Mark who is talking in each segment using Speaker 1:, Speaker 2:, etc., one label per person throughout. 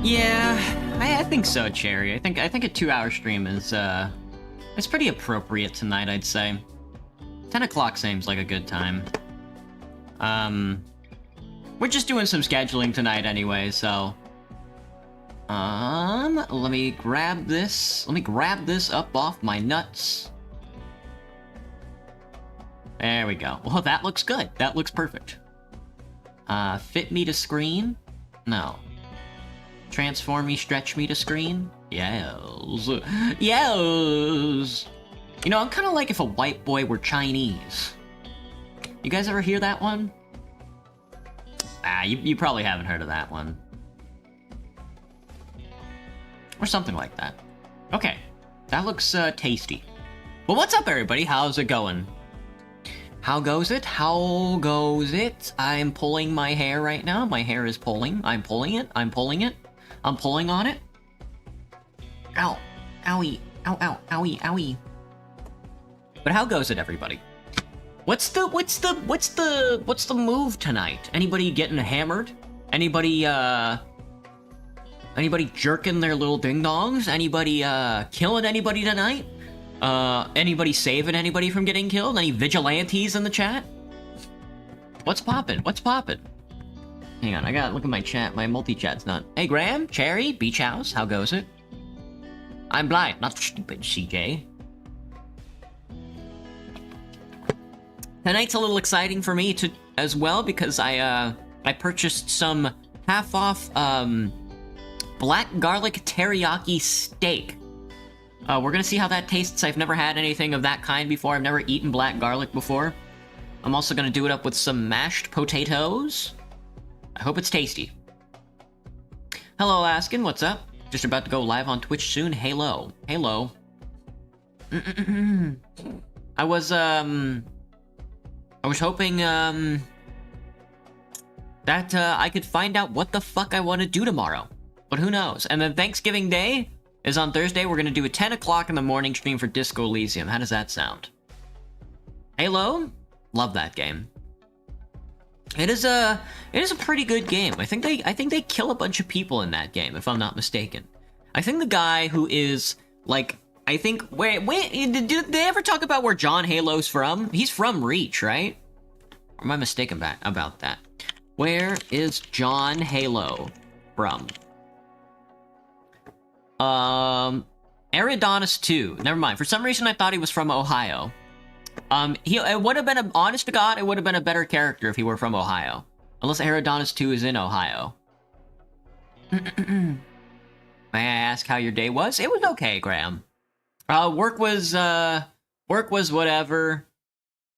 Speaker 1: Yeah, I think so, Cherry. I think a 2-hour stream is it's pretty appropriate tonight, I'd say. 10 o'clock seems like a good time. We're just doing some scheduling tonight anyway, so let me grab this. Let me grab this up off my nuts. There we go. Well, that looks good. That looks perfect. Fit me to screen? No. Transform me, stretch me to screen? Yes. Yes! You know, I'm kind of like if a white boy were Chinese. You guys ever hear that one? Ah, you probably haven't heard of that one. Or something like that. Okay. That looks, tasty. Well, what's up, everybody? How's it going? How goes it? How goes it? I'm pulling my hair right now. My hair is pulling. I'm pulling it. I'm pulling it. I'm pulling on it. Ow. Owie. Ow, ow, owie, owie. But how goes it, everybody? What's the move tonight? Anybody getting hammered? Anybody jerking their little ding-dongs? Anybody, killing anybody tonight? Anybody saving anybody from getting killed? Any vigilantes in the chat? What's poppin'? What's poppin'? Hang on, I gotta look at my chat. My multi-chat's not... Hey, Graham, Cherry, Beach House, how goes it? I'm blind, not stupid, CJ. Tonight's a little exciting for me as well because I purchased some half-off black garlic teriyaki steak. We're gonna see how that tastes. I've never had anything of that kind before. I've never eaten black garlic before. I'm also gonna do it up with some mashed potatoes. I hope it's tasty. Hello, Askin, what's up? Just about to go live on Twitch soon. Halo. Halo. I was hoping, that, I could find out what the fuck I want to do tomorrow. But who knows? And then Thanksgiving Day is on Thursday. We're gonna do a 10 o'clock in the morning stream for Disco Elysium. How does that sound? Halo? Love that game. It is a pretty good game. I think they kill a bunch of people in that game, if I'm not mistaken. I think the guy who is, like, wait, did they ever talk about where John Halo's from? He's from Reach, right? Or am I mistaken about that? Where is John Halo from? Eridonis 2. Never mind. For some reason, I thought he was from Ohio. It would have been, honest to God, it would have been a better character if he were from Ohio. Unless Eridonis 2 is in Ohio. May I ask how your day was? It was okay, Graham. Work was whatever.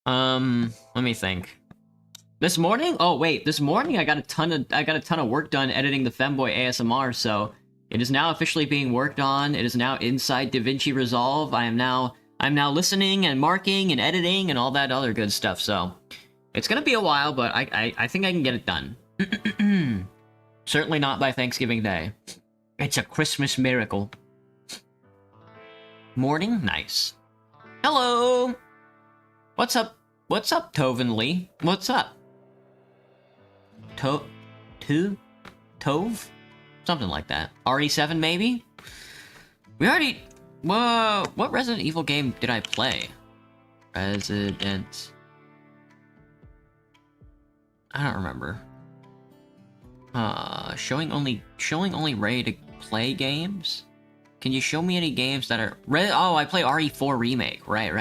Speaker 1: Let me think. This morning? Oh wait, this morning I got a ton of work done editing the Femboy ASMR, so it is now officially being worked on. It is now inside DaVinci Resolve. I'm now listening and marking and editing and all that other good stuff, so it's gonna be a while, but I think I can get it done. Certainly not by Thanksgiving Day. It's a Christmas miracle. Morning? Nice. Hello! What's up? What's up, Tovin Lee? What's up? Tove? Something like that. RE7, maybe? We already... Whoa! What Resident Evil game did I play? Resident... I don't remember. Showing only ready to play games? Can you show me any games that are... Oh, I play RE4 Remake. Right.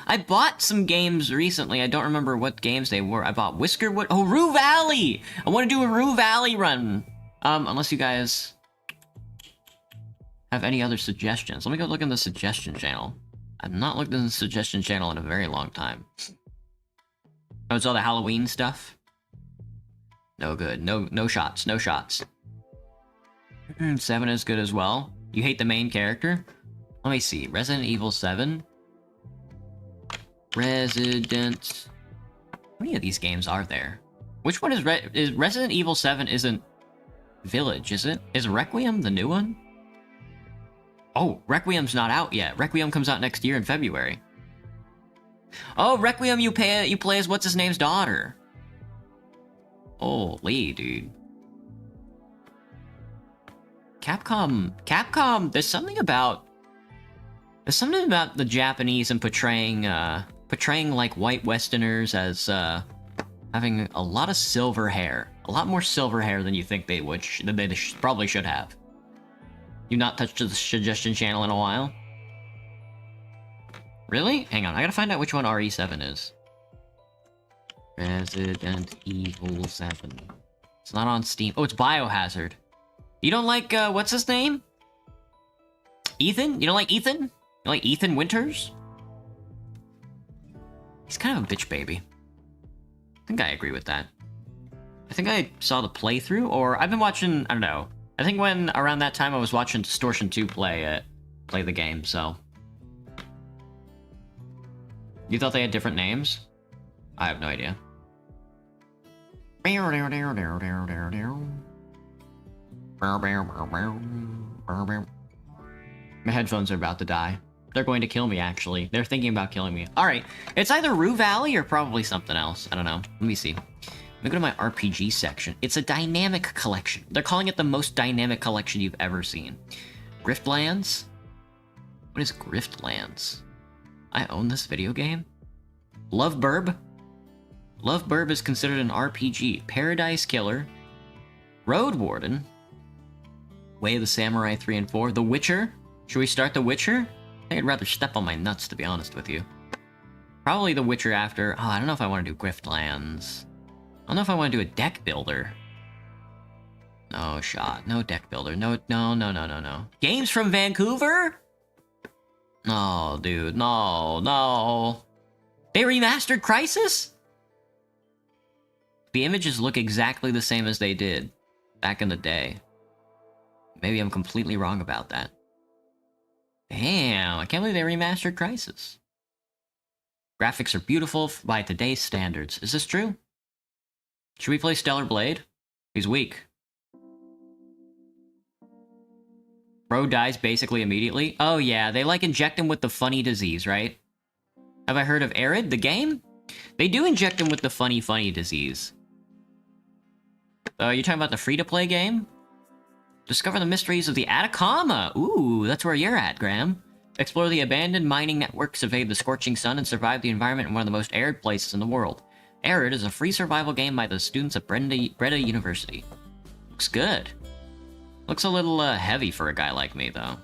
Speaker 1: I bought some games recently. I don't remember what games they were. I bought Whiskerwood. Oh, Rue Valley! I want to do a Rue Valley run. Unless you guys have any other suggestions. Let me go look in the suggestion channel. I've not looked in the suggestion channel in a very long time. Oh, it's all the Halloween stuff? No good. No shots. No shots. 7 is good as well. You hate the main character? Let me see. Resident Evil 7? Resident... How many of these games are there? Which one is Resident Evil 7 isn't Village, is it? Is Requiem the new one? Oh, Requiem's not out yet. Requiem comes out next year in February. Oh, Requiem you play as what's-his-name's daughter. Holy, dude. Capcom, there's something about the Japanese and portraying like white Westerners as having a lot of silver hair. A lot more silver hair than you think they would, probably should have. You've not touched the suggestion channel in a while? Really? Hang on, I gotta find out which one RE7 is. Resident Evil 7. It's not on Steam. Oh, it's Biohazard. You don't like, what's his name? Ethan? You don't like Ethan? You like Ethan Winters? He's kind of a bitch baby. I think I agree with that. I think I saw the playthrough, or I've been watching, I don't know. I think when, around that time, I was watching Distortion 2 play the game, so. You thought they had different names? I have no idea. My headphones are about to die. They're going to kill me, actually. They're thinking about killing me. Alright, it's either Rue Valley or probably something else. I don't know. Let me see. Let me go to my RPG section. It's a dynamic collection. They're calling it the most dynamic collection you've ever seen. Griftlands? What is Griftlands? I own this video game? Love Burb? Love Burb is considered an RPG. Paradise Killer. Road Warden. Way of the Samurai 3 and 4. The Witcher? Should we start The Witcher? I think I'd rather step on my nuts, to be honest with you. Probably The Witcher after... Oh, I don't know if I want to do Griftlands. I don't know if I want to do a deck builder. No shot. No deck builder. No. Games from Vancouver? No, dude. No. They remastered Crysis? The images look exactly the same as they did back in the day. Maybe I'm completely wrong about that. Damn, I can't believe they remastered Crysis. Graphics are beautiful by today's standards. Is this true? Should we play Stellar Blade? He's weak. Bro dies basically immediately. Oh yeah, they like inject him with the funny disease, right? Have I heard of Arid, the game? They do inject him with the funny disease. You're talking about the free-to-play game? Discover the mysteries of the Atacama! Ooh, that's where you're at, Graham. Explore the abandoned mining networks, evade the scorching sun, and survive the environment in one of the most arid places in the world. Arid is a free survival game by the students at Breda University. Looks good. Looks a little heavy for a guy like me, though.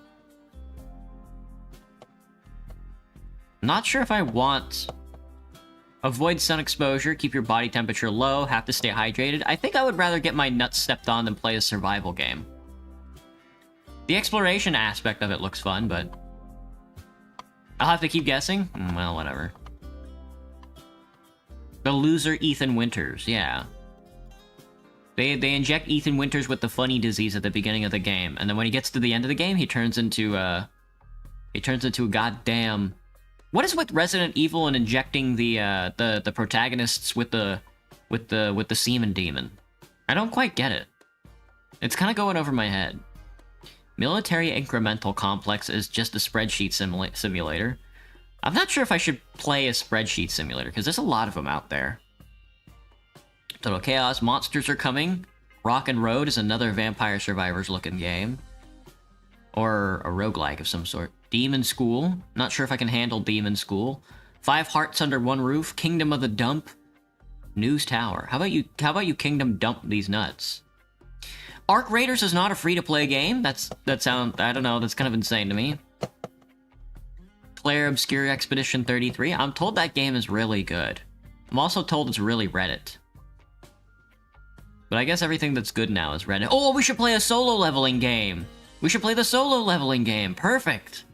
Speaker 1: Not sure if I want Avoid sun exposure, keep your body temperature low, have to stay hydrated. I think I would rather get my nuts stepped on than play a survival game. The exploration aspect of it looks fun, but... I'll have to keep guessing? Well, whatever. The loser Ethan Winters, yeah. They inject Ethan Winters with the funny disease at the beginning of the game, and then when he gets to the end of the game, he turns into a goddamn... What is with Resident Evil and injecting the protagonists with the semen demon? I don't quite get it. It's kind of going over my head. Military Incremental Complex is just a spreadsheet simulator. I'm not sure if I should play a spreadsheet simulator, because there's a lot of them out there. Total Chaos, Monsters Are Coming. Rock and Road is another Vampire Survivors looking game. Or a roguelike of some sort. Demon School. Not sure if I can handle Demon School. 5 Hearts Under One Roof. Kingdom of the Dump. News Tower. How about you Kingdom Dump these nuts? Arc Raiders is not a free-to-play game. I don't know, that's kind of insane to me. Claire Obscure Expedition 33. I'm told that game is really good. I'm also told it's really Reddit. But I guess everything that's good now is Reddit. Oh, we should play a solo leveling game! We should play the solo leveling game! Perfect!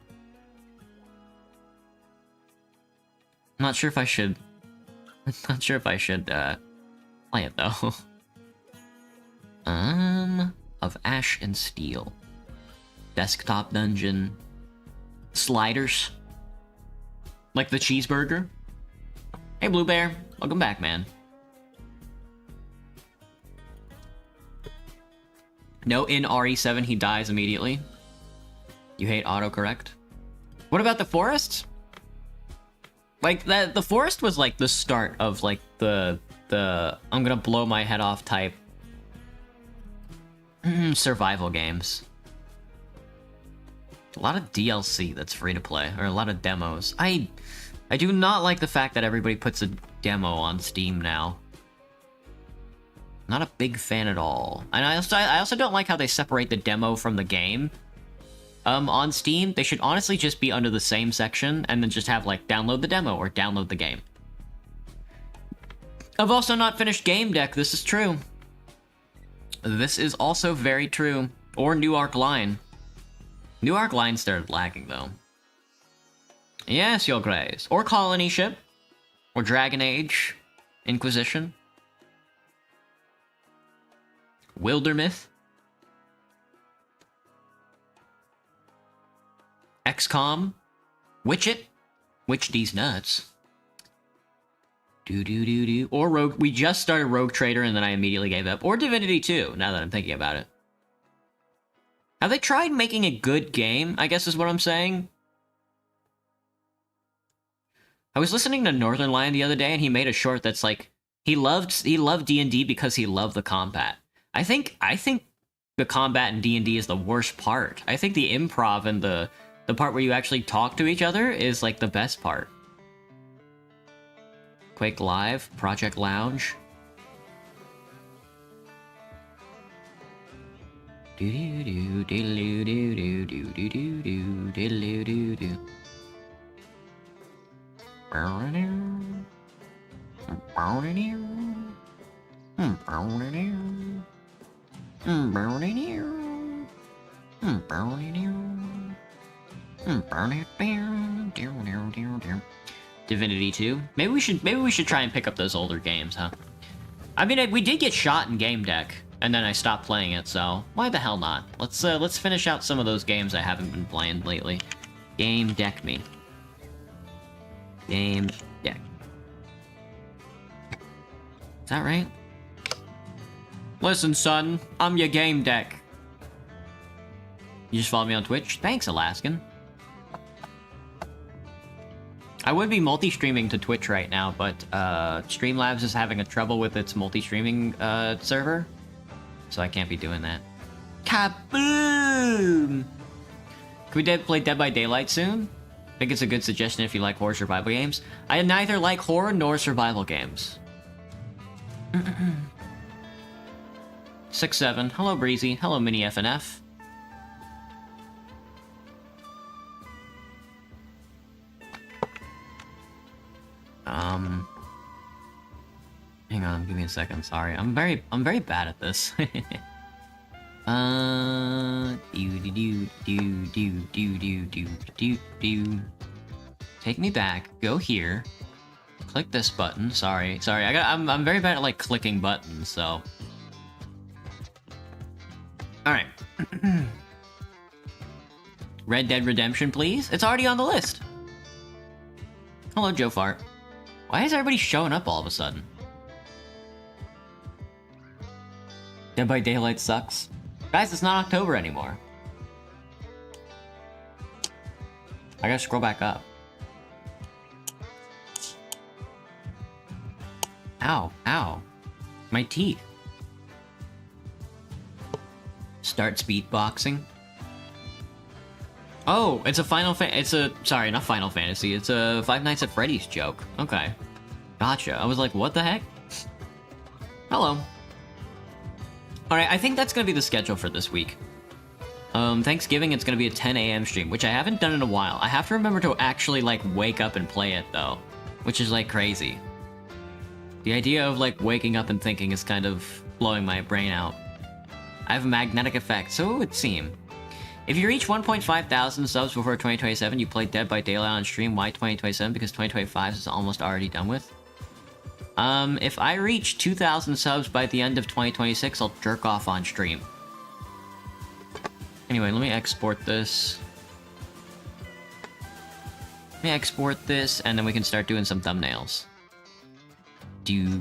Speaker 1: I'm not sure if I should... play it, though. Of Ash and Steel. Desktop dungeon. Sliders. Like the cheeseburger. Hey, Blue Bear. Welcome back, man. No, in RE7, he dies immediately. You hate autocorrect. What about the forest? Like, the forest was, like, the start of, like, the I'm gonna blow my head off type survival games. A lot of DLC that's free to play, or a lot of demos. I do not like the fact that everybody puts a demo on Steam now. Not a big fan at all. And I also don't like how they separate the demo from the game. On Steam, they should honestly just be under the same section, and then just have, like, download the demo or download the game. I've also not finished Game Deck, this is true. This is also very true. Or New Arc Line. New Arc Line started lagging, though. Yes, Your Grace. Or Colony Ship. Or Dragon Age. Inquisition. Wildermyth. XCOM. Witch these nuts. Or Rogue... We just started Rogue Trader and then I immediately gave up. Or Divinity 2, now that I'm thinking about it. Have they tried making a good game, I guess is what I'm saying? I was listening to Northern Lion the other day and he made a short that's like... He loved D&D because he loved the combat. I think the combat in D&D is the worst part. I think the improv and the part where you actually talk to each other is, like, the best part. Quake Live, Project Lounge. Divinity 2. Maybe we should try and pick up those older games, huh? I mean, we did get shot in Game Deck, and then I stopped playing it, so why the hell not? Let's finish out some of those games I haven't been playing lately. Game Deck me. Game Deck. Is that right? Listen, son, I'm your Game Deck. You just followed me on Twitch? Thanks, Alaskan. I would be multi-streaming to Twitch right now, but Streamlabs is having a trouble with its multi-streaming server, so I can't be doing that. Kaboom! Can we play Dead by Daylight soon? I think it's a good suggestion if you like horror survival games. I neither like horror nor survival games. 6-7. Hello, Breezy. Hello, Mini FNF. a second. Sorry, I'm very bad at this. Take me back. Go here. Click this button. Sorry. I'm very bad at like clicking buttons. So. All right. Red Dead Redemption, please. It's already on the list. Hello, Joe Fart. Why is everybody showing up all of a sudden? Dead by Daylight sucks. Guys, it's not October anymore. I gotta scroll back up. Ow, ow. My teeth. Start speedboxing. Oh, it's a sorry, not Final Fantasy. It's a Five Nights at Freddy's joke. Okay. Gotcha. I was like, what the heck? Hello. Alright, I think that's gonna be the schedule for this week. Thanksgiving, it's gonna be a 10 a.m. stream, which I haven't done in a while. I have to remember to actually, like, wake up and play it, though. Which is, like, crazy. The idea of, like, waking up and thinking is kind of blowing my brain out. I have a magnetic effect, so it would seem. If you reach 1,500 subs before 2027, you play Dead by Daylight on stream. Why 2027? Because 2025 is almost already done with. If I reach 2,000 subs by the end of 2026, I'll jerk off on stream. Anyway, let me export this. Let me export this, and then we can start doing some thumbnails.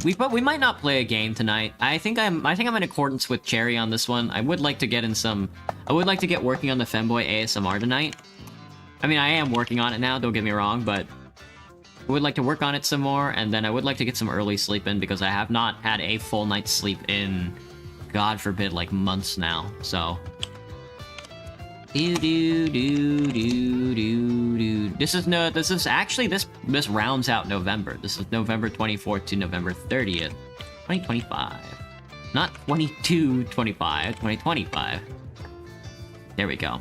Speaker 1: We might not play a game tonight. I think I'm in accordance with Cherry on this one. I would like to get working on the Femboy ASMR tonight. I mean, I am working on it now, don't get me wrong, but I would like to work on it some more, and then I would like to get some early sleep in, because I have not had a full night's sleep in, God forbid, like months now, so. This rounds out November. This is November 24th to November 30th, 2025. Not 2225, 2025. There we go.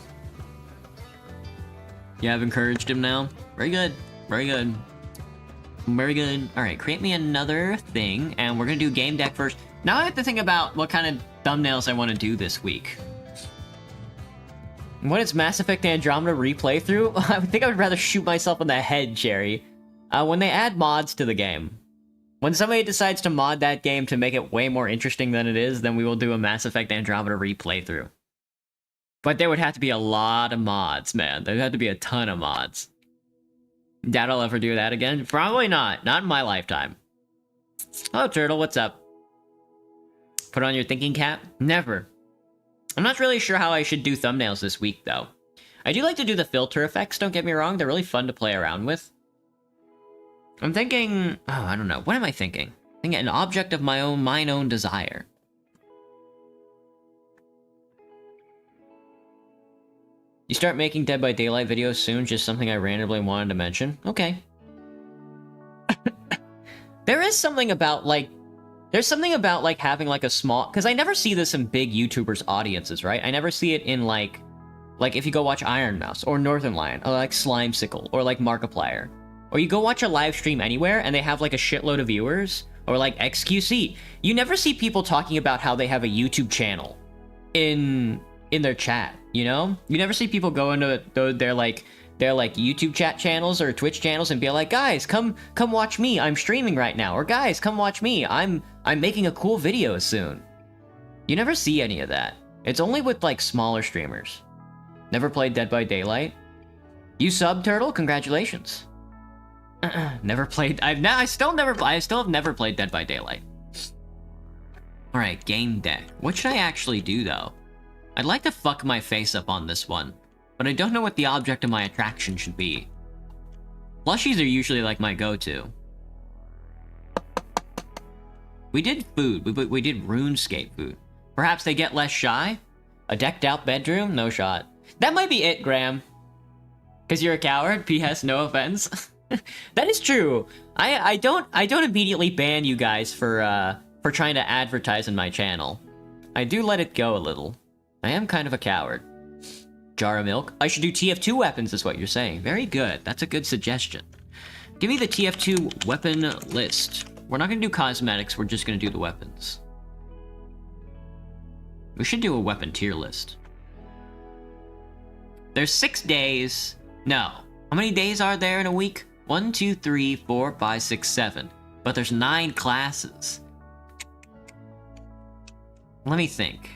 Speaker 1: Yeah, I've encouraged him now. Very good. Very good. Very good. Alright, create me another thing, and we're gonna do game deck first. Now I have to think about what kind of thumbnails I want to do this week. What is Mass Effect Andromeda replay through? I think I would rather shoot myself in the head, Cherry. When they add mods to the game. When somebody decides to mod that game to make it way more interesting than it is, then we will do a Mass Effect Andromeda replay through. But there would have to be a lot of mods, man. There'd have to be a ton of mods. Doubt I'll ever do that again? Probably not. Not in my lifetime. Hello, Turtle. What's up? Put on your thinking cap? Never. I'm not really sure how I should do thumbnails this week, though. I do like to do the filter effects, don't get me wrong. They're really fun to play around with. I'm thinking... Oh, I don't know. What am I thinking? I think an object of mine own desire. You start making Dead by Daylight videos soon, just something I randomly wanted to mention. Okay. There is something about, like... There's something about, like, having, like, a small... Because I never see this in big YouTubers' audiences, right? I never see it in, like, if you go watch Iron Mouse, or Northern Lion, or, like, Slimesicle, or, like, Markiplier. Or you go watch a live stream anywhere, and they have, like, a shitload of viewers, or, like, XQC. You never see people talking about how they have a YouTube channel in their chat, you know? You never see people go into their YouTube chat channels or Twitch channels and be like, guys, come watch me, I'm streaming right now, or guys, come watch me, I'm making a cool video soon. You never see any of that. It's only with, like, smaller streamers. Never played Dead by Daylight? You sub, Turtle? Congratulations. Never played... I still have never played Dead by Daylight. Alright, game deck. What should I actually do, though? I'd like to fuck my face up on this one, but I don't know what the object of my attraction should be. Plushies are usually, like, my go-to. We did food. We did RuneScape food. Perhaps they get less shy? A decked-out bedroom? No shot. That might be it, Graham. Because you're a coward? P.S. No offense. That is true. I don't immediately ban you guys for trying to advertise in my channel. I do let it go a little. I am kind of a coward. Jar of milk? I should do TF2 weapons is what you're saying. Very good. That's a good suggestion. Give me the TF2 weapon list. We're not gonna do cosmetics, we're just gonna do the weapons. We should do a weapon tier list. There's 6 days. No. How many days are there in a week? 1, 2, 3, 4, 5, 6, 7. But there's 9 classes. Let me think.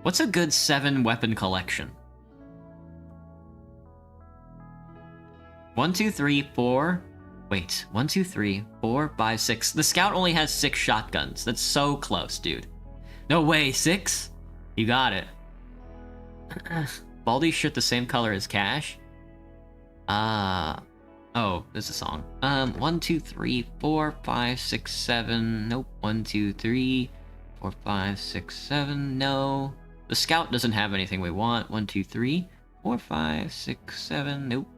Speaker 1: What's a good 7 weapon collection? 1, 2, 3, 4. Wait, 1, 2, 3, 4, 5, 6. The scout only has 6 shotguns. That's so close, dude. No way, 6? You got it. Baldi's shirt the same color as Cash? Oh, there's a song. 1, 2, 3, 4, 5, 6, 7. Nope. 1, 2, 3, 4, 5, 6, 7. No. The scout doesn't have anything we want. 1, 2, 3, 4, 5, 6, 7. Nope.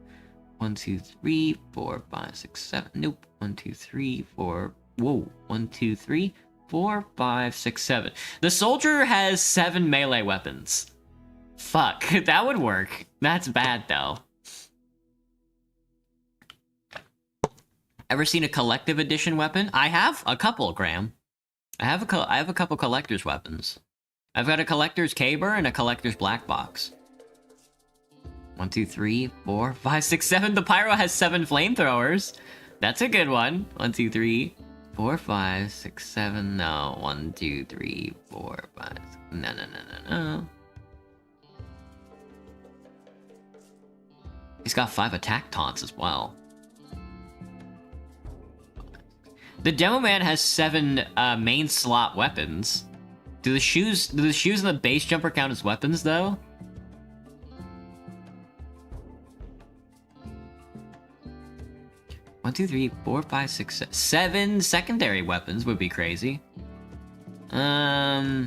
Speaker 1: 1, 2, 3, 4, 5, 6, 7. Nope. 1, 2, 3, 4. Whoa. 1, 2, 3, 4, 5, 6, 7. The soldier has 7 melee weapons. Fuck, that would work. That's bad, though. Ever seen a collective edition weapon? I have a couple, Graham. I have a couple collector's weapons. I've got a collector's caber and a collector's black box. 1, 2, 3, 4, 5, 6, 7. The pyro has 7 flamethrowers. That's a good one. 1, 2, 3, 4, 5, 6, 7. No. 1, 2, 3, 4, 5. No. He's got 5 attack taunts as well. The demo man has 7 main slot weapons. Do the shoes and the base jumper count as weapons though? One, 2, 3, 4, 5, 6, 7 secondary weapons would be crazy. I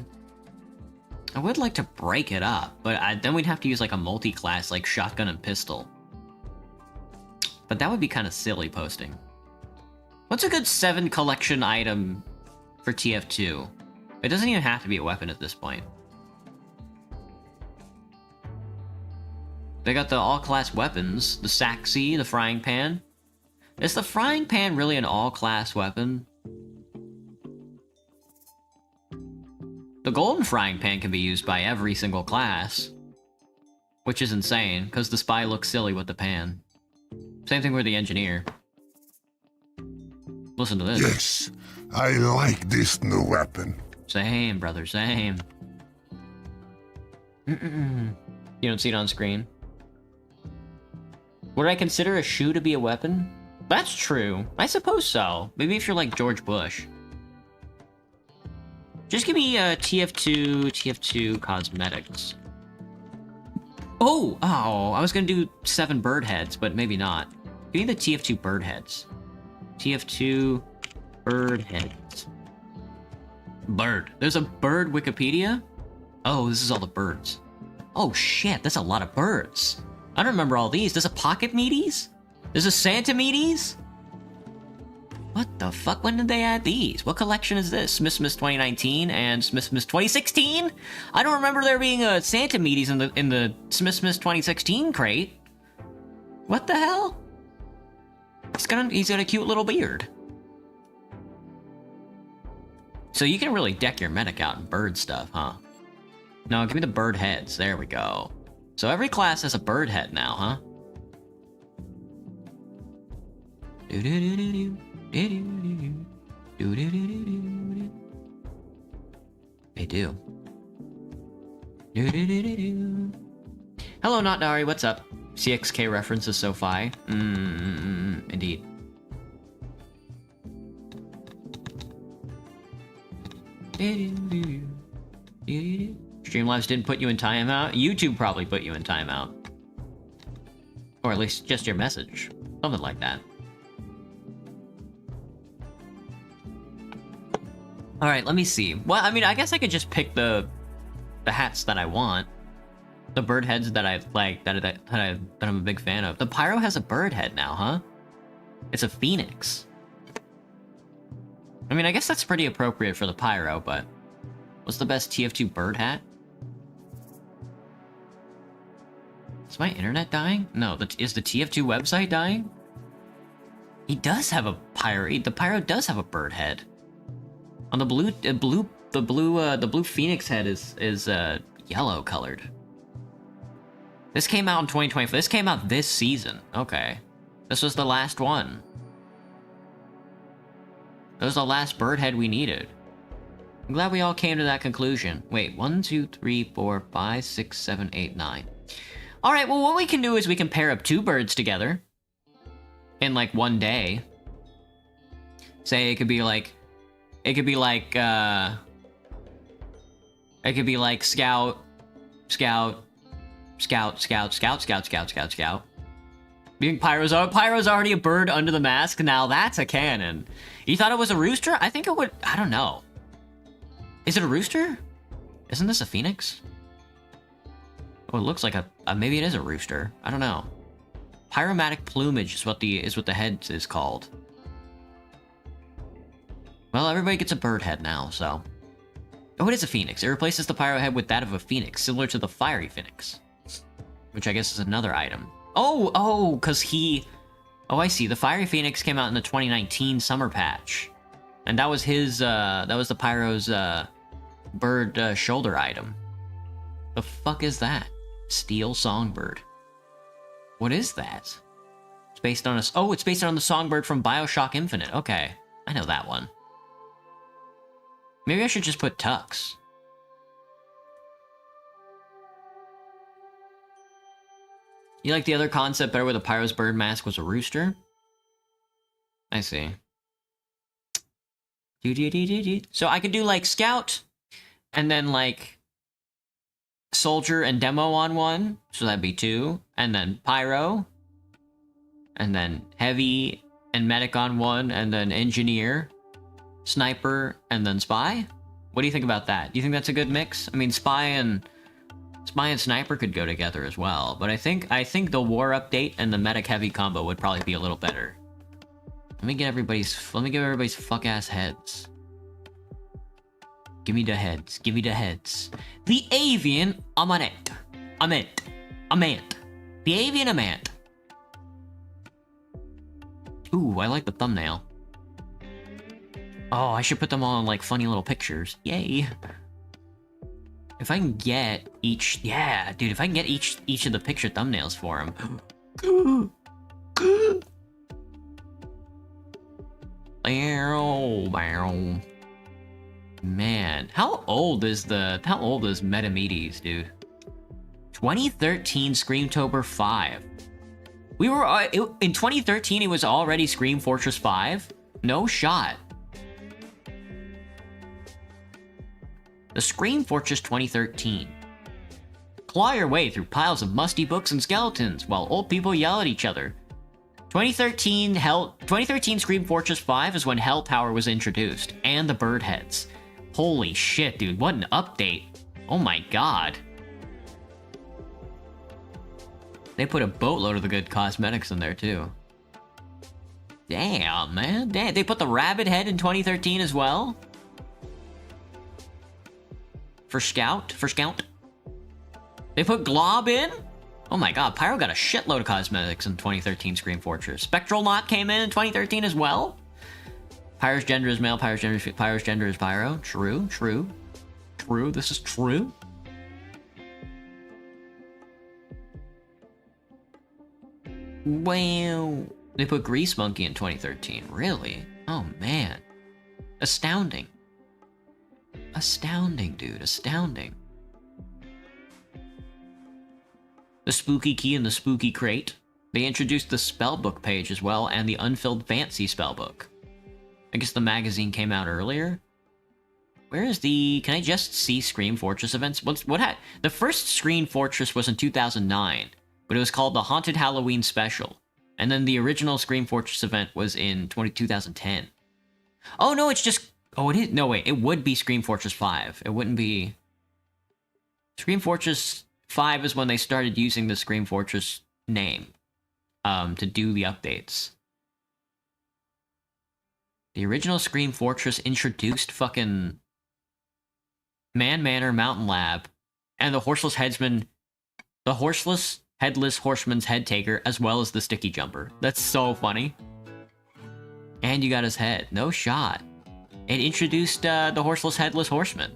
Speaker 1: would like to break it up, but then we'd have to use like a multi-class like shotgun and pistol. But that would be kind of silly posting. What's a good 7 collection item for TF2? It doesn't even have to be a weapon at this point. They got the all-class weapons, the Saxy, the frying pan. Is the frying pan really an all-class weapon? The golden frying pan can be used by every single class. Which is insane, because the spy looks silly with the pan. Same thing with the engineer. Listen to this.
Speaker 2: Yes, I like this new weapon.
Speaker 1: Same, brother, same. You don't see it on screen. Would I consider a shoe to be a weapon? That's true. I suppose so. Maybe if you're like George Bush. Just give me TF2 cosmetics. Oh, I was gonna do 7 bird heads, but maybe not. Give me the TF2 bird heads. TF2 bird heads. Bird. There's a bird Wikipedia? Oh, this is all the birds. Oh shit, that's a lot of birds. I don't remember all these. There's a pocket meaties? There's a Santa meaties? What the fuck? When did they add these? What collection is this? Smith 2019 and Smith 2016? I don't remember there being a Santa meaties in the Smith 2016 crate. What the hell? He's got a cute little beard. So you can really deck your medic out in bird stuff, huh? No, give me the bird heads. There we go. So every class has a bird head now, huh? They do. Hello, Not Dari, what's up? CXK references so fi. Indeed. Streamlabs didn't put you in timeout. YouTube probably put you in timeout. Or at least just your message. Something like that. Alright, let me see. Well, I mean, I guess I could just pick the hats that I want. The bird heads that I've like that I'm a big fan of. The pyro has a bird head now, huh? It's a phoenix. I mean, I guess that's pretty appropriate for the pyro, but what's the best TF2 bird hat? Is my internet dying? No, is the TF2 website dying? He does have a pyro. The pyro does have a bird head. On the blue phoenix head is yellow colored. This came out in 2020. This came out this season. Okay. This was the last one. That was the last bird head we needed. I'm glad we all came to that conclusion. Wait, 1, 2, 3, 4, 5, 6, 7, 8, 9. Alright, well what we can do is we can pair up 2 birds together. In like one day. Say it could be like... It could be like Scout, Scout, Scout, Scout, Scout, Scout, Scout, Scout, Scout. Being Pyro's already a bird under the mask. Now that's a cannon. You thought it was a rooster? I think it would... I don't know. Is it a rooster? Isn't this a phoenix? Oh, it looks like a... maybe it is a rooster. I don't know. Pyromatic plumage is what the head is called. Well, everybody gets a bird head now, so... Oh, it is a phoenix. It replaces the pyro head with that of a phoenix, similar to the fiery phoenix. Which I guess is another item. Oh, because he... Oh, I see. The fiery phoenix came out in the 2019 summer patch. And that was his, that was the pyro's, bird, shoulder item. The fuck is that? Steel songbird. What is that? It's based on a... Oh, it's based on the songbird from BioShock Infinite. Okay. I know that one. Maybe I should just put Tux. You like the other concept better where the pyro's bird mask was a rooster? I see. So I could do like Scout, and then like Soldier and Demo on one, so that'd be 2, and then Pyro, and then Heavy and Medic on one, and then Engineer, Sniper, and then Spy? What do you think about that? Do you think that's a good mix? I mean, Spy and Sniper could go together as well, but I think the War update and the Medic Heavy combo would probably be a little better. Let me give everybody's fuck ass heads. Give me the heads. Give me the heads. The Avian Amant. The Avian Amant. Ooh, I like the thumbnail. Oh, I should put them all in like funny little pictures. Yay. If I can get each... Yeah, dude, if I can get each of the picture thumbnails for him. Man, how old is Metamedes, dude? 2013 Screamtober 5. We were in 2013 it was already Scream Fortress 5? No shot. The Scream Fortress 2013. Claw your way through piles of musty books and skeletons while old people yell at each other. 2013 Scream Fortress 5 is when Hell Tower was introduced, and the bird heads. Holy shit, dude, what an update. Oh my god. They put a boatload of the good cosmetics in there, too. Damn, man. Damn, they put the rabbit head in 2013 as well? For Scout? They put Glob in? Oh my god, Pyro got a shitload of cosmetics in 2013 Scream Fortress. Spectral Knot came in 2013 as well? Pyro's gender is male, Pyro's gender is Pyro. True, this is true. Wow. They put Grease Monkey in 2013, really? Oh man. Astounding. Astounding, dude, astounding. The Spooky Key and the Spooky Crate. They introduced the spellbook page as well, and the Unfilled Fancy spellbook. I guess the magazine came out earlier? Where is the... Can I just see Scream Fortress events? The first Scream Fortress was in 2009, but it was called the Haunted Halloween Special. And then the original Scream Fortress event was in 2010. Oh, no, it's just... Oh, it is... No, wait, it would be Scream Fortress 5. It wouldn't be... Scream Fortress 5 is when they started using the Scream Fortress name to do the updates. The original Scream Fortress introduced fucking Man Manor Mountain Lab and the Horseless Headless Horseman's Head Taker, as well as the Sticky Jumper. That's so funny. And you got his head. No shot. It introduced the Horseless Headless Horseman.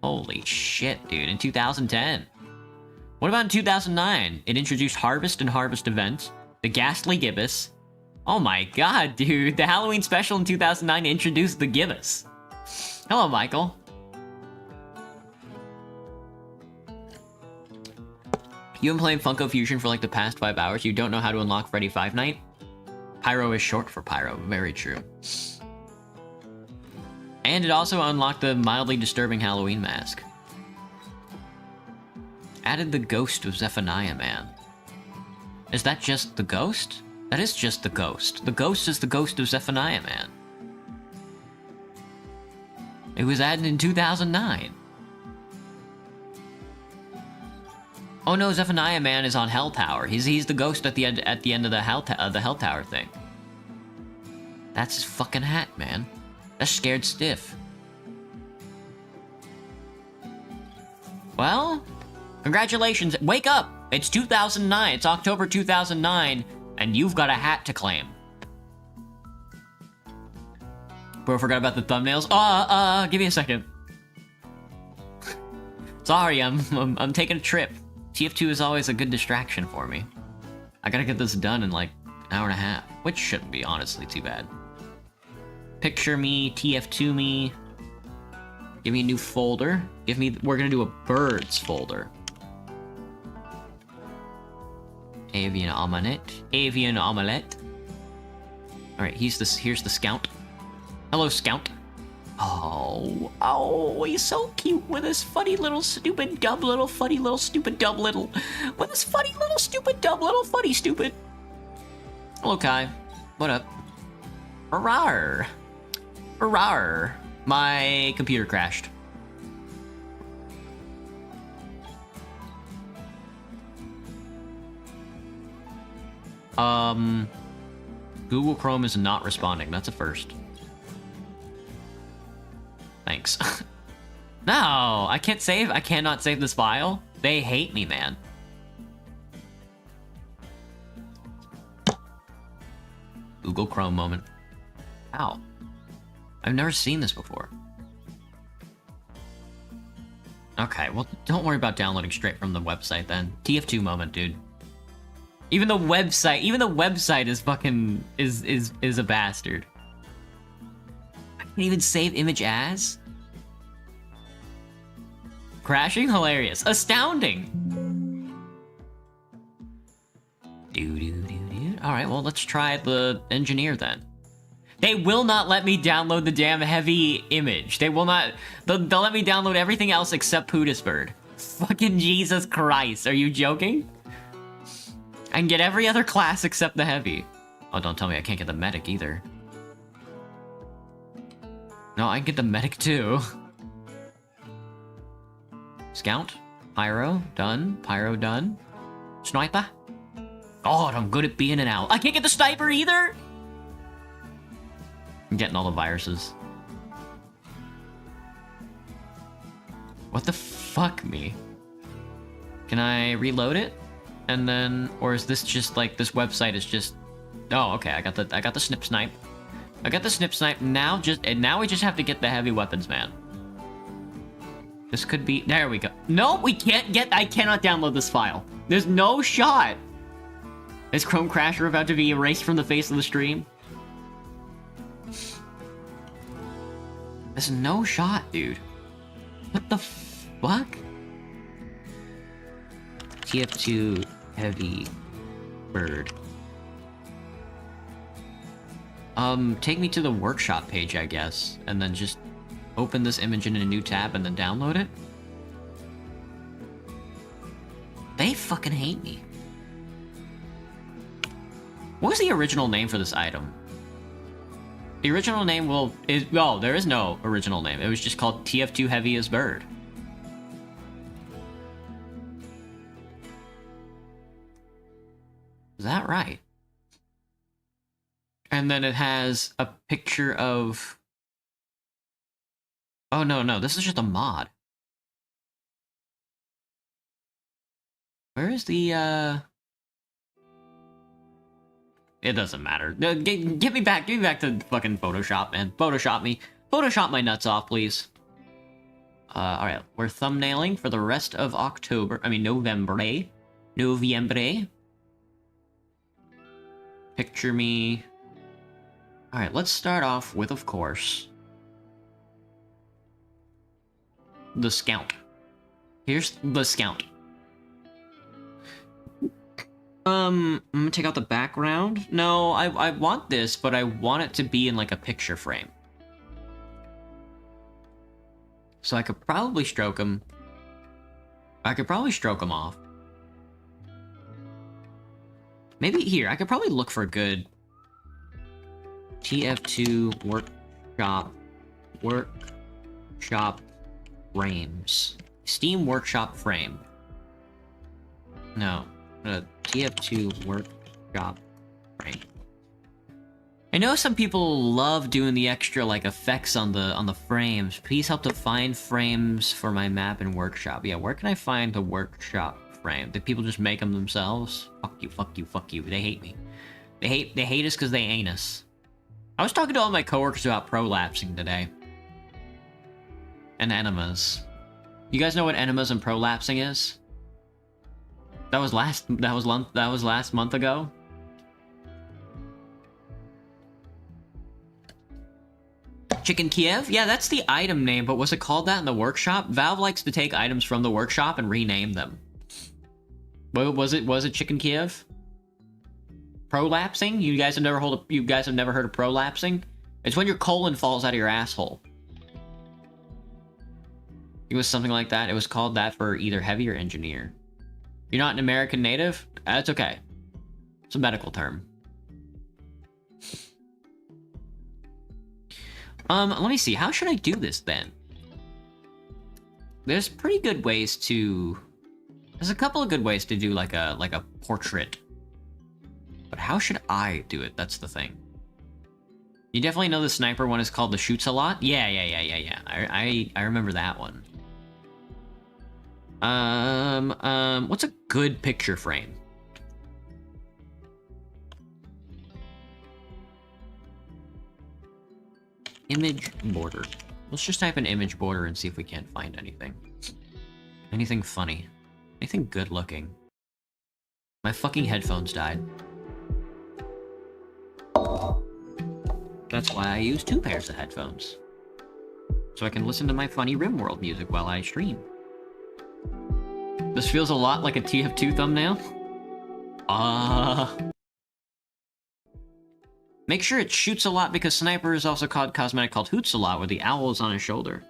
Speaker 1: Holy shit, dude. In 2010. What about in 2009? It introduced Harvest and Harvest Event, the Ghastly Gibbous. Oh my god, dude. The Halloween special in 2009 introduced the Gibbous. Hello, Michael. You've been playing Funko Fusion for like the past 5 hours. You don't know how to unlock Freddy Five Night? Pyro is short for Pyro. Very true. And it also unlocked the mildly disturbing Halloween mask. Added the ghost of Zephaniah Man. Is that just the ghost? That is just the ghost. The ghost is the ghost of Zephaniah Man. It was added in 2009. Oh no, Zephaniah Man is on Hell Tower. He's the ghost at the end of the Hell Tower thing. That's his fucking hat, man. That's scared stiff. Well, congratulations. Wake up! It's 2009. It's October 2009, and you've got a hat to claim. Bro, forgot about the thumbnails. Give me a second. Sorry, I'm taking a trip. TF2 is always a good distraction for me. I gotta get this done in like an hour and a half, which shouldn't be honestly too bad. Picture me, TF2 me. Give me a new folder. We're gonna do a birds folder. Avian omelette. Avian omelette. Alright, here's the scout. Hello, scout. Oh, he's so cute with his funny little stupid dumb little funny little stupid dumb little with his funny little stupid dumb little funny stupid. Hello, Kai. What up? Rawr. Rawr. My computer crashed. Google Chrome is not responding. That's a first. Thanks. No, I can't save. I cannot save this file. They hate me, man. Google Chrome moment. Ow. I've never seen this before. Okay, well, don't worry about downloading straight from the website then. TF2 moment, dude. Even the website is fucking is a bastard. I can't even save image as. Crashing, hilarious, astounding. All right, well, let's try the engineer then. They will not let me download the damn heavy image. They will not. They'll let me download everything else except Pootisbird. Fucking Jesus Christ, are you joking? I can get every other class except the heavy. Oh, don't tell me I can't get the medic either. No, I can get the medic too. Scout, Pyro, done. Pyro, done. Sniper. God, I'm good at being an owl. I can't get the sniper either? I'm getting all the viruses. What the fuck, me? Can I reload it? And then, or is this just like, this website is just... Oh, okay, I got the snip snipe. I got the snip snipe. Now we just have to get the heavy weapons, man. This could be... There we go. No, we can't get... I cannot download this file. There's no shot. Is Chrome Crasher about to be erased from the face of the stream? There's no shot, dude. What the fuck? TF2 heavy bird. Take me to the workshop page, I guess, and then just open this image in a new tab and then download it. They fucking hate me. What was the original name for this item? The original name there is no original name. It was just called TF2 Heavy as Bird. Is that right? And then it has a picture of... Oh, no, this is just a mod. Where is the, It doesn't matter. Get me back to fucking Photoshop, man. Photoshop me. Photoshop my nuts off, please. Alright, we're thumbnailing for the rest of October. I mean, November. Noviembre. Picture me. Alright, let's start off with, of course, the Scout. Here's the Scout. I'm gonna take out the background. No, I want this, but I want it to be in, like, a picture frame. So I could probably stroke him. I could probably stroke him off. Maybe here, I could probably look for a good TF2 workshop frames. Steam workshop frame. No. TF2 workshop frame. I know some people love doing the extra like effects on the frames. Please help to find frames for my map in workshop. Yeah, where can I find the workshop frame? Do people just make them themselves? Fuck you, fuck you, fuck you. They hate me. They hate us because they ain't us. I was talking to all my coworkers about prolapsing today. And enemas. You guys know what enemas and prolapsing is? That was last month ago. Chicken Kiev? Yeah, that's the item name, but was it called that in the workshop? Valve likes to take items from the workshop and rename them. What was it Chicken Kiev? Prolapsing? You guys have never heard of prolapsing? It's when your colon falls out of your asshole. It was something like that. It was called that for either heavy or engineer. You're not an American native? That's okay. It's a medical term. Let me see. How should I do this then? There's pretty good ways to... There's a couple of good ways to do like a portrait. But how should I do it? That's the thing. You definitely know the sniper one is called the shoots a lot? Yeah. I remember that one. What's a good picture frame? Image border. Let's just type in image border and see if we can't find anything. Anything funny. Anything good looking. My fucking headphones died. That's why I use 2 pairs of headphones. So I can listen to my funny RimWorld music while I stream. This feels a lot like a TF2 thumbnail. Make sure it shoots a lot because Sniper is also called cosmetic called Hoots a lot, where the owl is on his shoulder.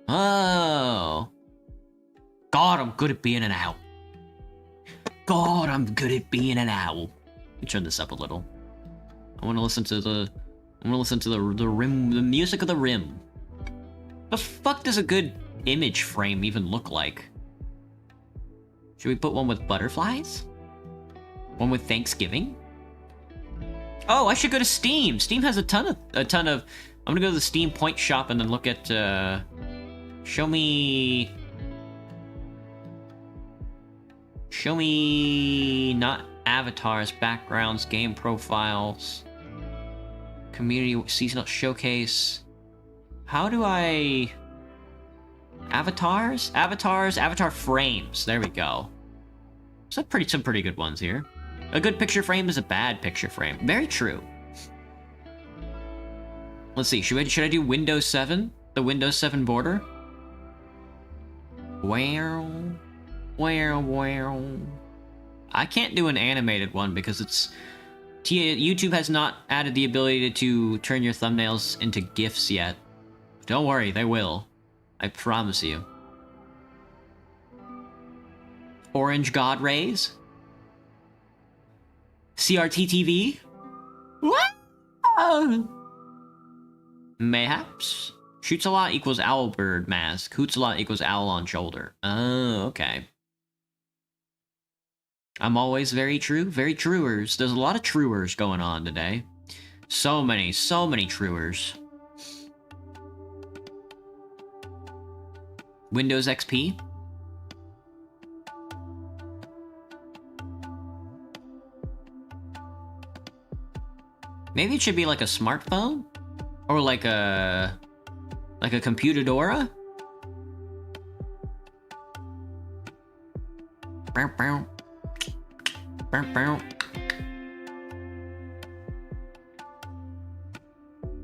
Speaker 1: Oh. God, I'm good at being an owl. God, I'm good at being an owl. Let me turn this up a little. I want to listen to the music of the Rim. The fuck does a good image frame even look like? Should we put one with butterflies? One with Thanksgiving? Oh, I should go to Steam. Steam has a ton of. I'm gonna go to the Steam Point shop and then look at. Show me not avatars, backgrounds, game profiles, community seasonal showcase. How do I? Avatars, avatar frames. There we go. Some pretty good ones here. A good picture frame is a bad picture frame. Very true. Let's see. Should I do Windows 7? The Windows 7 border? Wow. I can't do an animated one because YouTube has not added the ability to turn your thumbnails into GIFs yet. Don't worry, they will. I promise you. Orange God Rays? CRT TV? What? Mayhaps? Shoots a lot equals owlbird mask. Hoots a lot equals owl on shoulder. Oh, okay. I'm always very true. Very truers. There's a lot of truers going on today. So many truers. Windows XP? Maybe it should be like a smartphone? Or like a computadora? Bow, bow. Bow, bow.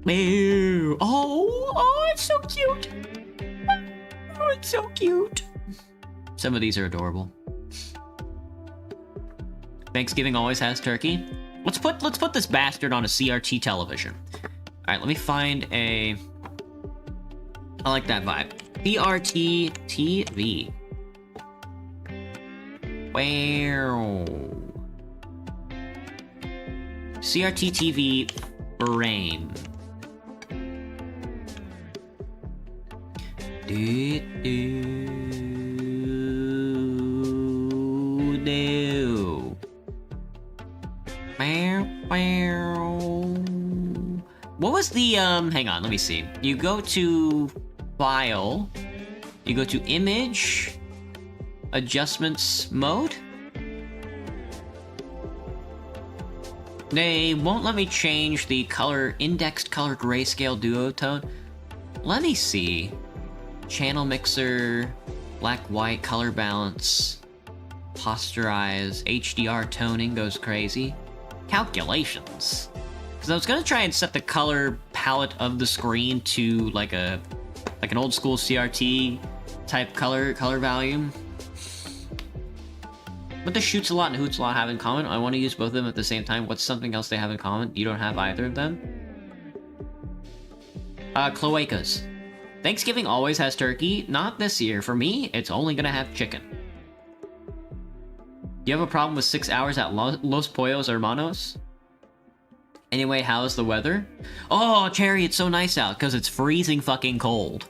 Speaker 1: Ew. Oh, it's so cute. Oh, it's so cute. Some of these are adorable. Thanksgiving always has turkey. Let's put this bastard on a CRT television. All right, let me find a. I like that vibe. CRT TV. Wow. CRT TV brain. No. What was the hang on, let me see. You go to file, you go to image, adjustments mode. They won't let me change the color, indexed color grayscale duotone. Let me see. Channel mixer, black white color balance, posterize, HDR toning goes crazy. Calculations. Because I was gonna try and set the color palette of the screen to like an old school CRT type color value. What does Shoots a Lot and Hoots a Lot have in common? I want to use both of them at the same time. What's something else they have in common? You don't have either of them? Cloacas. Thanksgiving always has turkey. Not this year. For me, it's only gonna have chicken. You have a problem with 6 hours at Los Pollos Hermanos? Anyway, how's the weather? Oh, Cherry, it's so nice out because it's freezing fucking cold.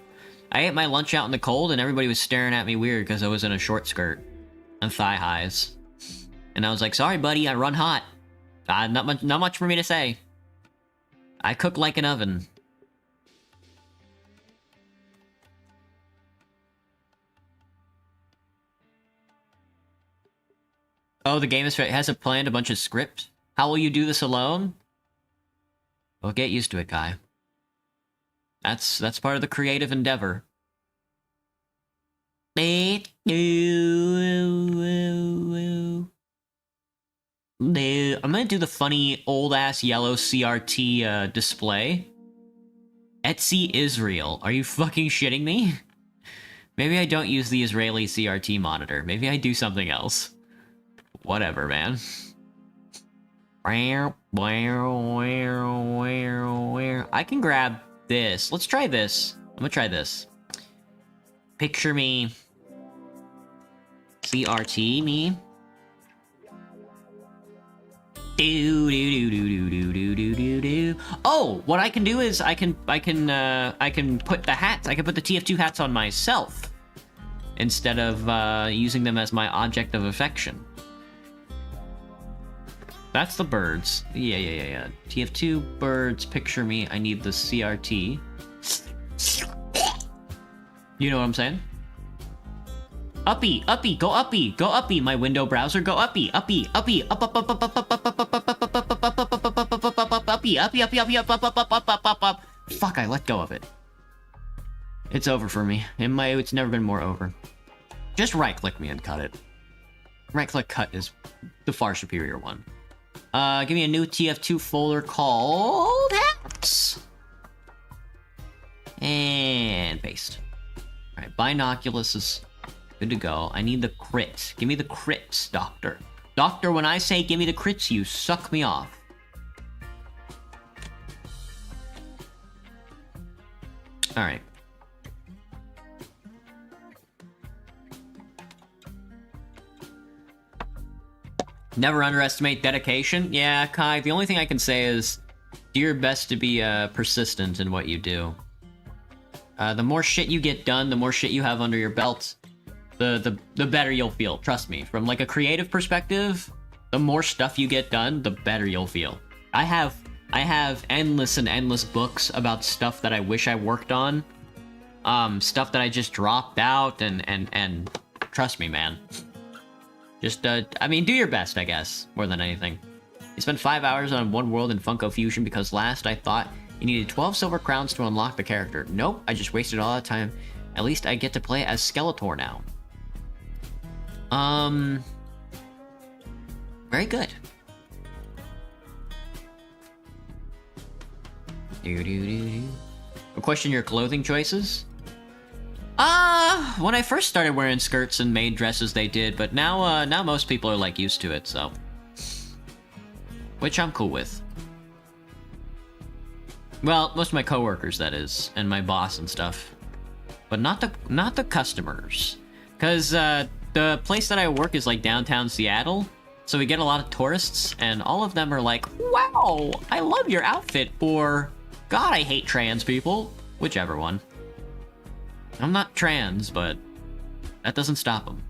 Speaker 1: I ate my lunch out in the cold and everybody was staring at me weird because I was in a short skirt and thigh highs. And I was like, sorry, buddy, I run hot. Not much for me to say. I cook like an oven. Oh, the game is it hasn't planned a bunch of scripts. How will you do this alone? Well, get used to it, Kai. That's part of the creative endeavor. I'm gonna do the funny old-ass yellow CRT display. Etsy Israel. Are you fucking shitting me? Maybe I don't use the Israeli CRT monitor. Maybe I do something else. Whatever, man. I can grab this. Let's try this. I'm gonna try this. Picture me. CRT me. Oh, what I can do is I can put the hats. I can put the TF2 hats on myself instead of using them as my object of affection. That's the birds. Yeah. TF2 birds, picture me. I need the CRT. You know what I'm saying? Uppy, go uppy, my window browser, go uppy, up, uppy, up. Fuck, I let go of it. It's over for me. It's never been more over. Just right-click me and cut it. Right-click cut is the far superior one. Give me a new TF2 folder called hats. And paste. Alright, binoculars is good to go. I need the crits. Give me the crits, Doctor. Doctor, when I say give me the crits, you suck me off. Alright. Never underestimate dedication. Yeah, Kai, the only thing I can say is do your best to be persistent in what you do. The more shit you get done, the more shit you have under your belt, the better you'll feel. Trust me. From like a creative perspective, the more stuff you get done, the better you'll feel. I have endless and endless books about stuff that I wish I worked on. Stuff that I just dropped out and trust me, man. Just, I mean, do your best, I guess, more than anything. You spent 5 hours on one world in Funko Fusion because last I thought you needed 12 silver crowns to unlock the character. Nope, I just wasted all that time. At least I get to play as Skeletor now. Very good. Question your clothing choices? When I first started wearing skirts and maid dresses, they did, but now, now most people are, like, used to it, so. Which I'm cool with. Well, most of my coworkers, that is, and my boss and stuff. But not the customers. Cause, the place that I work is, like, downtown Seattle, so we get a lot of tourists, and all of them are like, wow, I love your outfit, or, God, I hate trans people. Whichever one. I'm not trans, but that doesn't stop them.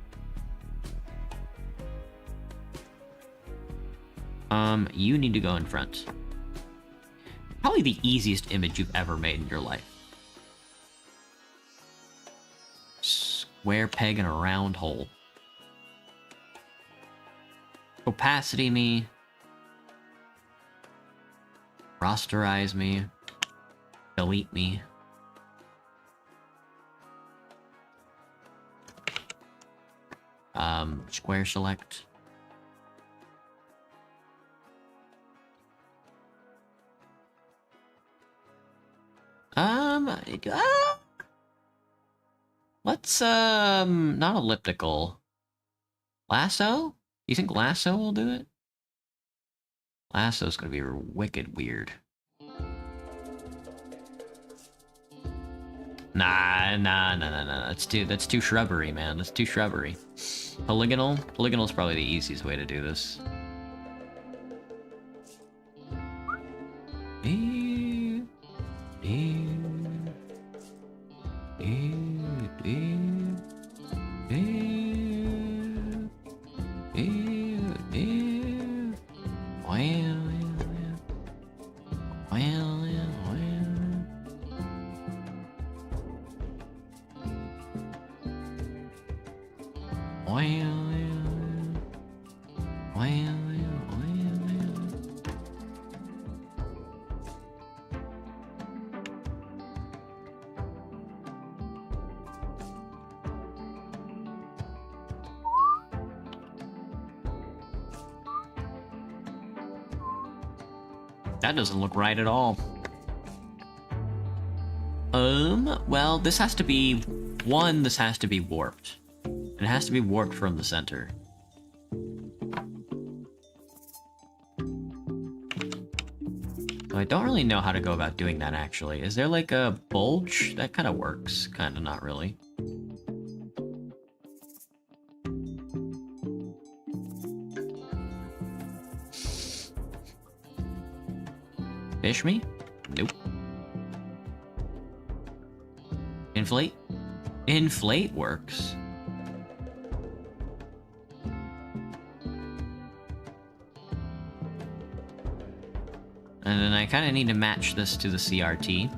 Speaker 1: You need to go in front. Probably the easiest image you've ever made in your life. Square peg in a round hole. Opacity me. Rasterize me. Delete me. Square select. Let's, not elliptical. Lasso? You think lasso will do it? Lasso's gonna be wicked weird. Nah. That's too shrubbery, man. That's too shrubbery. Polygonal? Polygonal's probably the easiest way to do this. That doesn't look right at all. Well, this has to be... this has to be warped. It has to be warped from the center. So I don't really know how to go about doing that, actually. Is there, like, a bulge? That kind of works. Kind of, not really. Fish me? Nope. Inflate? Inflate works. And then I kind of need to match this to the CRT.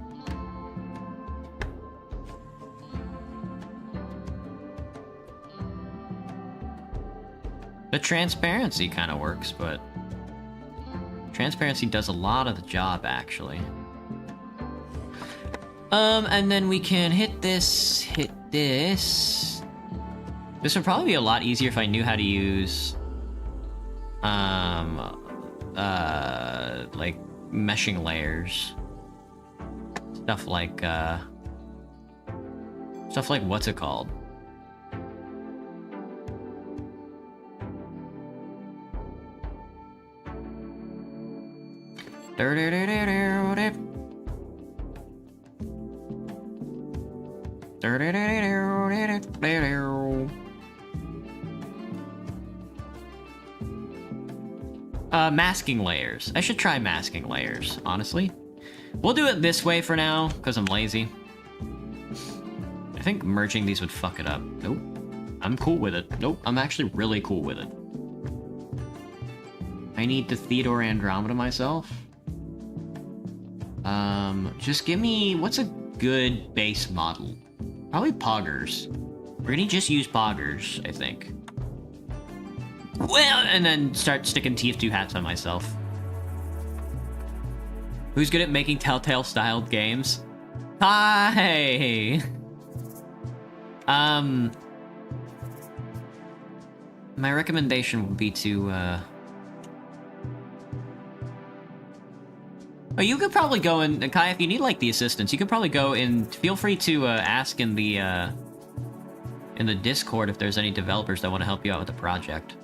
Speaker 1: The transparency kind of works, but... transparency does a lot of the job, actually. And then we can hit this, hit this. This would probably be a lot easier if I knew how to use... like, meshing layers. Stuff like, what's it called? Masking layers. I should try masking layers, honestly. We'll do it this way for now, because I'm lazy. I think merging these would fuck it up. Nope. I'm cool with it. Nope, I'm actually really cool with it. I need to Theodore Andromeda myself. Just give me... what's a good base model? Probably Poggers. We're gonna just use Poggers, I think. Well, and then start sticking TF2 hats on myself. Who's good at making Telltale-styled games? Hi! My recommendation would be to, Oh, you could probably go in, Kai, if you need, like, the assistance, you could probably go in, feel free to, ask in the Discord if there's any developers that want to help you out with the project.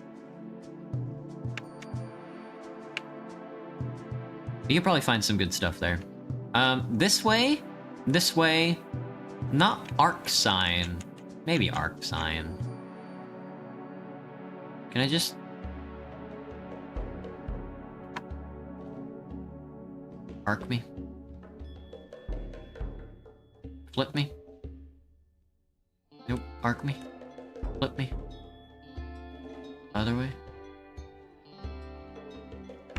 Speaker 1: You could probably find some good stuff there. This way, not arc sign, maybe arc sign. Can I just... arc me? Flip me? Nope, arc me? Flip me? Other way?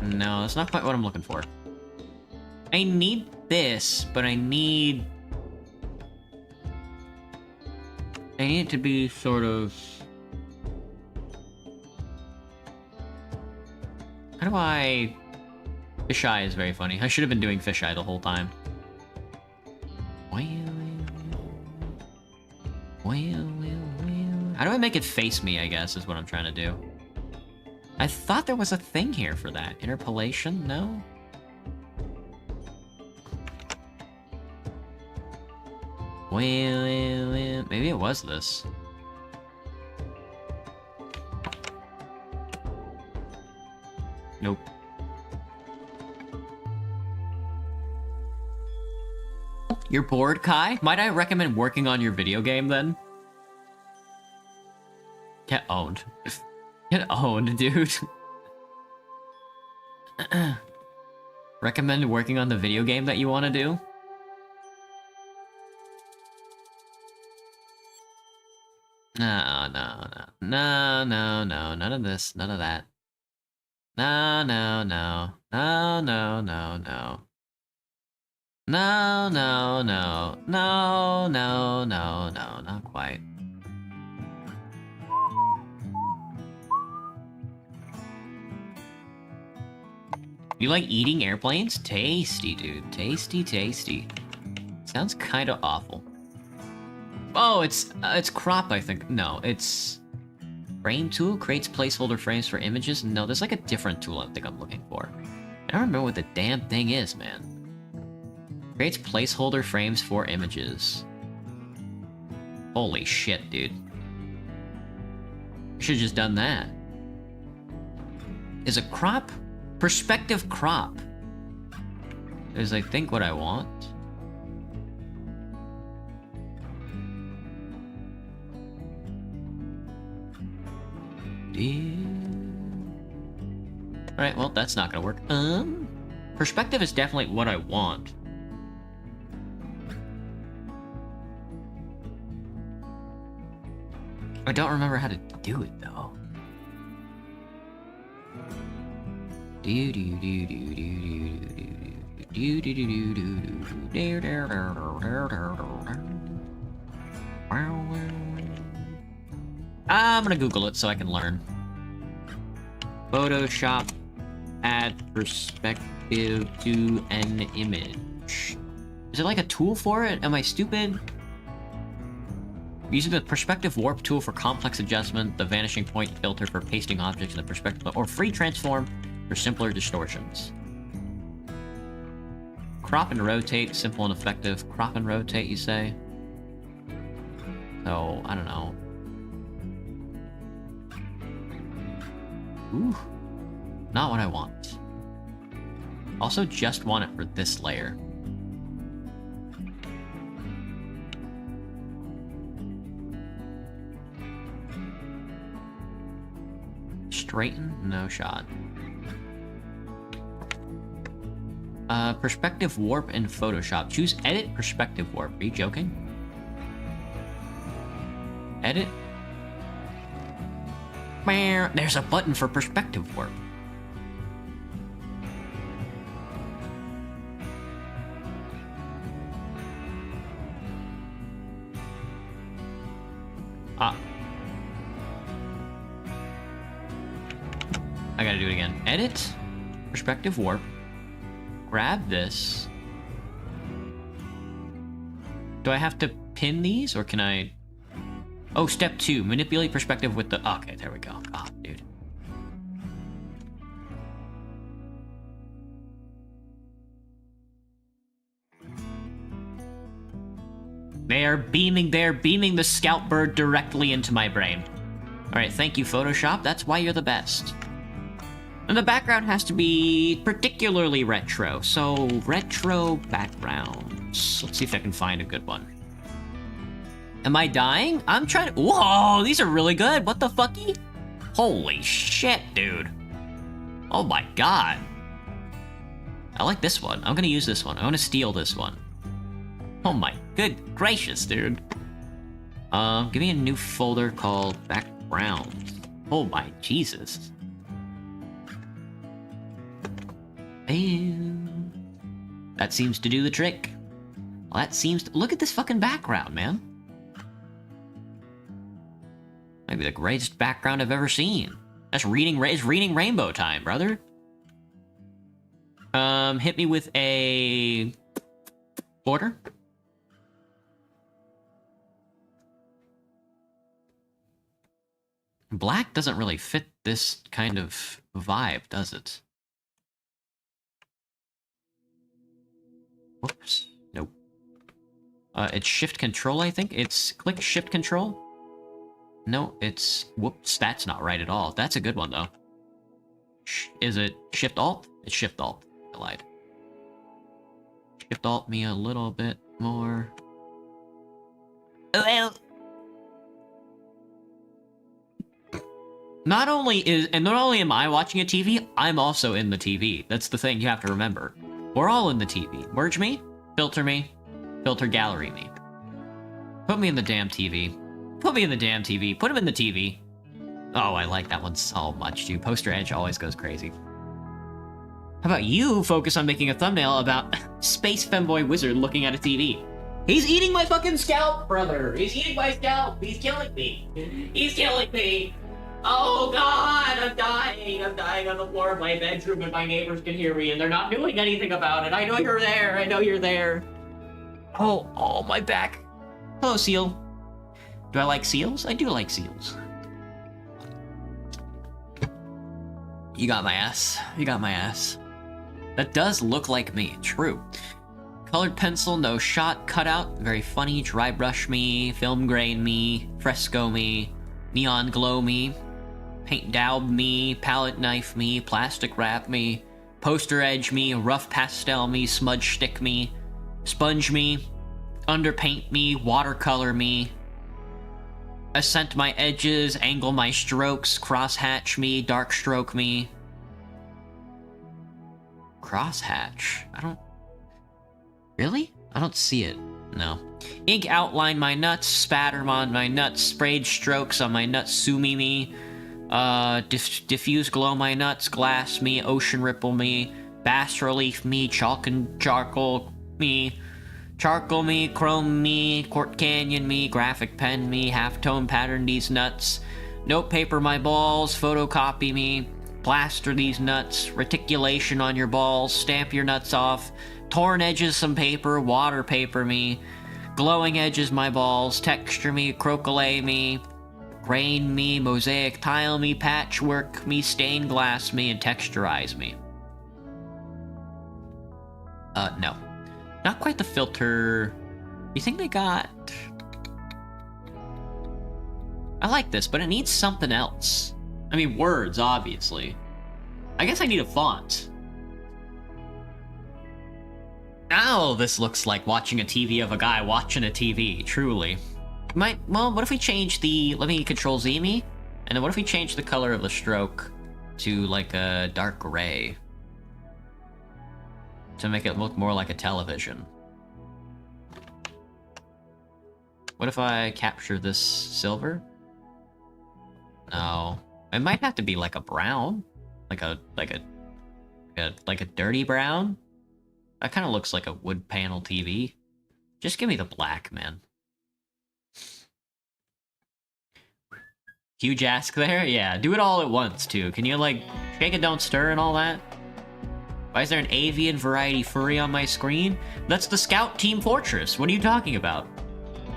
Speaker 1: No, that's not quite what I'm looking for. I need this, but I need it to be sort of... How do I... Fisheye is very funny. I should have been doing fisheye the whole time. How do I make it face me, I guess, is what I'm trying to do. I thought there was a thing here for that. Interpolation? No? Well, maybe it was this. Nope. You're bored, Kai? Might I recommend working on your video game, then? Get owned. Get owned, dude. Recommend working on the video game that you want to do? No, none of this, none of that. No, not quite. You like eating airplanes? Tasty, dude. Tasty, tasty. Sounds kind of awful. Oh, it's crop, I think. No, it's... Frame tool creates placeholder frames for images? No, there's like a different tool I think I'm looking for. I don't remember what the damn thing is, man. Creates placeholder frames for images. Holy shit, dude. Should've just done that. Is a crop? Perspective crop. Is, I think, what I want. Alright, well, that's not gonna work. Perspective is definitely what I want. I don't remember how to do it, though. I'm gonna Google it so I can learn. Photoshop, add perspective to an image. Is it like a tool for it? Am I stupid? Using the perspective warp tool for complex adjustment, the vanishing point filter for pasting objects in the perspective, or free transform for simpler distortions. Crop and rotate, simple and effective. Crop and rotate, you say? So, I don't know. Ooh. Not what I want. Also just want it for this layer. Straighten? No shot. Perspective warp in Photoshop. Choose edit perspective warp. Are you joking? Edit? There's a button for perspective warp. Ah. I gotta do it again. Edit, perspective warp. grab this. Do I have to pin these, or can I... Oh, step 2. Manipulate perspective with the... Okay, there we go. Oh, dude. They're beaming the scout bird directly into my brain. Alright, thank you, Photoshop. That's why you're the best. And the background has to be particularly retro. So, retro backgrounds. Let's see if I can find a good one. Am I dying? I'm trying to... Whoa, these are really good. What the fucky? Holy shit, dude. Oh my god. I like this one. I'm gonna use this one. I want to steal this one. Oh my good gracious, dude. Give me a new folder called backgrounds. Oh my Jesus. And that seems to do the trick. Well, that seems to... Look at this fucking background, man. Maybe the greatest background I've ever seen. That's reading rainbow time, brother. Hit me with a... border. Black doesn't really fit this kind of vibe, does it? Whoops. Nope. It's shift control, I think. It's click shift control. No, it's... Whoops, that's not right at all. That's a good one, though. Is it shift alt? It's shift alt. I lied. Shift alt me a little bit more. Well... Not only am I watching a TV, I'm also in the TV. That's the thing you have to remember. We're all in the TV. Merge me, filter gallery me. Put me in the damn TV. Put me in the damn TV. Put him in the TV. Oh, I like that one so much, dude. Poster Edge always goes crazy. How about you focus on making a thumbnail about Space Femboy Wizard looking at a TV? He's eating my fucking scalp, brother! He's eating my scalp! He's killing me! He's killing me! Oh god, I'm dying! I'm dying on the floor of my bedroom and my neighbors can hear me and they're not doing anything about it. I know you're there! I know you're there! Oh, my back. Hello, seal. Do I like seals? I do like seals. You got my ass. You got my ass. That does look like me, true. Colored pencil, no shot, cutout, very funny, dry brush me, film grain me, fresco me, neon glow me, paint daub me, palette knife me, plastic wrap me, poster edge me, rough pastel me, smudge stick me, sponge me, underpaint me, watercolor me, accent my edges, angle my strokes, crosshatch me, dark stroke me. Crosshatch? I don't... Really? I don't see it. No. Ink outline my nuts, spatter on my nuts, sprayed strokes on my nuts, sumi me, diffuse glow my nuts, glass me, ocean ripple me, bas relief me, chalk and charcoal me, chrome me, court canyon me, graphic pen me, halftone pattern these nuts, note paper my balls, photocopy me, plaster these nuts, reticulation on your balls, stamp your nuts off, torn edges some paper, water paper me, glowing edges my balls, texture me, croquelay me, grain me, mosaic tile me, patchwork me, stained glass me, and texturize me. No. Not quite the filter. You think they got... I like this, but it needs something else. I mean, words, obviously. I guess I need a font. Now this looks like watching a TV of a guy watching a TV, truly. Well, what if we change the... Let me Control Z me. And then what if we change the color of the stroke to like a dark gray? To make it look more like a television. What if I capture this silver? No. It might have to be like a brown. Like a dirty brown. That kind of looks like a wood panel TV. Just give me the black, man. Huge ask there? Yeah, do it all at once, too. Can you, like, shake it, don't stir and all that? Why is there an avian variety furry on my screen? That's the Scout Team Fortress. What are you talking about?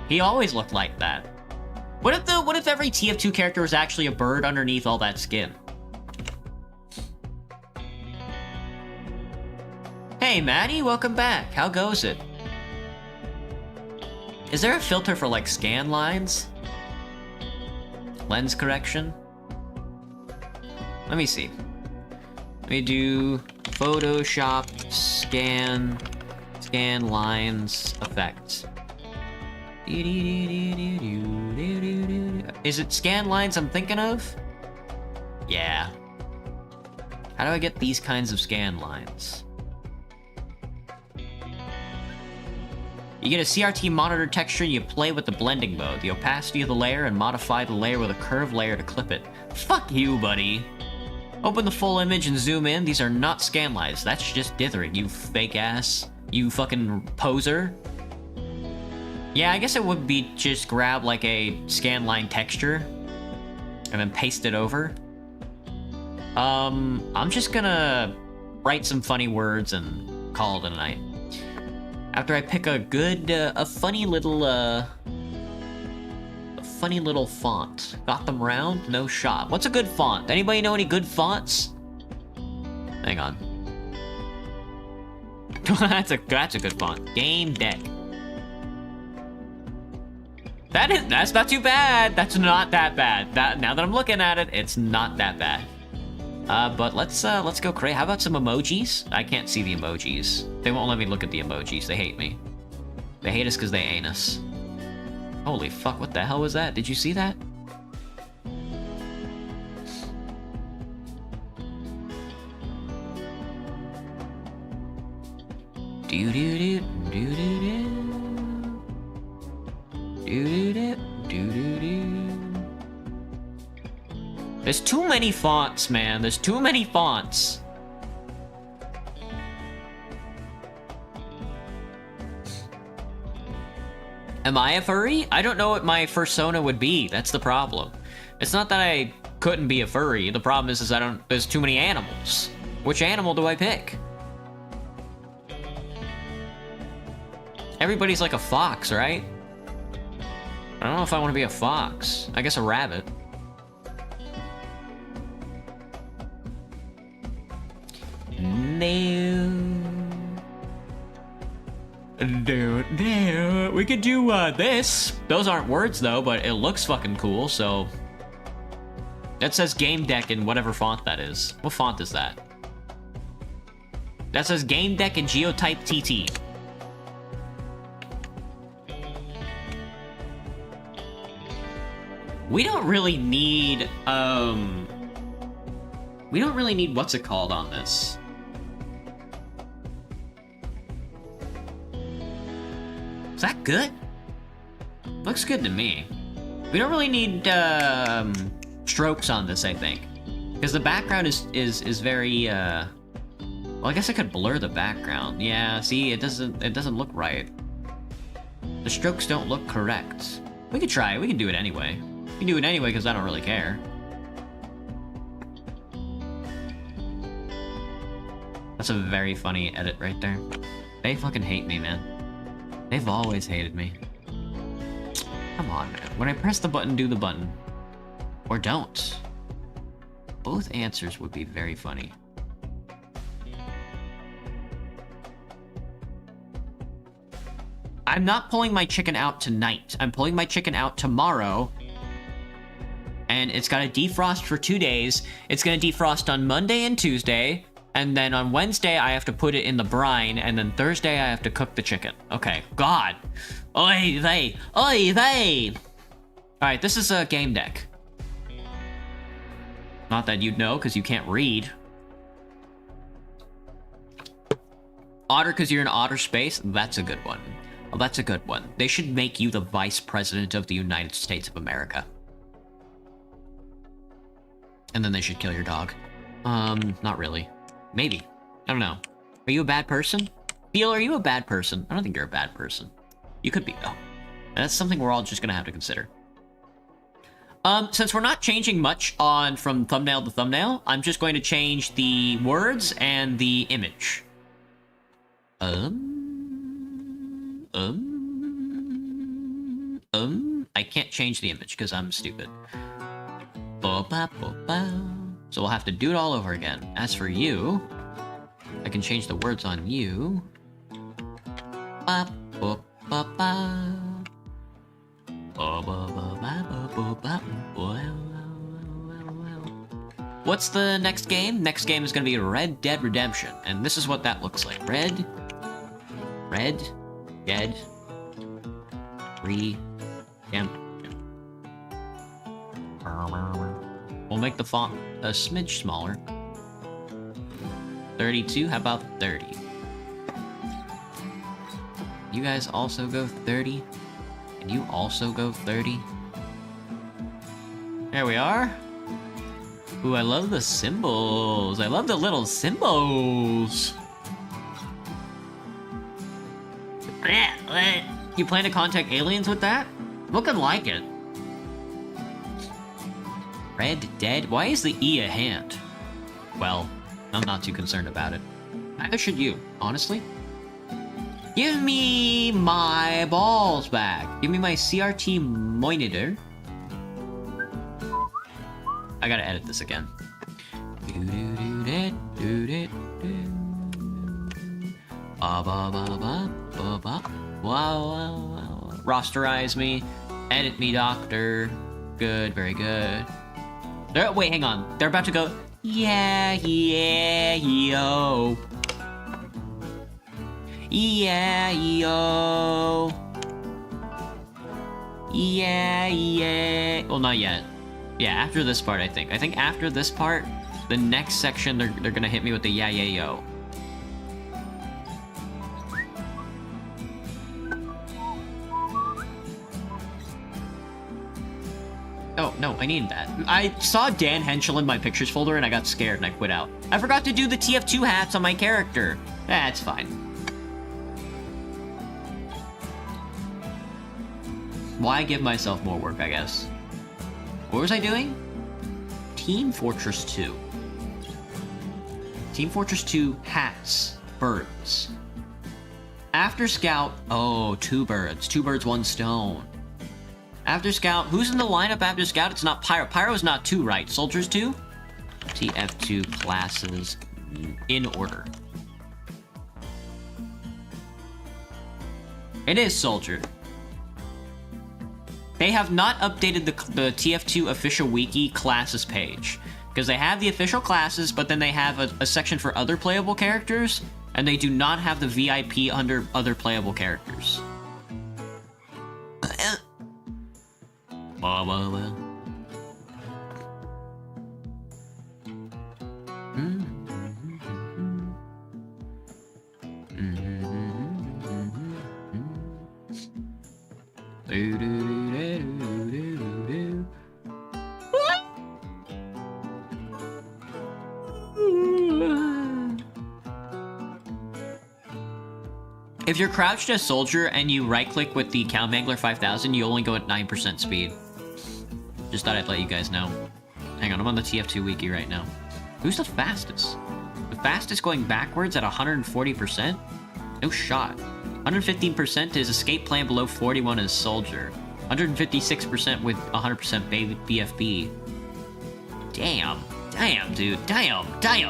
Speaker 1: He always looked like that. What if every TF2 character was actually a bird underneath all that skin? Hey, Maddie, welcome back. How goes it? Is there a filter for, like, scan lines? Lens correction? Let me see. Let me do Photoshop scan lines effect. Is it scan lines I'm thinking of? Yeah. How do I get these kinds of scan lines? You get a CRT monitor texture and you play with the blending mode, the opacity of the layer, and modify the layer with a curved layer to clip it. Fuck you, buddy. Open the full image and zoom in. These are not scan lines. That's just dithering, you fake ass. You fucking poser. Yeah, I guess it would be just grab like a scan line texture and then paste it over. I'm just gonna write some funny words and call it a night. After I pick a good, a funny little font. Got them round? No shot. What's a good font? Anybody know any good fonts? Hang on. that's a good font. Game Deck. That's not too bad. That's not that bad. Now that I'm looking at it, it's not that bad. But let's go crazy. How about some emojis? I can't see the emojis. They won't let me look at the emojis. They hate me. They hate us because they ain't us. Holy fuck, what the hell was that? Did you see that? There's too many fonts, man. There's too many fonts. Am I a furry? I don't know what my fursona would be. That's the problem. It's not that I couldn't be a furry. The problem is there's too many animals. Which animal do I pick? Everybody's like a fox, right? I don't know if I want to be a fox. I guess a rabbit. No. We could do this. Those aren't words though, but it looks fucking cool, so. That says Game Deck in whatever font that is. What font is that? That says Game Deck and Geotype TT. We don't really need what's it called on this. Is that good? Looks good to me. We don't really need strokes on this, I think, because the background is very well, I guess I could blur the background. Yeah, see, it doesn't look right. The strokes don't look correct. We could try it. We can do it anyway. We can do it anyway because I don't really care. That's a very funny edit right there. They fucking hate me, man. They've always hated me. Come on, man. When I press the button, do the button. Or don't. Both answers would be very funny. I'm not pulling my chicken out tonight. I'm pulling my chicken out tomorrow. And it's got to defrost for 2 days. It's going to defrost on Monday and Tuesday. And then on Wednesday, I have to put it in the brine. And then Thursday, I have to cook the chicken. Okay, God. Oy vey. Oy vey. Alright, this is a Game Deck. Not that you'd know, because you can't read. Otter, because you're in outer space? That's a good one. Oh, that's a good one. They should make you the Vice President of the United States of America. And then they should kill your dog. Not really. Maybe. I don't know. Are you a bad person? Feel, are you a bad person? I don't think you're a bad person. You could be, though. And that's something we're all just gonna have to consider. Since we're not changing much on from thumbnail to thumbnail, I'm just going to change the words and the image. I can't change the image because I'm stupid. So we'll have to do it all over again. As for you, I can change the words on you. What's the next game? Next game is going to be Red Dead Redemption, and this is what that looks like. Red Dead Redemption. We'll make the font a smidge smaller. 32, how about 30? You guys also go 30? And you also go 30? There we are. Ooh, I love the symbols. I love the little symbols. You plan to contact aliens with that? Looking like it. Red Dead? Why is the E a hand? Well, I'm not too concerned about it. Neither should you, honestly. Give me my balls back. Give me my CRT monitor. I gotta edit this again. Wow. Rosterize me. Edit me, doctor. Good, very good. Wait, hang on. They're about to go, yeah, yo. Yeah, yo. Yeah. Well, not yet. Yeah, after this part, I think. I think after this part, the next section, they're gonna hit me with the yeah, yo. Oh, no, I needed that. I saw Dan Henschel in my pictures folder and I got scared and I quit out. I forgot to do the TF2 hats on my character. That's fine. Why give myself more work, I guess? What was I doing? Team Fortress 2. Team Fortress 2 hats. Birds. After Scout. Oh, 2 birds. 2 birds, 1 stone. After Scout. Who's in the lineup after Scout? It's not Pyro. Pyro's not 2, right? Soldiers 2? TF2 classes in order. It is Soldier. They have not updated the TF2 official wiki classes page. Because they have the official classes, but then they have a section for other playable characters, and they do not have the VIP under other playable characters. If you're crouched as Soldier and you right-click with the Cow-Mangler 5000, you only go at 9% speed. Just thought I'd let you guys know. Hang on, I'm on the TF2 wiki right now. Who's the fastest? The fastest going backwards at 140%? No shot. 115% is Escape Plan below 41 as Soldier. 156% with 100% BFB. Damn, dude. Damn, dude.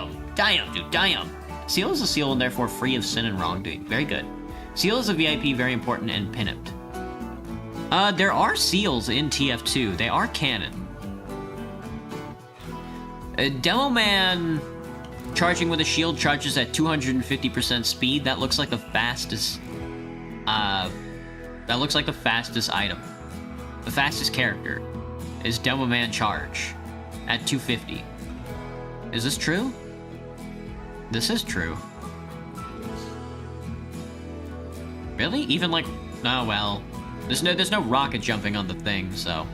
Speaker 1: Seal is a seal and therefore free of sin and wrongdoing. Very good. Seal is a VIP, very important, and pinupped. There are seals in TF2. They are canon. Demo Man charging with a shield charges at 250% speed. That looks like the fastest. That looks like the fastest item. The fastest character is Demo Man charge at 250. Is this true? This is true. Really? Even like, oh well. There's no rocket jumping on the thing, so.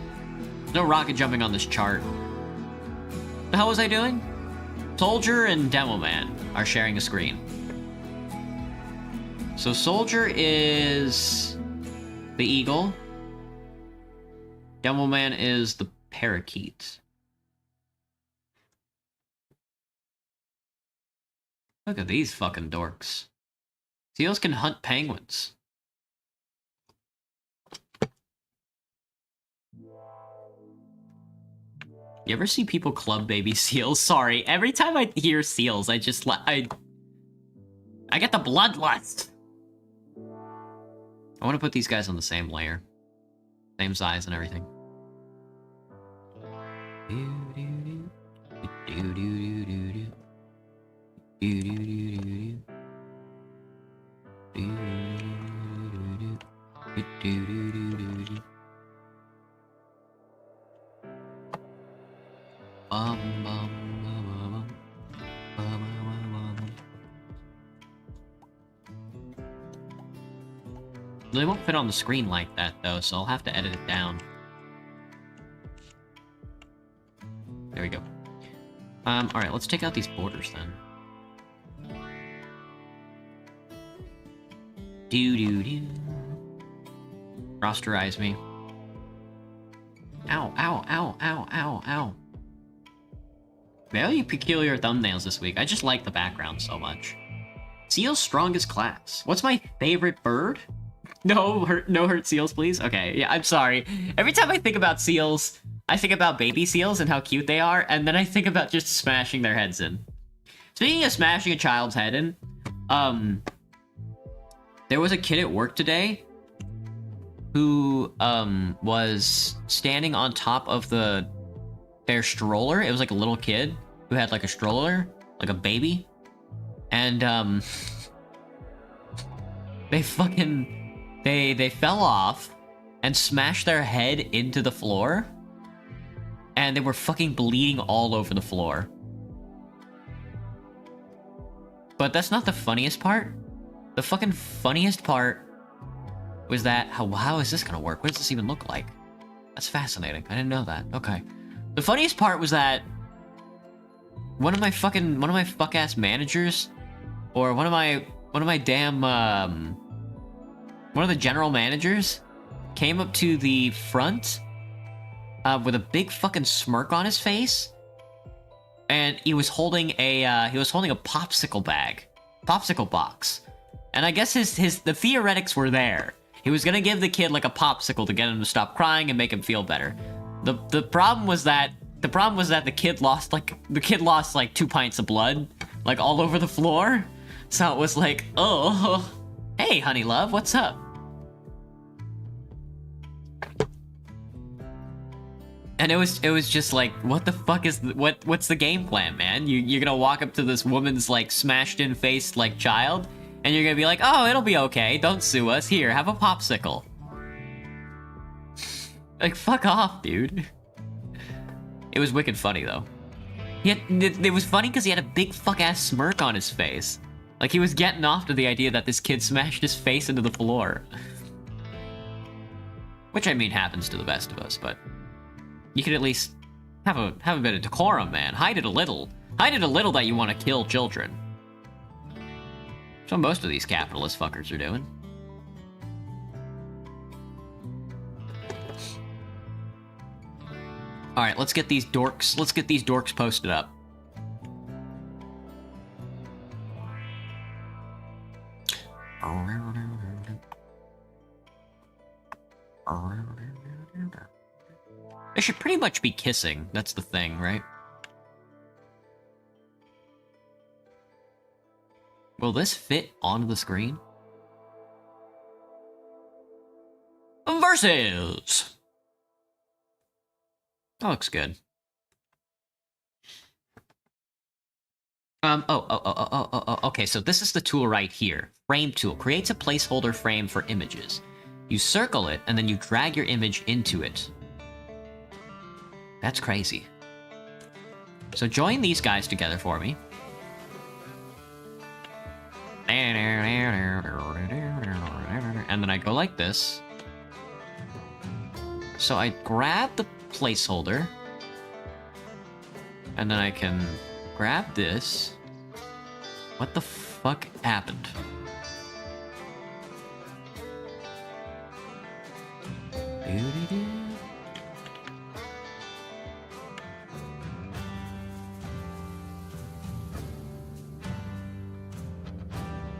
Speaker 1: There's no rocket jumping on this chart. What the hell was I doing? Soldier and Demo Man are sharing a screen. So Soldier is the eagle. Demo Man is the parakeet. Look at these fucking dorks. Seals can hunt penguins. You ever see people club baby seals? Sorry, every time I hear seals, I just I get the bloodlust. I want to put these guys on the same layer. Same size and everything. They won't fit on the screen like that, though, so I'll have to edit it down. There we go. Alright, let's take out these borders, then. Do-do-do. Rasterize me. Ow, ow, ow, ow, ow, ow. Very peculiar thumbnails this week. I just like the background so much. Seal's strongest class. What's my favorite bird? No hurt seals, please. Okay, yeah, I'm sorry. Every time I think about seals, I think about baby seals and how cute they are, and then I think about just smashing their heads in. Speaking of smashing a child's head in, there was a kid at work today who was standing on top of their stroller. It was like a little kid who had like a stroller, like a baby, and they fell off and smashed their head into the floor, and they were fucking bleeding all over the floor. But that's not the funniest part. The fucking funniest part was that, how is this gonna work? What does this even look like? That's fascinating. I didn't know that. Okay. The funniest part was that one of my fuck-ass managers, or one of the general managers, came up to the front with a big fucking smirk on his face, and he was holding a popsicle box, and I guess the theoretics were there. He was gonna give the kid like a popsicle to get him to stop crying and make him feel better. The problem was that the kid lost like 2 pints of blood, like all over the floor. So it was like, oh, hey, honey love, what's up? And it was just like, what the fuck is what's the game plan, man? You're gonna walk up to this woman's like smashed in face like child, and you're gonna be like, oh, it'll be okay, don't sue us, here, have a popsicle. Like, fuck off, dude. It was wicked funny though. It was funny because he had a big fuck ass smirk on his face. Like he was getting off to the idea that this kid smashed his face into the floor. Which, I mean, happens to the best of us, but you could at least have a bit of decorum, man. Hide it a little. Hide it a little that you want to kill children. That's what most of these capitalist fuckers are doing. Alright, let's get these dorks posted up. They should pretty much be kissing, that's the thing, right? Will this fit onto the screen? Versus! That looks good. Okay, so this is the tool right here. Frame tool. Creates a placeholder frame for images. You circle it, and then you drag your image into it. That's crazy. So join these guys together for me. And then I go like this. So I grab the placeholder, and then I can grab this. What the fuck happened?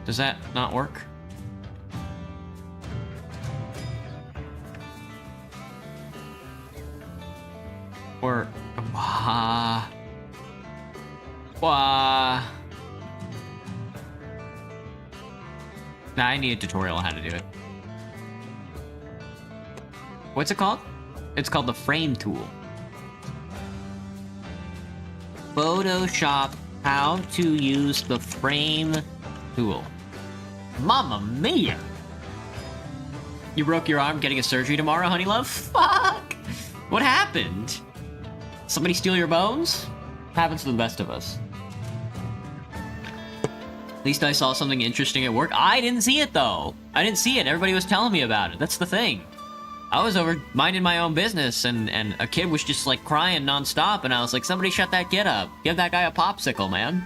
Speaker 1: Does that not work? Or... Nah, I need a tutorial on how to do it. What's it called? It's called the frame tool. Photoshop, how to use the frame tool. Mamma mia! You broke your arm getting a surgery tomorrow, honey love? Fuck! What happened? Somebody steal your bones? Happens to the best of us. At least I saw something interesting at work. I didn't see it, though. I didn't see it. Everybody was telling me about it. That's the thing. I was over minding my own business, and a kid was just, like, crying nonstop, and I was like, somebody shut that kid up. Give that guy a popsicle, man.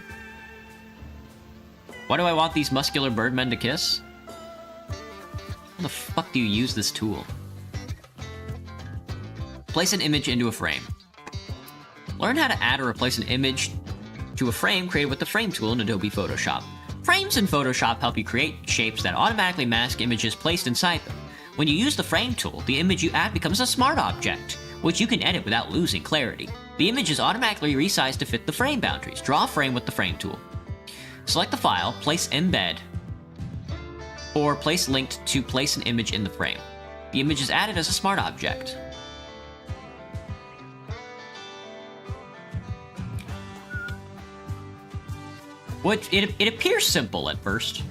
Speaker 1: Why do I want these muscular birdmen to kiss? How the fuck do you use this tool? Place an image into a frame. Learn how to add or replace an image to a frame created with the frame tool in Adobe Photoshop. Frames in Photoshop help you create shapes that automatically mask images placed inside them. When you use the frame tool, the image you add becomes a smart object, which you can edit without losing clarity. The image is automatically resized to fit the frame boundaries. Draw a frame with the frame tool. Select the file, place embed, or place linked to place an image in the frame. The image is added as a smart object. It appears simple at first.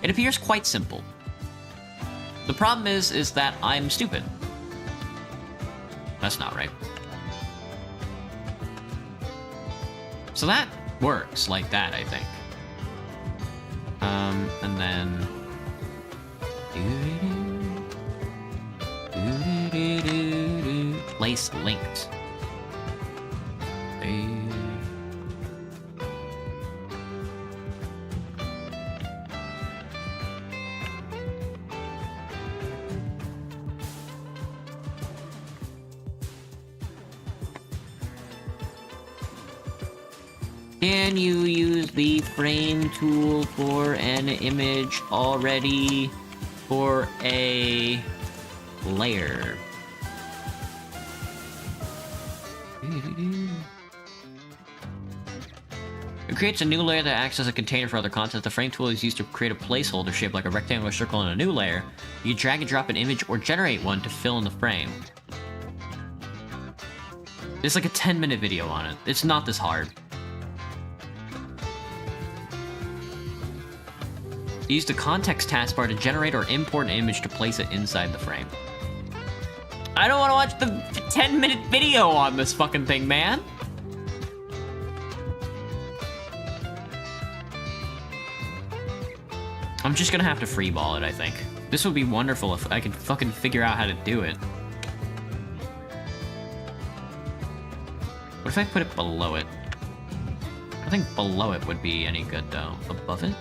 Speaker 1: It appears quite simple. The problem is that I'm stupid. That's not right. So that works like that, I think. And then... Place linked. Can you use the frame tool for an image already for a layer? It creates a new layer that acts as a container for other content. The frame tool is used to create a placeholder shaped like a rectangular circle in a new layer. You can drag and drop an image or generate one to fill in the frame. There's like a 10-minute video on it. It's not this hard. Use the context taskbar to generate or import an image to place it inside the frame. I don't want to watch the 10-minute video on this fucking thing, man. I'm just gonna have to freeball it, I think. This would be wonderful if I could fucking figure out how to do it. What if I put it below it? I think below it would be any good, though. Above it?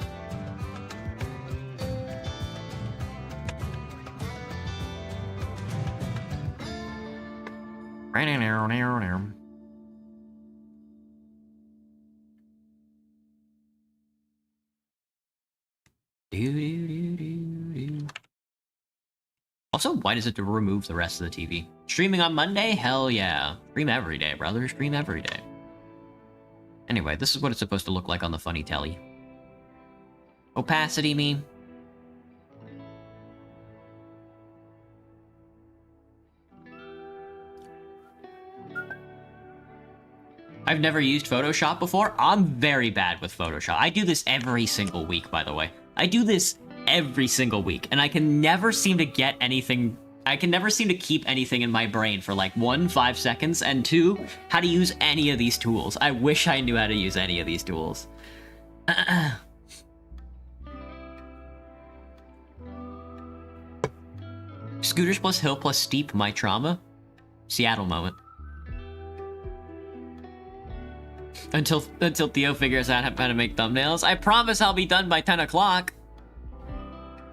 Speaker 1: Also, why does it remove the rest of the TV? Streaming on Monday? Hell yeah. Stream every day, brother. Stream every day. Anyway, this is what it's supposed to look like on the funny telly. Opacity me. I've never used Photoshop before. I'm very bad with Photoshop. I do this every single week, by the way. I do this every single week, and I can never seem to get anything... I can never seem to keep anything in my brain for, like, 1, 5 seconds, and 2, how to use any of these tools. I wish I knew how to use any of these tools. Scooters plus hill plus steep, my trauma? Seattle moment. Until Theo figures out how to make thumbnails. I promise I'll be done by 10 o'clock.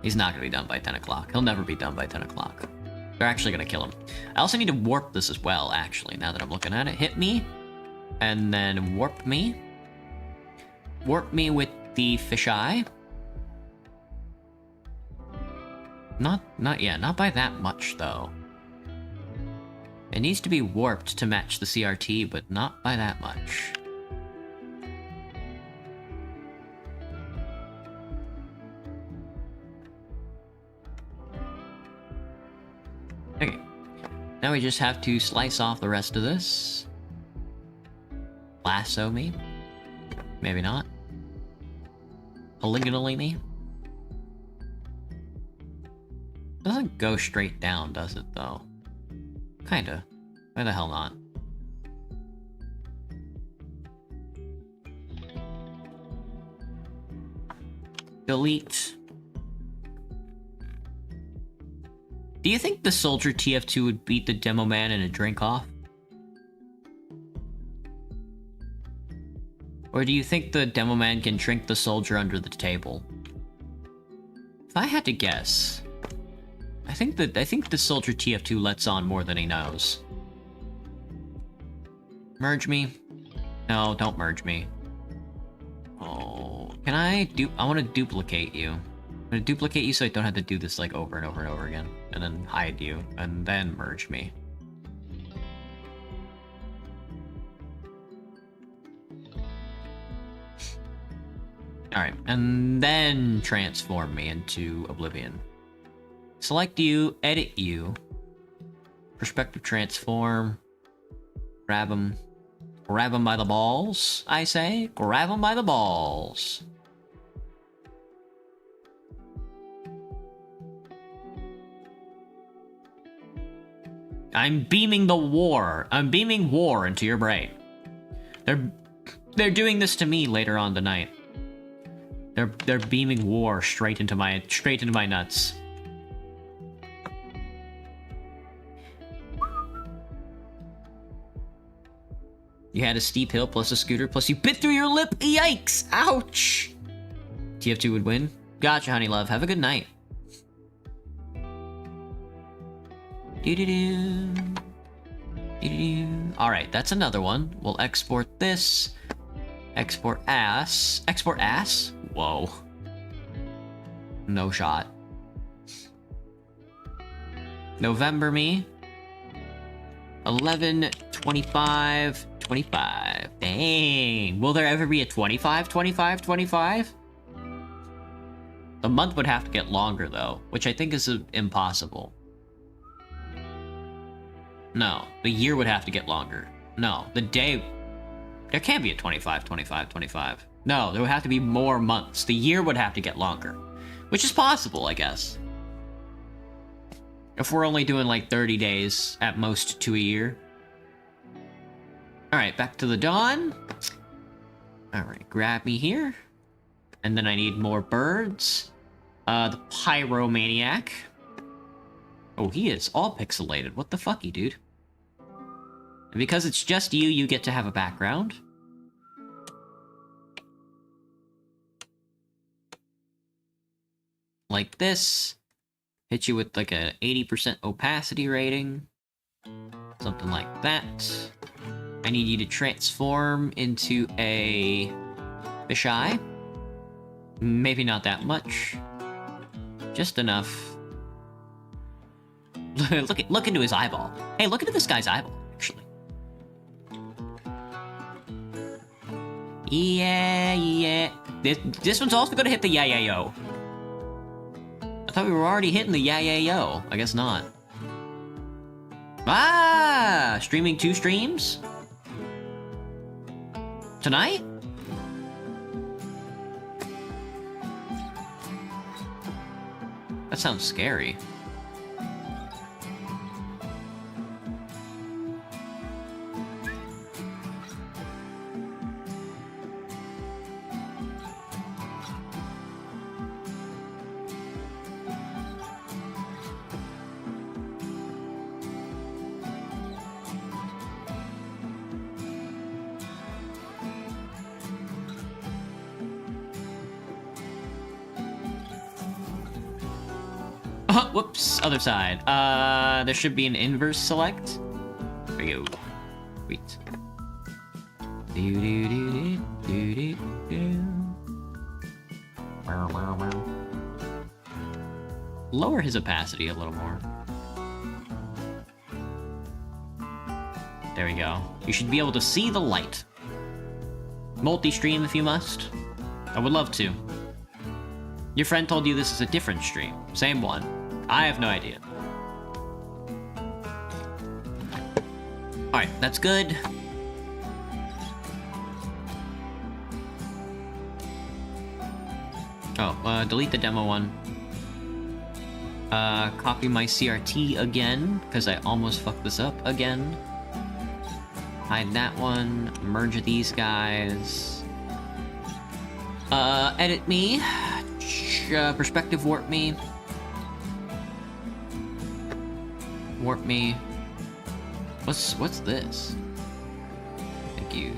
Speaker 1: He's not gonna be done by 10 o'clock. He'll never be done by 10 o'clock. They're actually gonna kill him. I also need to warp this as well, actually, now that I'm looking at it. Hit me, and then warp me. Warp me with the fisheye. Not by that much, though. It needs to be warped to match the CRT, but not by that much. Okay. Now we just have to slice off the rest of this. Lasso me. Maybe not. Polygonally me. Doesn't go straight down, does it, though? Kinda. Why the hell not? Delete. Do you think the Soldier TF2 would beat the Demo Man in a drink-off? Or do you think the Demo Man can drink the Soldier under the table? If I had to guess, I think the Soldier TF2 lets on more than he knows. Merge me? No, don't merge me. Oh, can I want to duplicate you. I'm gonna duplicate you so I don't have to do this like over and over and over again. And then hide you, and then merge me. Alright, and then transform me into Oblivion. Select you, edit you. Perspective transform. Grab him. Grab him by the balls, I say. Grab him by the balls. I'm beaming the war. I'm beaming war into your brain. They're doing this to me later on tonight. They're beaming war straight into my nuts. You had a steep hill plus a scooter plus you bit through your lip. Yikes! Ouch! TF2 would win. Gotcha, honey love. Have a good night. Doo-doo-doo. Doo-doo-doo. Alright, that's another one. We'll export this. Export ass. Export ass? Whoa. No shot. November me. 11, 25, 25. Dang. Will there ever be a 25, 25, 25? The month would have to get longer, though, which I think is impossible. No, the year would have to get longer. No, the day... There can't be a 25, 25, 25. No, there would have to be more months. The year would have to get longer. Which is possible, I guess. If we're only doing like 30 days, at most 2 a year. Alright, back to the dawn. Alright, grab me here. And then I need more birds. The Pyromaniac. Oh, he is all pixelated. What the fucky, dude? And because it's just you, you get to have a background. Like this. Hit you with like a 80% opacity rating. Something like that. I need you to transform into a fisheye. Maybe not that much. Just enough. Look into his eyeball. Hey, look into this guy's eyeball, actually. Yeah. This one's also gonna hit the yeah-yeah-yo. I thought we were already hitting the yeah-yeah-yo. I guess not. Ah! Streaming 2 streams? Tonight? That sounds scary. Whoops, other side. There should be an inverse select. There we go. Sweet. lower his opacity a little more. There we go. You should be able to see the light. Multi-stream if you must. I would love to. Your friend told you this is a different stream. Same one. I have no idea. Alright, that's good. Oh, delete the demo one. Copy my CRT again, because I almost fucked this up again. Hide that one. Merge these guys. Edit me. Perspective warp me. Warp me. What's this? Thank you.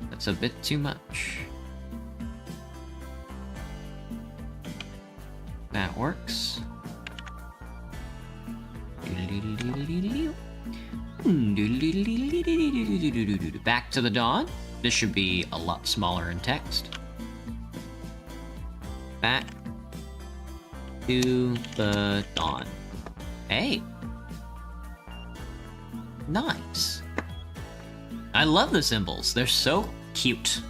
Speaker 1: That's a bit too much. That works. Back to the dawn. This should be a lot smaller in text. Back to the dawn. Hey. Nice. I love the symbols. They're so cute.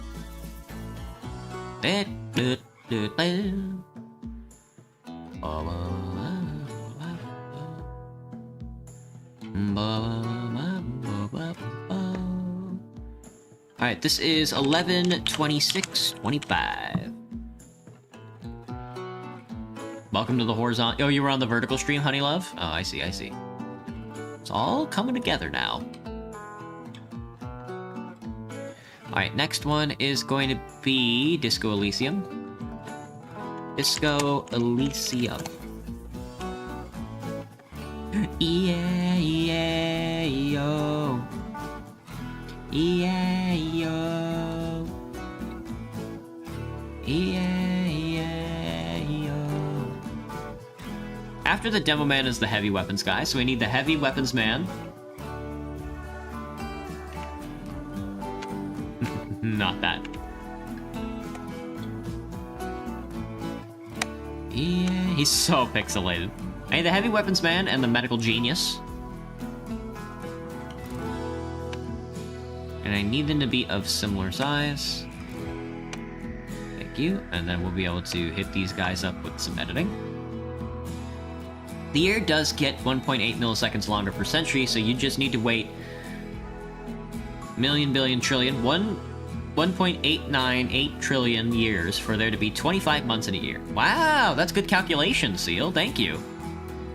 Speaker 1: Alright, this is 11:26:25. Welcome to the horizontal. Oh, you were on the vertical stream, honey love? Oh, I see, I see. It's all coming together now. Alright, next one is going to be Disco Elysium. Disco Elysium. Yeah, yeah, yo. Yeah, yo. Yeah, yeah, yo. After the demo man is the heavy weapons guy, so we need the heavy weapons man. Not that. Yeah, he's so pixelated. I need the heavy weapons man and the medical genius. And I need them to be of similar size. Thank you. And then we'll be able to hit these guys up with some editing. The year does get 1.8 milliseconds longer per century, so you just need to wait million, billion, trillion, 1.898 trillion years for there to be 25 months in a year. Wow, that's good calculation, Seal. Thank you.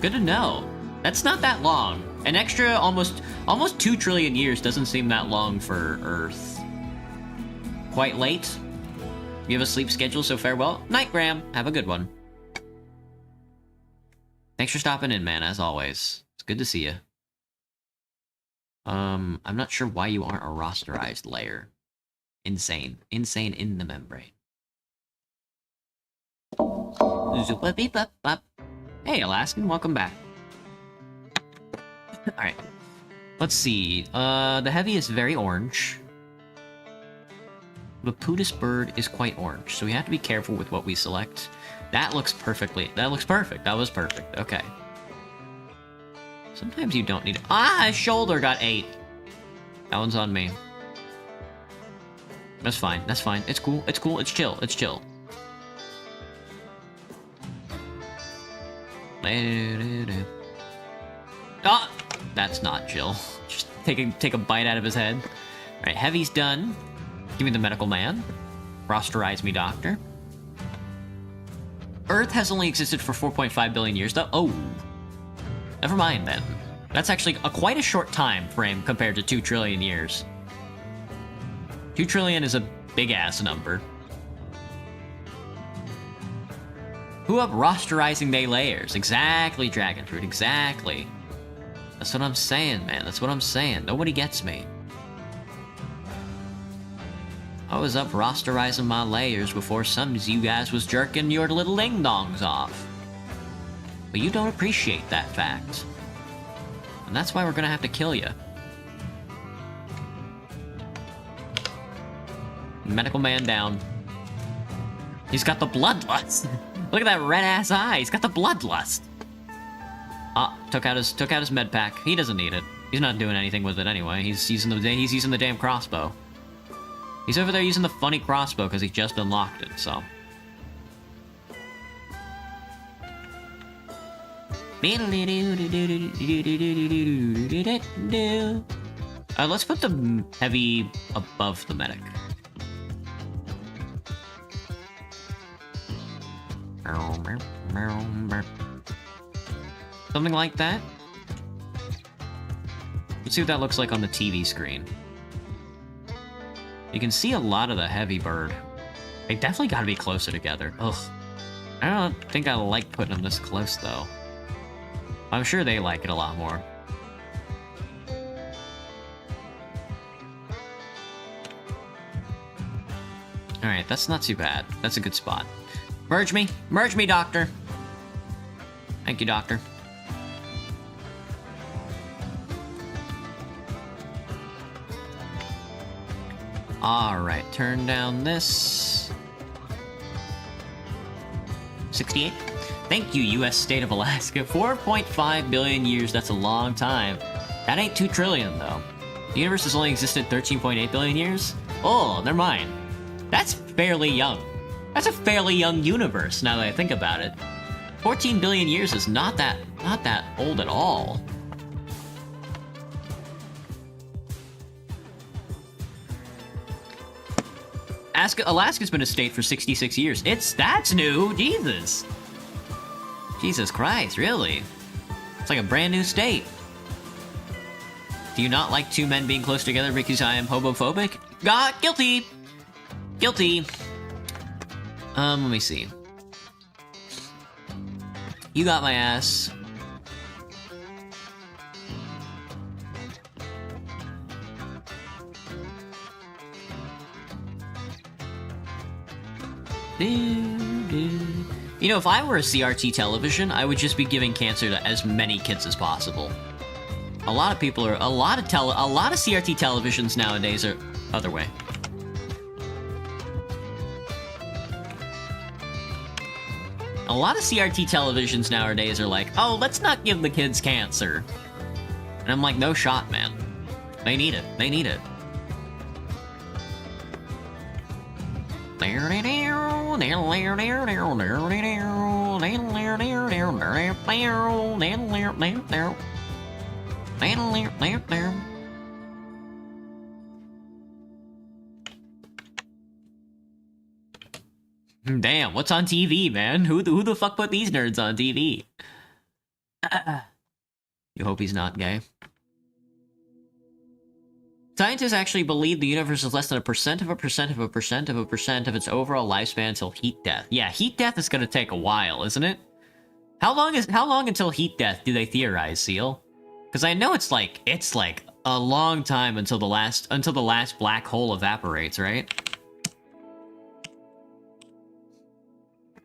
Speaker 1: Good to know. That's not that long. An extra almost 2 trillion years doesn't seem that long for Earth. Quite late. You have a sleep schedule, so farewell. Night, Graham. Have a good one. Thanks for stopping in, man, as always. It's good to see you. I'm not sure why you aren't a rasterized layer. Insane. Insane in the membrane. Hey, Alaskan, welcome back. Alright. Let's see. The heavy is very orange. The Pootis bird is quite orange, so we have to be careful with what we select. That looks perfectly. That looks perfect. That was perfect. Okay. Sometimes you don't need... Ah, his shoulder got 8. That one's on me. That's fine. That's fine. It's cool. It's cool. It's chill. It's chill. Ah! That's not chill. Just take a bite out of his head. Alright, heavy's done. Give me the medical man. Rosterize me, doctor. Earth has only existed for 4.5 billion years, though. Oh. Never mind, then. That's actually quite a short time frame compared to 2 trillion years. 2 trillion is a big-ass number. Who up rasterizing they layers? Exactly, Dragonfruit, exactly. That's what I'm saying, man. That's what I'm saying. Nobody gets me. I was up rasterizing my layers before some of you guys was jerking your little ding-dongs off. But you don't appreciate that fact. And that's why we're gonna have to kill you. Medical man down. He's got the bloodlust. Look at that red-ass eye. He's got the bloodlust. Ah, took out his med pack. He doesn't need it. He's not doing anything with it anyway. He's using the damn crossbow. He's over there using the funny crossbow because he just unlocked it, so. Let's put the heavy above the medic. Something like that. Let's see what that looks like on the TV screen. You can see a lot of the heavy bird. They definitely gotta be closer together. Ugh. I don't think I like putting them this close, though. I'm sure they like it a lot more. Alright, that's not too bad. That's a good spot. Merge me! Merge me, Doctor! Thank you, Doctor. Alright, turn down this. 68. Thank you, U.S. state of Alaska. 4.5 billion years, that's a long time. That ain't 2 trillion, though. The universe has only existed 13.8 billion years? Oh, never mind. That's fairly young. That's a fairly young universe, now that I think about it. 14 billion years is not that old at all. Alaska's been a state for 66 years. That's new! Jesus! Jesus Christ, really? It's like a brand new state. Do you not like 2 men being close together because I am homophobic? God, guilty! Guilty! Let me see. You got my ass. You know, if I were a CRT television, I would just be giving cancer to as many kids as possible. A lot of CRT televisions nowadays are other way. A lot of CRT televisions nowadays are like, oh, let's not give the kids cancer. And I'm like, no shot, man. They need it. They need it. Damn, what's on TV, man? Who the fuck put these nerds on TV? You hope he's not gay. Scientists actually believe the universe is less than 1% of 1% of 1% of 1% of its overall lifespan until heat death. Yeah, heat death is gonna take a while, isn't it? How long until heat death do they theorize, Seal? Because I know it's like a long time until the last black hole evaporates, right?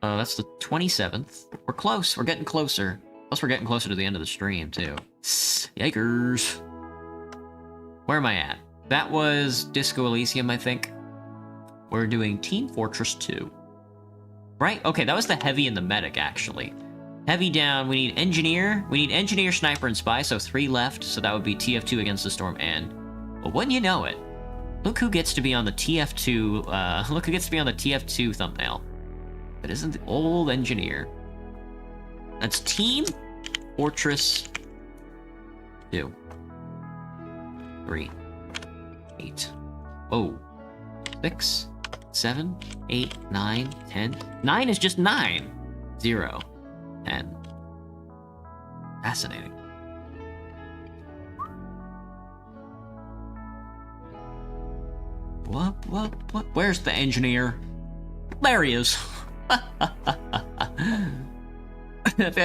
Speaker 1: That's the 27th. We're close. We're getting closer. Plus, we're getting closer to the end of the stream, too. Yikers. Where am I at? That was Disco Elysium, I think. We're doing Team Fortress 2. Right? Okay, that was the heavy and the medic, actually. Heavy down, we need engineer. We need engineer, sniper, and spy, so 3 left. So that would be TF2 against the storm, and... Well, wouldn't you know it? Look who gets to be on the TF2, look who gets to be on the TF2 thumbnail. That isn't the old engineer. That's Team Fortress 2. 3. 8. Whoa. 6. 7. 8. 9. 10. 9 is just 9. 0. 10. Fascinating. What? Where's the engineer? There he is.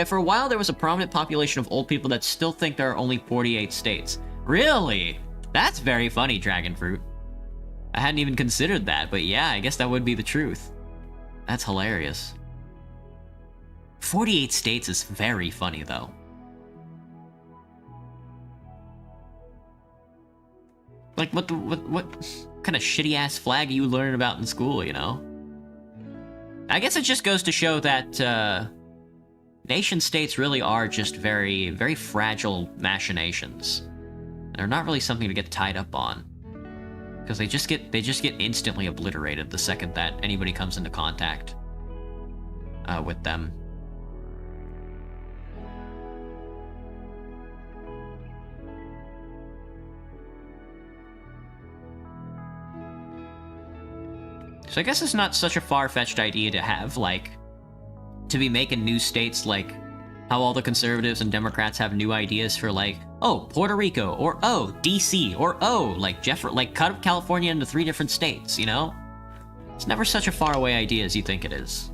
Speaker 1: For a while, there was a prominent population of old people that still think there are only 48 states. Really? That's very funny, Dragonfruit. I hadn't even considered that, but yeah, I guess that would be the truth. That's hilarious. 48 states is very funny, though. Like, what kind of shitty-ass flag are you learning about in school, you know? I guess it just goes to show that, nation-states really are just very, very fragile machinations. They're not really something to get tied up on. Because they just get instantly obliterated the second that anybody comes into contact with them. So I guess it's not such a far-fetched idea to have, like, to be making new states, like, how all the conservatives and Democrats have new ideas for, like, oh, Puerto Rico, or oh, DC, or oh, like, cut up California into 3 different states, you know? It's never such a faraway idea as you think it is.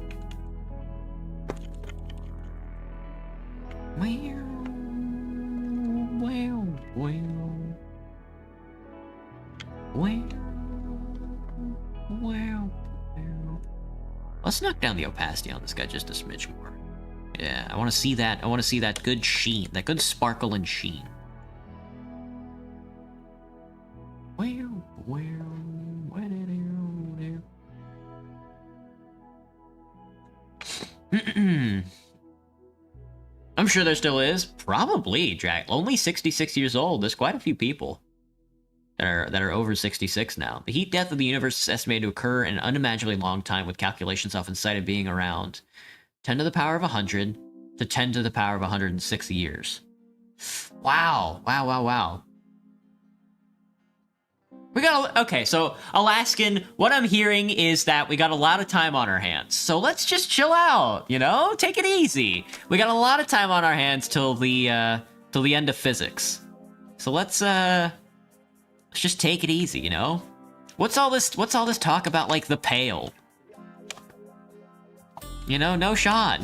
Speaker 1: Let's knock down the opacity on this guy just a smidge more. Yeah, I want to see that. I want to see that good sheen, that good sparkle and sheen. I'm sure there still is. Probably, Jack. Only 66 years old. There's quite a few people that are over 66 now. The heat death of the universe is estimated to occur in an unimaginably long time, with calculations often cited being around 10 to the power of 100 to 10 to the power of 106 years. Wow. Wow. We got okay, so Alaskan, what I'm hearing is that we got a lot of time on our hands. So let's just chill out, you know? Take it easy. We got a lot of time on our hands till the end of physics. So let's just take it easy, you know? What's all this talk about, like, the Pale? You know, no shot.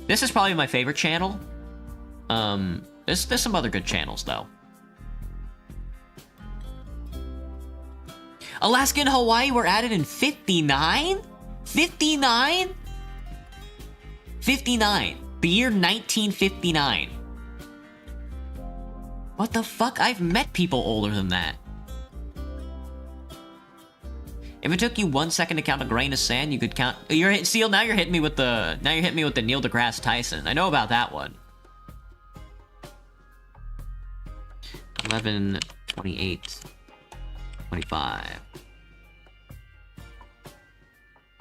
Speaker 1: This is probably my favorite channel. There's some other good channels, though. Alaska and Hawaii were added in 59? 59? 59. The year 1959. What the fuck? I've met people older than that. If it took you 1 second to count a grain of sand, you could count. Seal. Now you're hitting me with the. Now you're hitting me with the Neil deGrasse Tyson. I know about that one. 11, 28, 25.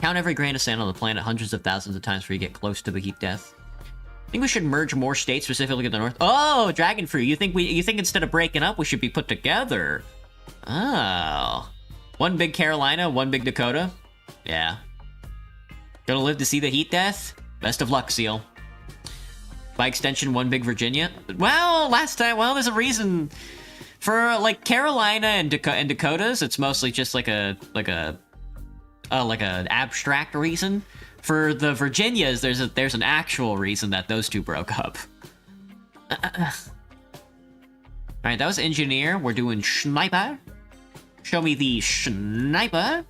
Speaker 1: Count every grain of sand on the planet hundreds of thousands of times before you get close to the heat death. I think we should merge more states, specifically in the north. Oh, Dragon Fruit. You think instead of breaking up, we should be put together? Oh. One big Carolina, one big Dakota. Yeah. Gonna live to see the heat death? Best of luck, Seal. By extension, one big Virginia. Well, there's a reason for, like, Carolina and Dakotas. It's mostly just like an abstract reason. For the Virginias, there's an actual reason that those two broke up. Alright, that was engineer. We're doing sniper. Show me the sniper.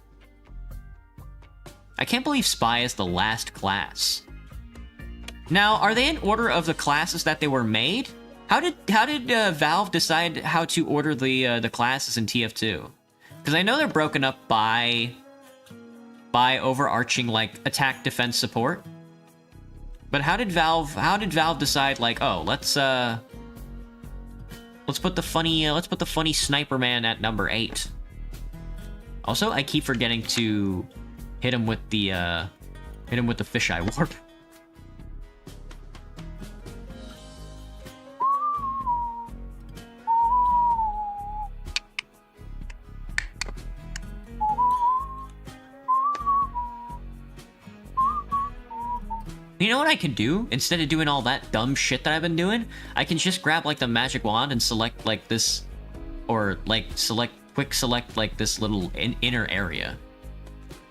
Speaker 1: I can't believe spy is the last class. Now, are they in order of the classes that they were made? How did Valve decide how to order the classes in TF2? Because I know they're broken up by overarching, like, attack, defense, support. But how did Valve decide, like, oh, let's put the funny sniper man at number 8. Also, I keep forgetting to hit him with the fisheye warp. You know what I can do? Instead of doing all that dumb shit that I've been doing, I can just grab, like, the magic wand and select, like, this, or, like, quick select, like, this little inner area.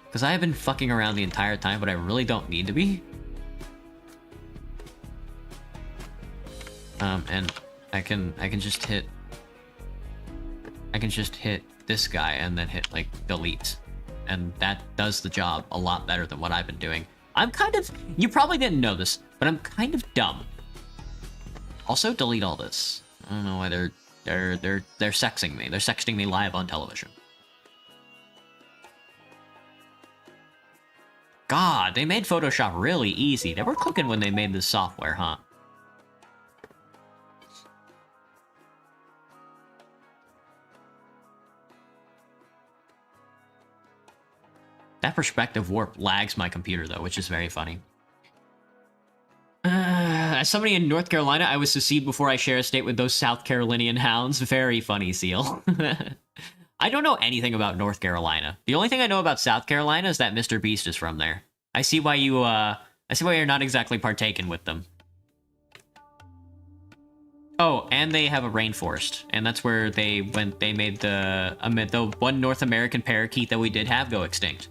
Speaker 1: Because I have been fucking around the entire time, but I really don't need to be. And I can just hit this guy and then hit, like, delete. And that does the job a lot better than what I've been doing. I'm kind of... You probably didn't know this, but I'm kind of dumb. Also, delete all this. I don't know why they're sexing me. They're sexting me live on television. God, they made Photoshop really easy. They were cooking when they made this software, huh? That perspective warp lags my computer, though, which is very funny. As somebody in North Carolina, I was secede before I share a state with those South Carolinian hounds. Very funny, Seal. I don't know anything about North Carolina. The only thing I know about South Carolina is that Mr. Beast is from there. I see why you're not exactly partaking with them. Oh, and they have a rainforest, and that's where they made the one North American parakeet that we did have go extinct.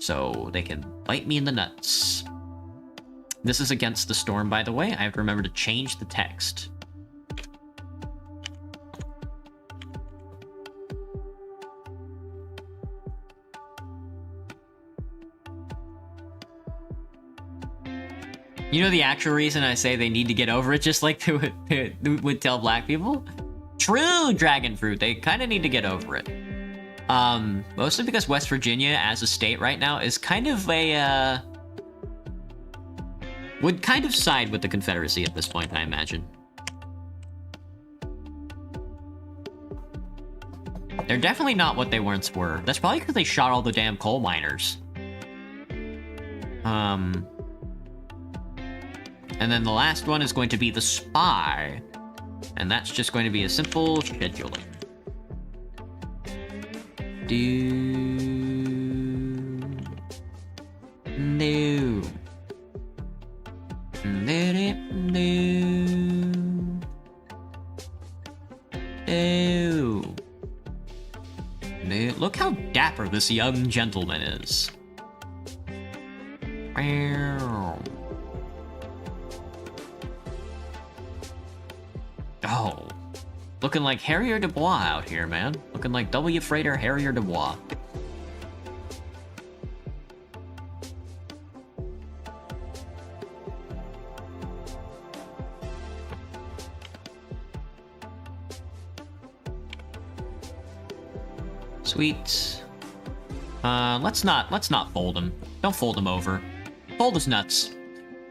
Speaker 1: So they can bite me in the nuts. This is against the storm, by the way. I have to remember to change the text. You know the actual reason I say they need to get over it, just like they would tell black people? True, dragon fruit. They kind of need to get over it. Mostly because West Virginia, as a state right now, is kind of a, would kind of side with the Confederacy at this point, I imagine. They're definitely not what they once were. That's probably because they shot all the damn coal miners. And then the last one is going to be the spy. And that's just going to be a simple scheduling. No. Look how dapper this young gentleman is. Oh. Looking like Harrier Dubois out here, man. Looking like W. Freighter Harrier Dubois. Sweet. Let's not fold him. Don't fold him over. Fold his nuts.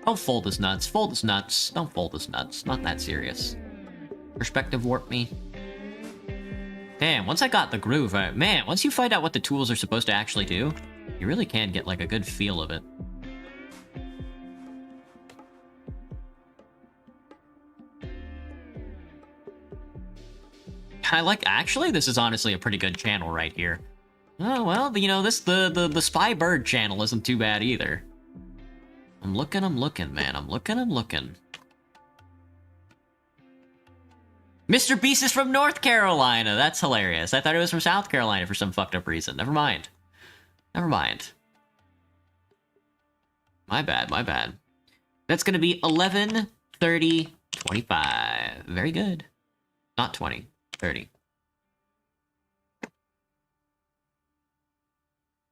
Speaker 1: Don't fold his nuts. Fold his nuts. Don't fold his nuts. Not that serious. Perspective warp me. Damn, once I got the groove, man, once you find out what the tools are supposed to actually do, you really can get, like, a good feel of it. Actually, this is honestly a pretty good channel right here. Oh, well, you know, the Spy Bird channel isn't too bad either. I'm looking, man. I'm looking. Mr. Beast is from North Carolina. That's hilarious. I thought it was from South Carolina for some fucked up reason. Never mind. My bad. That's gonna be 11, 30, 25. Very good. Not 20, 30.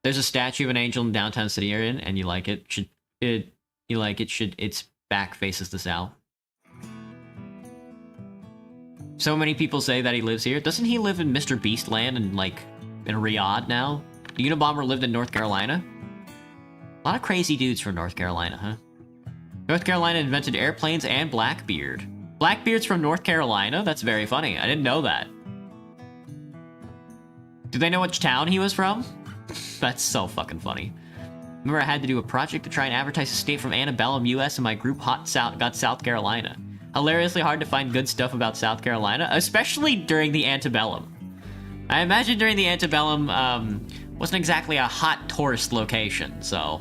Speaker 1: There's a statue of an angel in downtown city area, and you like it. Its back faces the south. So many people say that he lives here. Doesn't he live in Mr. Beast land and, like, in Riyadh now? The Unabomber lived in North Carolina? A lot of crazy dudes from North Carolina, huh? North Carolina invented airplanes and Blackbeard. Blackbeard's from North Carolina? That's very funny. I didn't know that. Do they know which town he was from? That's so fucking funny. Remember, I had to do a project to try and advertise a state from Antebellum, US, and my group got South Carolina. Hilariously hard to find good stuff about South Carolina, especially during the Antebellum. I imagine during the Antebellum, wasn't exactly a hot tourist location, so...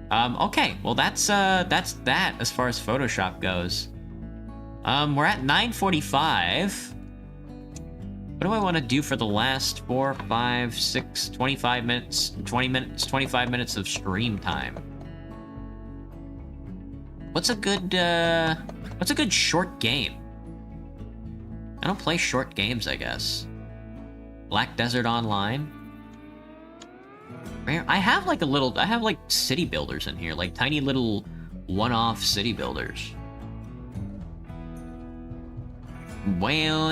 Speaker 1: okay, well that's that as far as Photoshop goes. We're at 9:45. What do I want to do for the last 4, 5, 6, 25 minutes, 20 minutes, 25 minutes of stream time? What's a good short game? I don't play short games, I guess. Black Desert Online. I have like city builders in here, like tiny little one-off city builders. Well.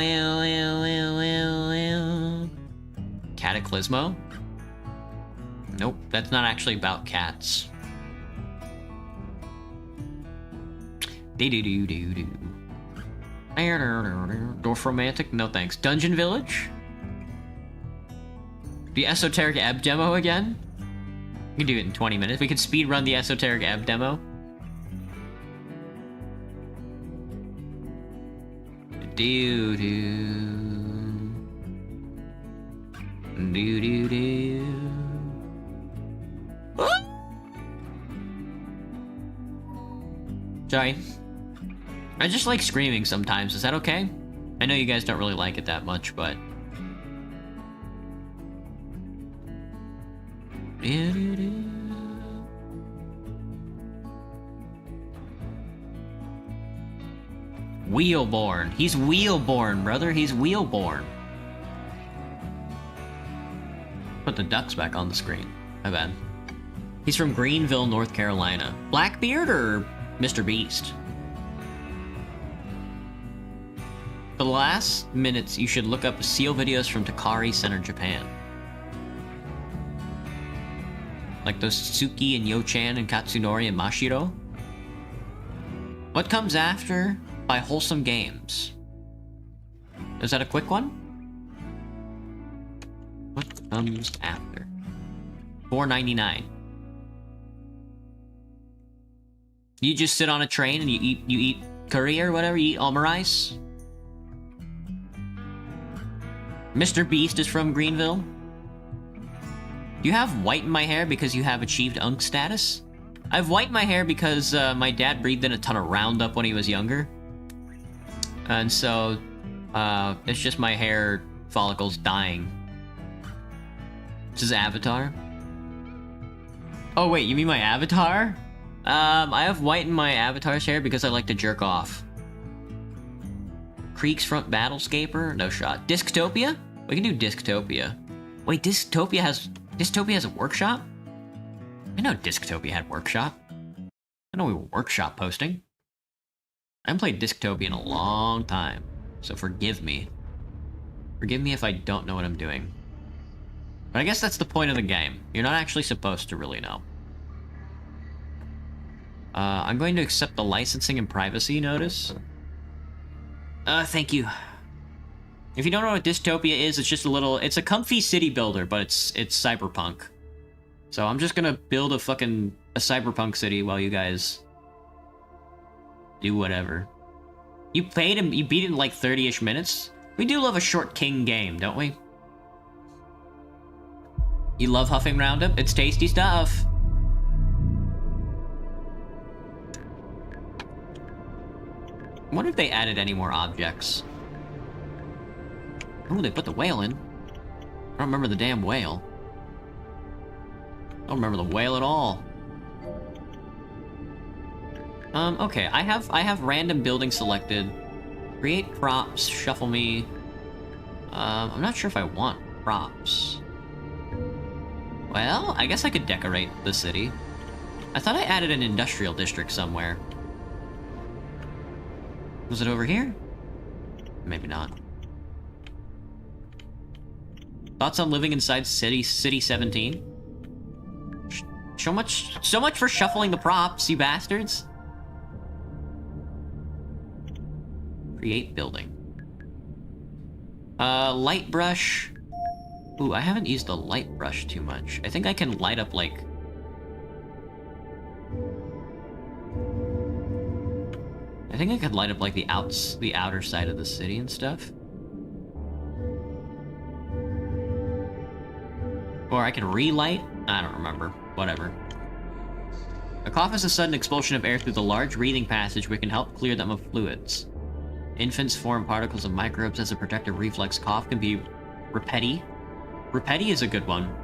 Speaker 1: Cataclysmo? Nope, that's not actually about cats. Do-do-do-do-do. Dwarf Romantic? No thanks. Dungeon Village? The Esoteric Ebb demo again? We can do it in 20 minutes. We could speed run the Esoteric Ebb demo. Sorry. I just like screaming sometimes. Is that okay? I know you guys don't really like it that much, but... Wheelborn. He's Wheelborn, brother. He's Wheelborn. Put the ducks back on the screen. My bad. He's from Greenville, North Carolina. Blackbeard or Mr. Beast? For the last minutes, you should look up seal videos from Takari Center, Japan. Like those Tsuki and Yo-chan and Katsunori and Mashiro. What comes after by Wholesome Games? Is that a quick one? What comes after? $4.99. You just sit on a train and you eat curry or whatever, you eat omurice? Mr. Beast is from Greenville? Do you have white in my hair because you have achieved Unk status? I have white in my hair because my dad breathed in a ton of Roundup when he was younger. And so, it's just my hair follicles dying. This is Avatar. Oh wait, you mean my avatar? I have white in my avatar's hair because I like to jerk off. Creek's Front Battlescaper? No shot. Disctopia? We can do Disctopia. Wait, Disctopia has a workshop? I know Disctopia had workshop. I know we were workshop posting. I haven't played Disctopia in a long time, so forgive me. Forgive me if I don't know what I'm doing. But I guess that's the point of the game. You're not actually supposed to really know. I'm going to accept the licensing and privacy notice. Thank you. If you don't know what Dystopia is, it's just it's a comfy city builder, but it's cyberpunk. So I'm just gonna build a cyberpunk city while you guys do whatever. You beat it in like 30-ish minutes? We do love a short king game, don't we? You love huffing Roundup? It's tasty stuff. I wonder if they added any more objects. Ooh, they put the whale in. I don't remember the damn whale. I don't remember the whale at all. Okay, I have random building selected. Create props, shuffle me. I'm not sure if I want props. Well, I guess I could decorate the city. I thought I added an industrial district somewhere. Was it over here? Maybe not. Thoughts on living inside City 17? So much for shuffling the props, you bastards. Create building. Light brush. Ooh, I haven't used the light brush too much. I think I can light up like... I think I could light up like the outer side of the city and stuff. Or I could relight? I don't remember. Whatever. A cough is a sudden expulsion of air through the large breathing passage which can help clear them of fluids. Infants form particles of microbes as a protective reflex. Cough can be repeti. Repeti is a good one.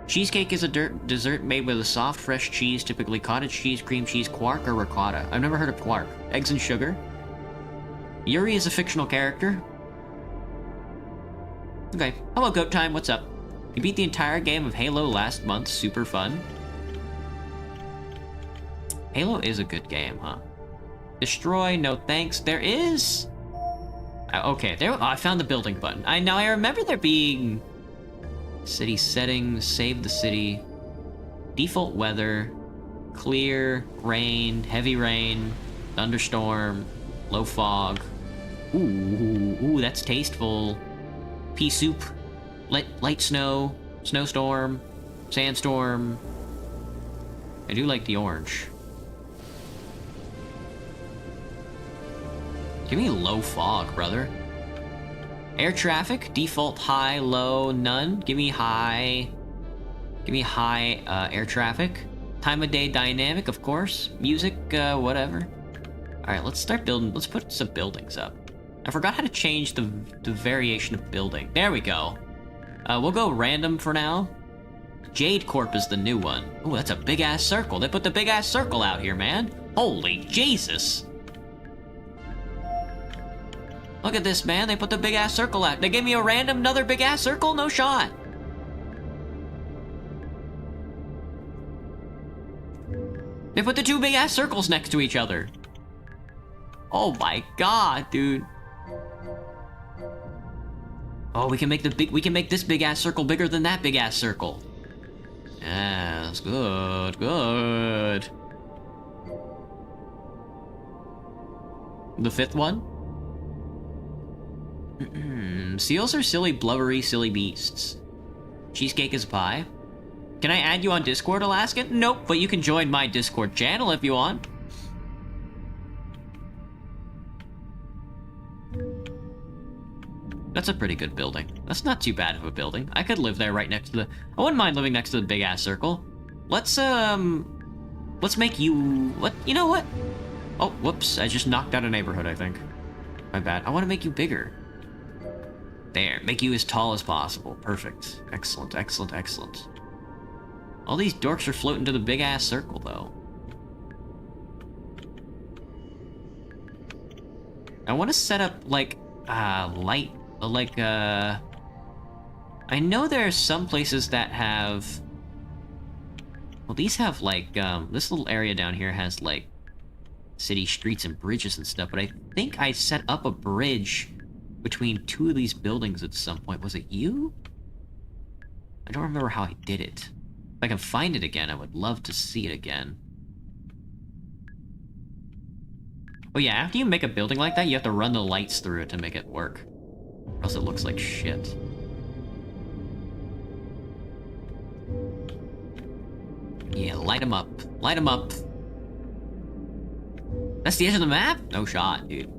Speaker 1: Cheesecake is a dessert made with a soft, fresh cheese, typically cottage cheese, cream cheese, quark, or ricotta. I've never heard of quark. Eggs and sugar. Yuri is a fictional character. Okay, hello Goat Time, what's up? You beat the entire game of Halo last month, super fun. Halo is a good game, huh? Destroy, no thanks. There is... Okay, I found the building button. I remember there being... City settings, save the city. Default weather, clear, rain, heavy rain, thunderstorm, low fog. Ooh, that's tasteful. Pea soup, light snow, snowstorm, sandstorm. I do like the orange. Give me low fog, brother. Air traffic, default high, low, none. Give me high. Give me high air traffic. Time of day dynamic, of course. Music, whatever. Alright, let's start building. Let's put some buildings up. I forgot how to change the variation of building. There we go. We'll go random for now. Jade Corp is the new one. Oh, that's a big-ass circle. They put the big-ass circle out here, man. Holy Jesus. Look at this, man. They put the big-ass circle out. They gave me a random another big-ass circle? No shot. They put the two big-ass circles next to each other. Oh my god, dude. Oh, we can make this big-ass circle bigger than that big-ass circle. Yeah, that's good, good. The fifth one? Seals are silly, blubbery, silly beasts. Cheesecake is a pie. Can I add you on Discord, Alaskan? Nope, but you can join my Discord channel if you want. That's a pretty good building. That's not too bad of a building. I could live there right next to the... I wouldn't mind living next to the big-ass circle. Let's make you... What? You know what? Oh, whoops. I just knocked out a neighborhood, I think. My bad. I want to make you bigger. There. Make you as tall as possible. Perfect. Excellent, excellent, excellent. All these dorks are floating to the big-ass circle, though. I want to set up, like, light... Like, I know there are some places that have... Well, these have, like, this little area down here has, like, city streets and bridges and stuff, but I think I set up a bridge between two of these buildings at some point. Was it you? I don't remember how I did it. If I can find it again, I would love to see it again. Oh yeah, after you make a building like that, you have to run the lights through it to make it work. Or else it looks like shit. Yeah, light them up. Light them up. That's the edge of the map? No shot, dude.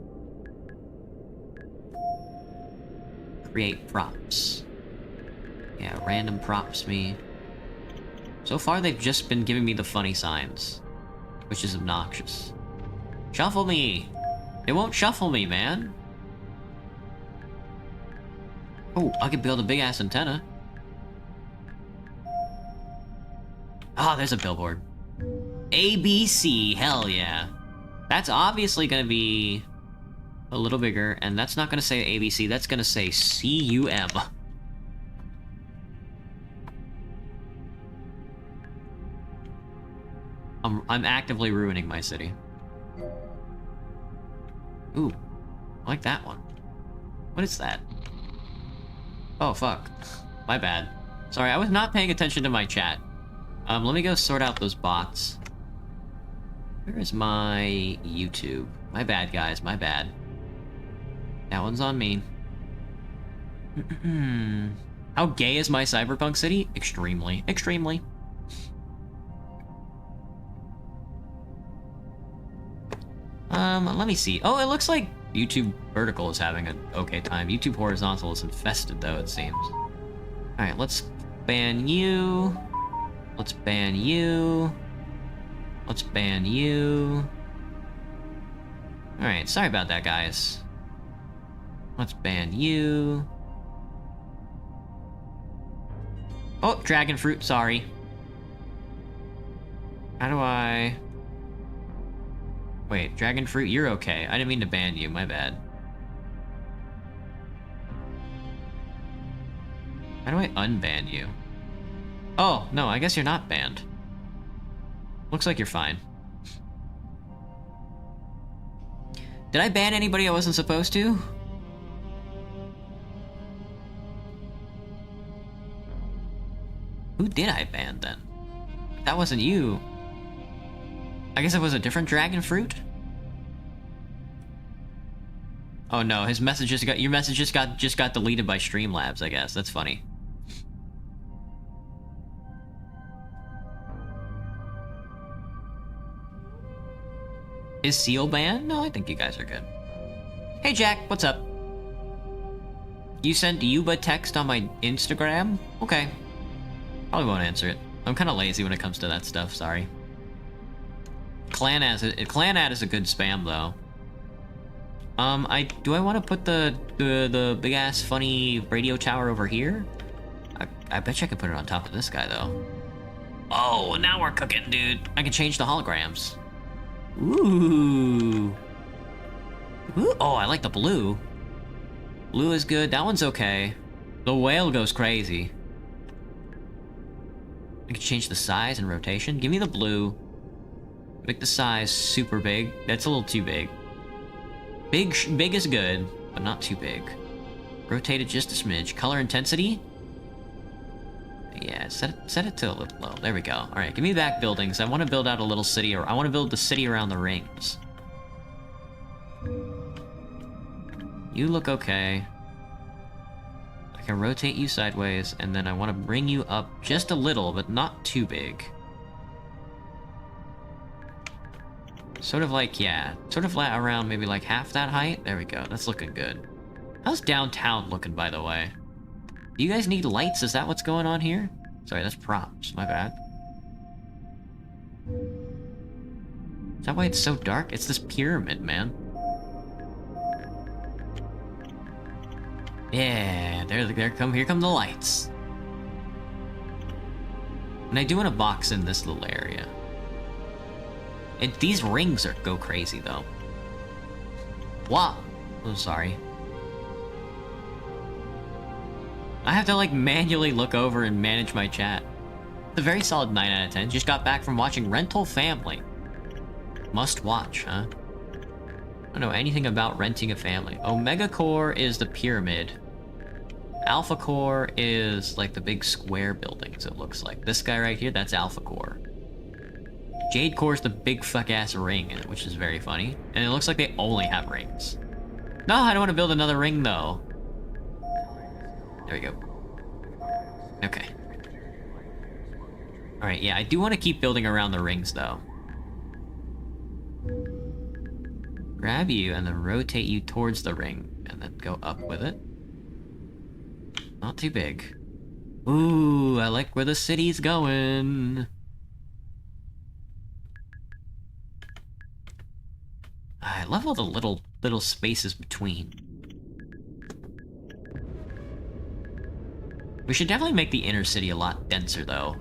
Speaker 1: Create props. Yeah, random props me. So far, they've just been giving me the funny signs, which is obnoxious. Shuffle me! They won't shuffle me, man. Oh, I could build a big-ass antenna. Ah, oh, there's a billboard. ABC, hell yeah. That's obviously gonna be a little bigger, and that's not gonna say ABC, that's gonna say CUM. I'm actively ruining my city. Ooh, I like that one. What is that? Oh, fuck. My bad. Sorry, I was not paying attention to my chat. Let me go sort out those bots. Where is my YouTube? My bad, guys, my bad. That one's on me. How gay is my cyberpunk city? Extremely. Extremely. Let me see. Oh, it looks like YouTube vertical is having an okay time. YouTube horizontal is infested, though, it seems. Alright, let's ban you. Let's ban you. Let's ban you. Alright, sorry about that, guys. Let's ban you. Oh, dragon fruit, sorry. How do I... Wait, dragon fruit, you're okay. I didn't mean to ban you, my bad. How do I unban you? Oh, no, I guess you're not banned. Looks like you're fine. Did I ban anybody I wasn't supposed to? did I ban then? That wasn't you. I guess it was a different dragon fruit? Oh no, his messages got your messages just got deleted by Streamlabs, I guess. That's funny. Is Seal banned? No, I think you guys are good. Hey Jack, what's up? You sent Yuba text on my Instagram? Okay. Probably won't answer it. I'm kind of lazy when it comes to that stuff, sorry. Clan ad is a good spam though. Do I want to put the big ass funny radio tower over here? I bet you I could put it on top of this guy though. Oh, now we're cooking, dude. I can change the holograms. Ooh. Ooh. Oh, I like the blue. Blue is good. That one's okay. The whale goes crazy. I can change the size and rotation. Give me the blue. Make the size super big. That's a little too big. Big is good, but not too big. Rotate it just a smidge. Color intensity? Yeah, set it to a little low. There we go. Alright, give me back buildings. I want to build out a little city, or I want to build the city around the rings. You look okay. I can rotate you sideways, and then I want to bring you up just a little, but not too big. Sort of like, yeah, sort of around maybe like half that height. There we go, that's looking good. How's downtown looking, by the way? Do you guys need lights? Is that what's going on here? Sorry, that's props, my bad. Is that why it's so dark? It's this pyramid, man. Yeah, here come the lights. And I do want to box in this little area. These rings go crazy though. Wow. Oh, sorry. I have to like manually look over and manage my chat. It's a very solid 9 out of 10. Just got back from watching Rental Family. Must watch, huh? I don't know anything about renting a family. Omega Core is the pyramid. Alpha Core is like the big square buildings, it looks like. This guy right here, that's Alpha Core. Jade Core is the big fuck-ass ring, which is very funny. And it looks like they only have rings. No, I don't want to build another ring, though. There we go. Okay. Alright, yeah, I do want to keep building around the rings, though. Grab you, and then rotate you towards the ring, and then go up with it. Not too big. Ooh, I like where the city's going. I love all the little spaces between. We should definitely make the inner city a lot denser, though.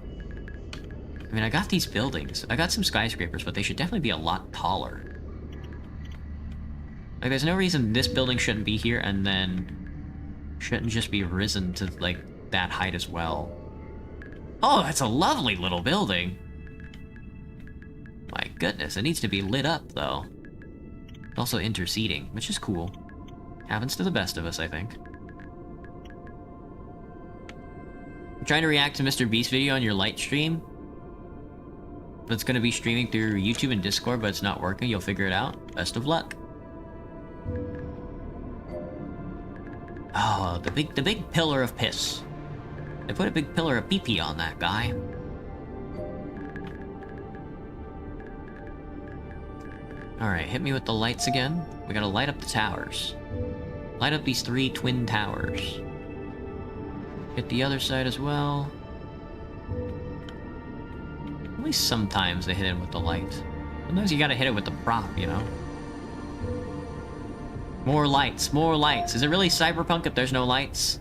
Speaker 1: I mean, I got these buildings. I got some skyscrapers, but they should definitely be a lot taller. Like, there's no reason this building shouldn't be here, and then shouldn't just be risen to, like, that height as well. Oh, that's a lovely little building! My goodness, it needs to be lit up, though. Also interceding, which is cool. Happens to the best of us, I think. I'm trying to react to Mr. Beast's video on your light stream. That's gonna be streaming through YouTube and Discord, but it's not working. You'll figure it out. Best of luck. Oh, the big pillar of piss. They put a big pillar of pee-pee on that guy. Alright, hit me with the lights again. We gotta light up the towers. Light up these 3 twin towers. Hit the other side as well. At least sometimes they hit it with the light. Sometimes you gotta hit it with the prop, you know? More lights, more lights. Is it really cyberpunk if there's no lights?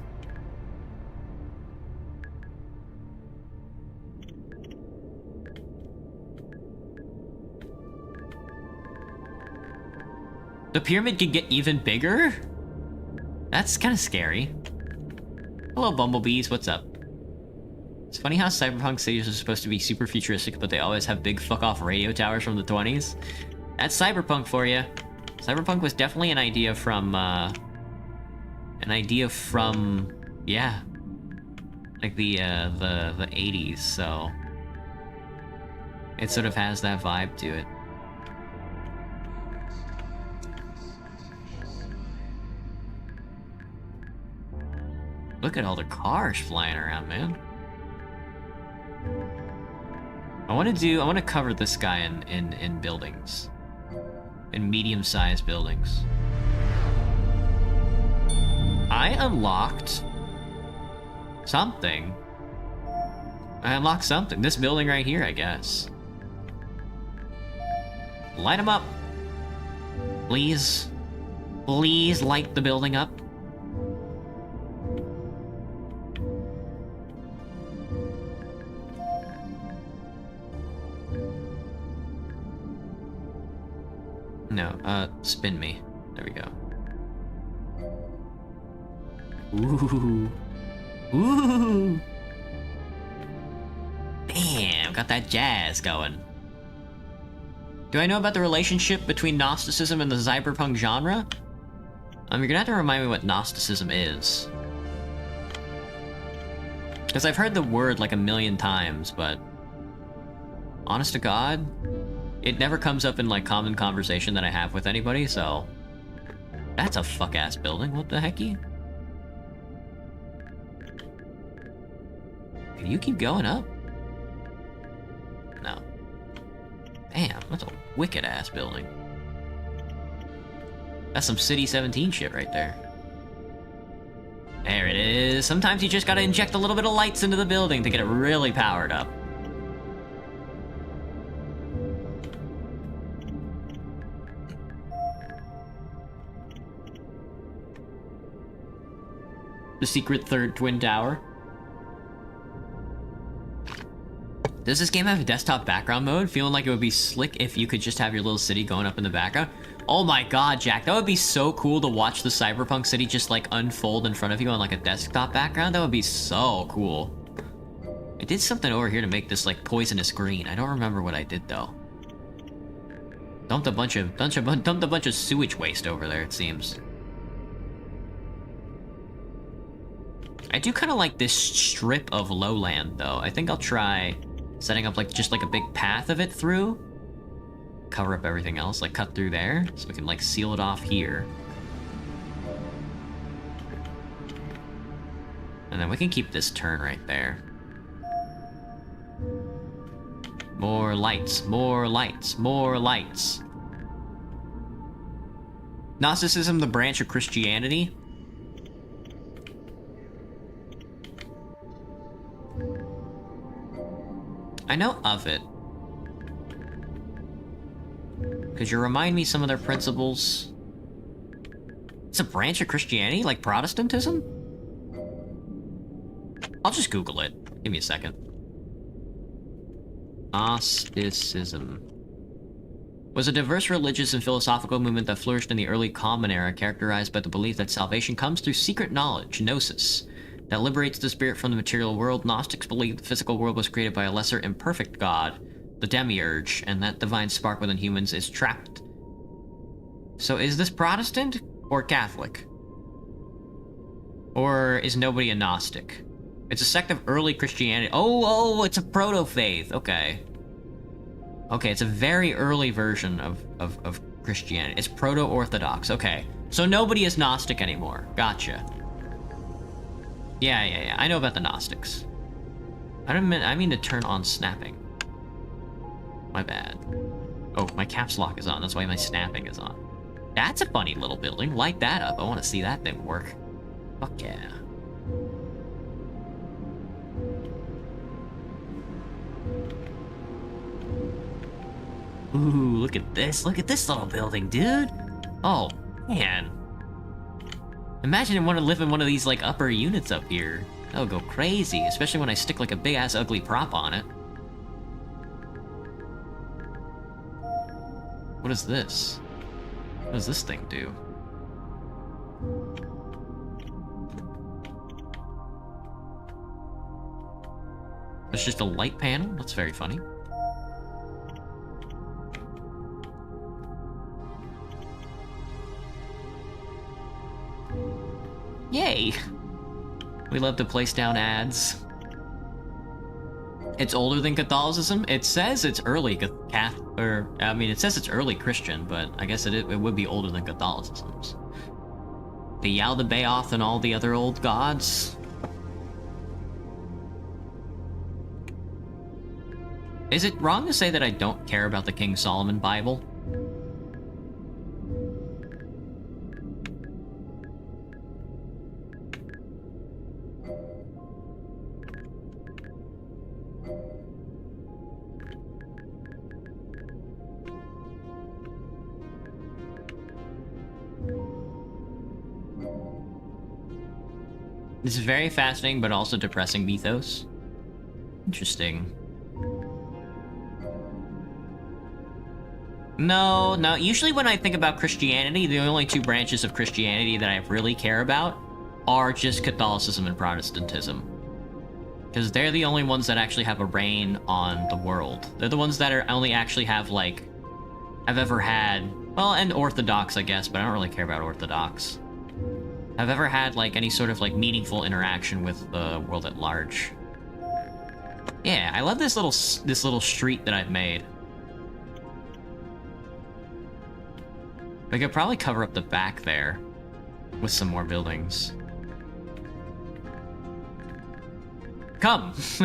Speaker 1: The pyramid could get even bigger? That's kind of scary. Hello, bumblebees, what's up? It's funny how cyberpunk cities are supposed to be super futuristic, but they always have big fuck-off radio towers from the 20s. That's cyberpunk for you. Cyberpunk was definitely an idea from, yeah. like the 80s, so it sort of has that vibe to it. Look at all the cars flying around, man. I want to cover this guy in buildings. In medium-sized buildings. I unlocked something. I unlocked something. This building right here, I guess. Light them up. Please. Please light the building up. No, spin me. There we go. Ooh. Ooh. Damn, got that jazz going. Do I know about the relationship between Gnosticism and the cyberpunk genre? You're gonna have to remind me what Gnosticism is. Because I've heard the word like a million times, but... honest to God, it never comes up in like common conversation that I have with anybody, so... That's a fuck-ass building, what the hecky? Can you keep going up? No. Damn, that's a wicked-ass building. That's some City 17 shit right there. There it is. Sometimes you just gotta inject a little bit of lights into the building to get it really powered up. The secret third twin tower. Does this game have a desktop background mode? Feeling like it would be slick if you could just have your little city going up in the background. Oh my god, Jack, that would be so cool to watch the cyberpunk city just like unfold in front of you on like a desktop background. That would be so cool. I did something over here to make this like poisonous green. I don't remember what I did though. Dumped a bunch of sewage waste over there, it seems. I do kind of like this strip of lowland though. I think I'll try setting up like just like a big path of it through. Cover up everything else, like cut through there, so we can like seal it off here. And then we can keep this turn right there. More lights, more lights, more lights. Gnosticism, the branch of Christianity. I know of it. Could you remind me some of their principles? It's a branch of Christianity, like Protestantism? I'll just Google it. Give me a second. Gnosticism was a diverse religious and philosophical movement that flourished in the early Common Era, characterized by the belief that salvation comes through secret knowledge, gnosis, that liberates the spirit from the material world. Gnostics believed the physical world was created by a lesser imperfect god, the demiurge, and that divine spark within humans is trapped. So is this Protestant or Catholic? Or is nobody a Gnostic? It's a sect of early Christianity. Oh, it's a proto-faith. Okay. Okay, it's a very early version of Christianity. It's proto-Orthodox. Okay. So nobody is Gnostic anymore. Gotcha. Yeah. I know about the Gnostics. I mean to turn on snapping. My bad. Oh, my caps lock is on. That's why my snapping is on. That's a funny little building. Light that up. I want to see that thing work. Fuck yeah. Ooh, look at this. Look at this little building, dude. Oh, man. Imagine I want to live in one of these, like, upper units up here. That'll go crazy, especially when I stick, like, a big-ass ugly prop on it. What is this? What does this thing do? It's just a light panel? That's very funny. Yay! We love to place down ads. It's older than Catholicism? It says it's early it says it's early Christian, but I guess it would be older than Catholicism's. The Yaldabaoth and all the other old gods. Is it wrong to say that I don't care about the King Solomon Bible? This is very fascinating, but also depressing mythos. Interesting. No, usually when I think about Christianity, the only two branches of Christianity that I really care about are just Catholicism and Protestantism. Because they're the only ones that actually have a reign on the world. They're the ones that only actually have, like, have ever had, well, and Orthodox, I guess, but I don't really care about Orthodox. Have ever had, like, any sort of, like, meaningful interaction with the world at large. Yeah, I love this little street that I've made. We could probably cover up the back there with some more buildings. Come! See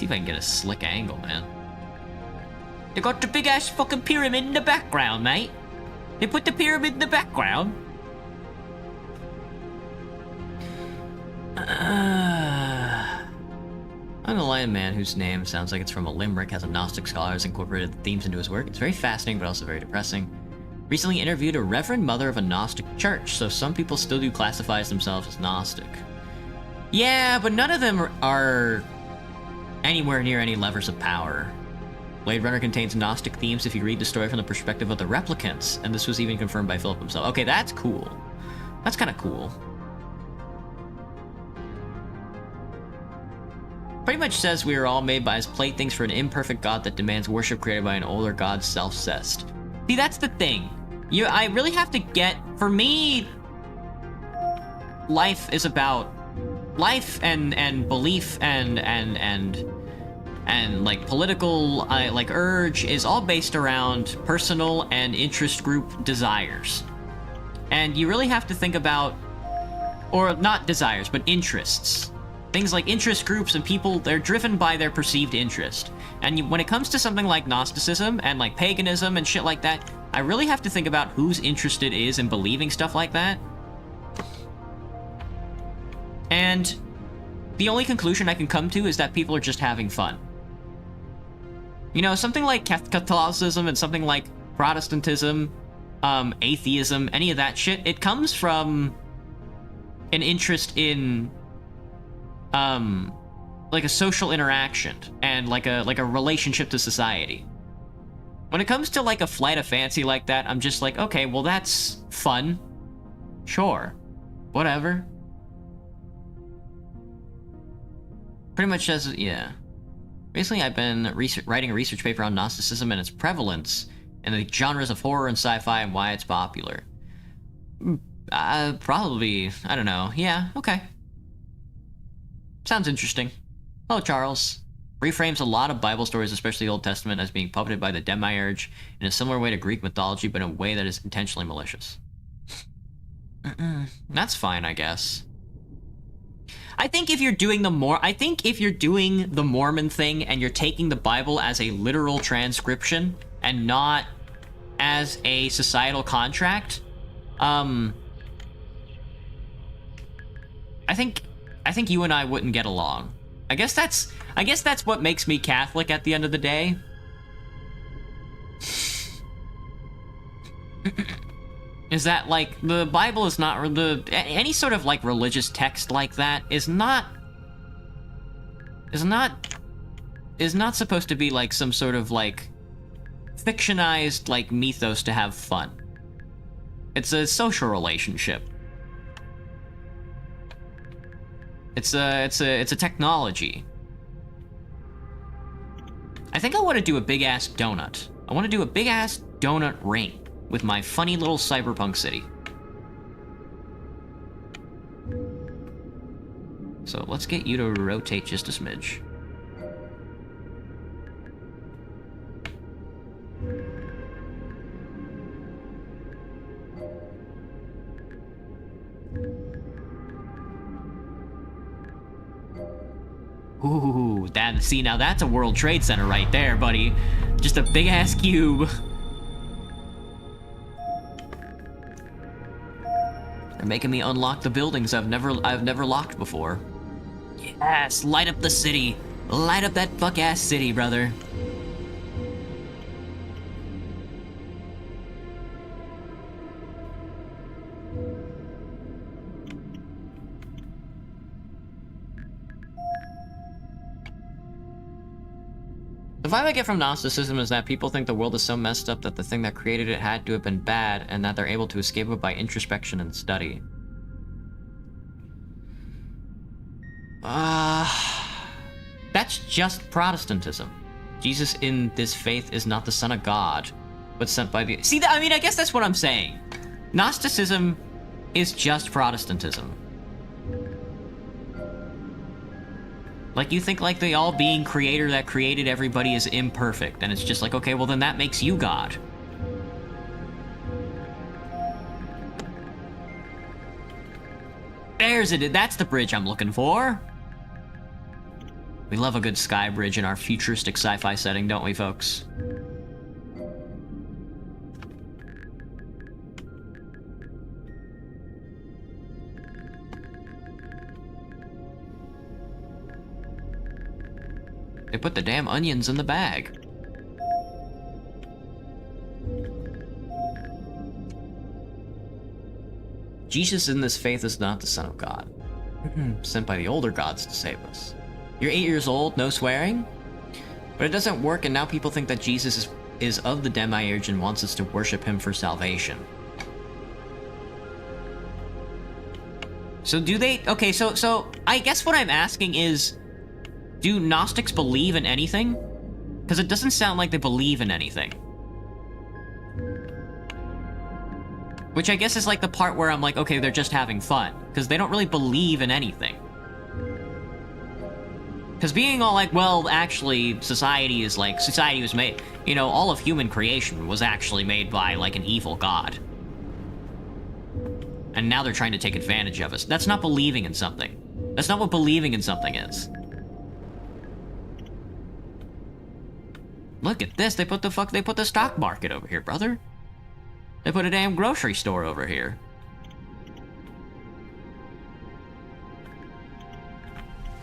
Speaker 1: if I can get a slick angle, man. They got the big-ass fucking pyramid in the background, mate. They put the pyramid in the background. I'm a lion man whose name sounds like it's from a limerick, has a Gnostic scholar, has incorporated the themes into his work. It's very fascinating, but also very depressing. Recently interviewed a reverend mother of a Gnostic church, so some people still do classify themselves as Gnostic. Yeah, but none of them are anywhere near any levers of power. Blade Runner contains Gnostic themes if you read the story from the perspective of the replicants, and this was even confirmed by Philip himself. Okay, that's cool. That's kind of cool. Pretty much says we are all made by his playthings for an imperfect god that demands worship created by an older god self-cessed. See, that's the thing. I really have to get... For me, life is about... Life and belief and like political like urge is all based around personal and interest group desires. And you really have to think about... Or not desires, but interests. Things like interest groups and people, they're driven by their perceived interest. And when it comes to something like Gnosticism and like paganism and shit like that, I really have to think about whose interest it is in believing stuff like that. And the only conclusion I can come to is that people are just having fun. You know, something like Catholicism and something like Protestantism, atheism, any of that shit, it comes from an interest in like a social interaction and like a relationship to society. When it comes to like a flight of fancy like that, I'm just like, okay, well that's fun. Sure. Whatever. Pretty much says, yeah. Recently I've been writing a research paper on Gnosticism and its prevalence in the genres of horror and sci-fi and why it's popular. Probably, I don't know. Yeah, okay. Sounds interesting. Hello, Charles. Reframes a lot of Bible stories, especially the Old Testament, as being puppeted by the demiurge in a similar way to Greek mythology, but in a way that is intentionally malicious. That's fine, I guess. I think if you're doing the Mormon thing and you're taking the Bible as a literal transcription and not as a societal contract, I think you and I wouldn't get along. I guess that's what makes me Catholic at the end of the day. Is that, like, the Bible is not... any sort of, like, religious text like that is not supposed to be, like, some sort of, like, fictionized, like, mythos to have fun. It's a social relationship. It's a technology. I think I want to do a big-ass donut. I want to do a big-ass donut ring. with my funny little cyberpunk city. So let's get you to rotate just a smidge. Ooh, see, now that's a World Trade Center right there, buddy. Just a big-ass cube. They're making me unlock the buildings I've never locked before. Yes, light up the city. Light up that fuck-ass city, brother. The vibe I get from Gnosticism is that people think the world is so messed up that the thing that created it had to have been bad, and that they're able to escape it by introspection and study. That's just Protestantism. Jesus in this faith is not the Son of God, but sent by the... See, I mean, I guess that's what I'm saying. Gnosticism is just Protestantism. Like, you think, like, the all-being creator that created everybody is imperfect, and it's just like, okay, well, then that makes you God. There's it. That's the bridge I'm looking for. We love a good sky bridge in our futuristic sci-fi setting, don't we, folks? They put the damn onions in the bag. Jesus in this faith is not the Son of God, sent by the older gods to save us. You're 8 years old, no swearing? But it doesn't work, and now people think that Jesus is of the Demiurge and wants us to worship him for salvation. So do they... Okay, so I guess what I'm asking is... Do Gnostics believe in anything? Because it doesn't sound like they believe in anything. Which I guess is like the part where I'm like, okay, they're just having fun. Because they don't really believe in anything. Because being all like, well, actually, society was made... You know, all of human creation was actually made by, like, an evil god. And now they're trying to take advantage of us. That's not believing in something. That's not what believing in something is. Look at this, they put the stock market over here, brother. They put a damn grocery store over here.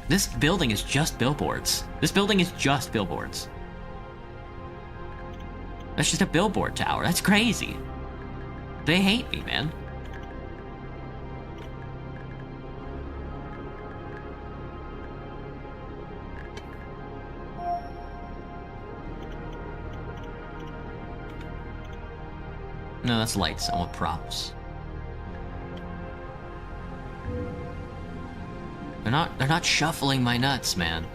Speaker 1: This building is just billboards. This building is just billboards. That's just a billboard tower. That's crazy. They hate me, man. No, that's lights. I want props. They're not shuffling my nuts, man.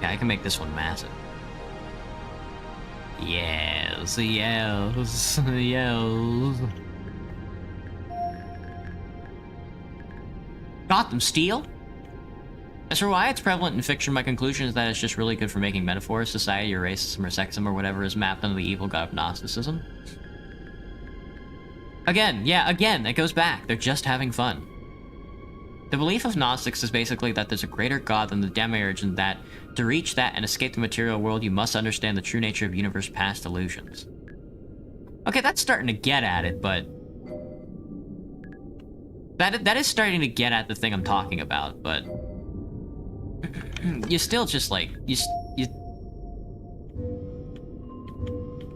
Speaker 1: Yeah, I can make this one massive. Yes, yes, yes. Gotham Steel? As for why it's prevalent in fiction, my conclusion is that it's just really good for making metaphors. Society or racism or sexism or whatever is mapped onto the evil god of Gnosticism. Again, yeah, again, it goes back. They're just having fun. The belief of Gnostics is basically that there's a greater god than the Demiurge, and that to reach that and escape the material world, you must understand the true nature of universe past illusions. Okay, that's starting to get at it, but... That is starting to get at the thing I'm talking about, but... You still just, like, you...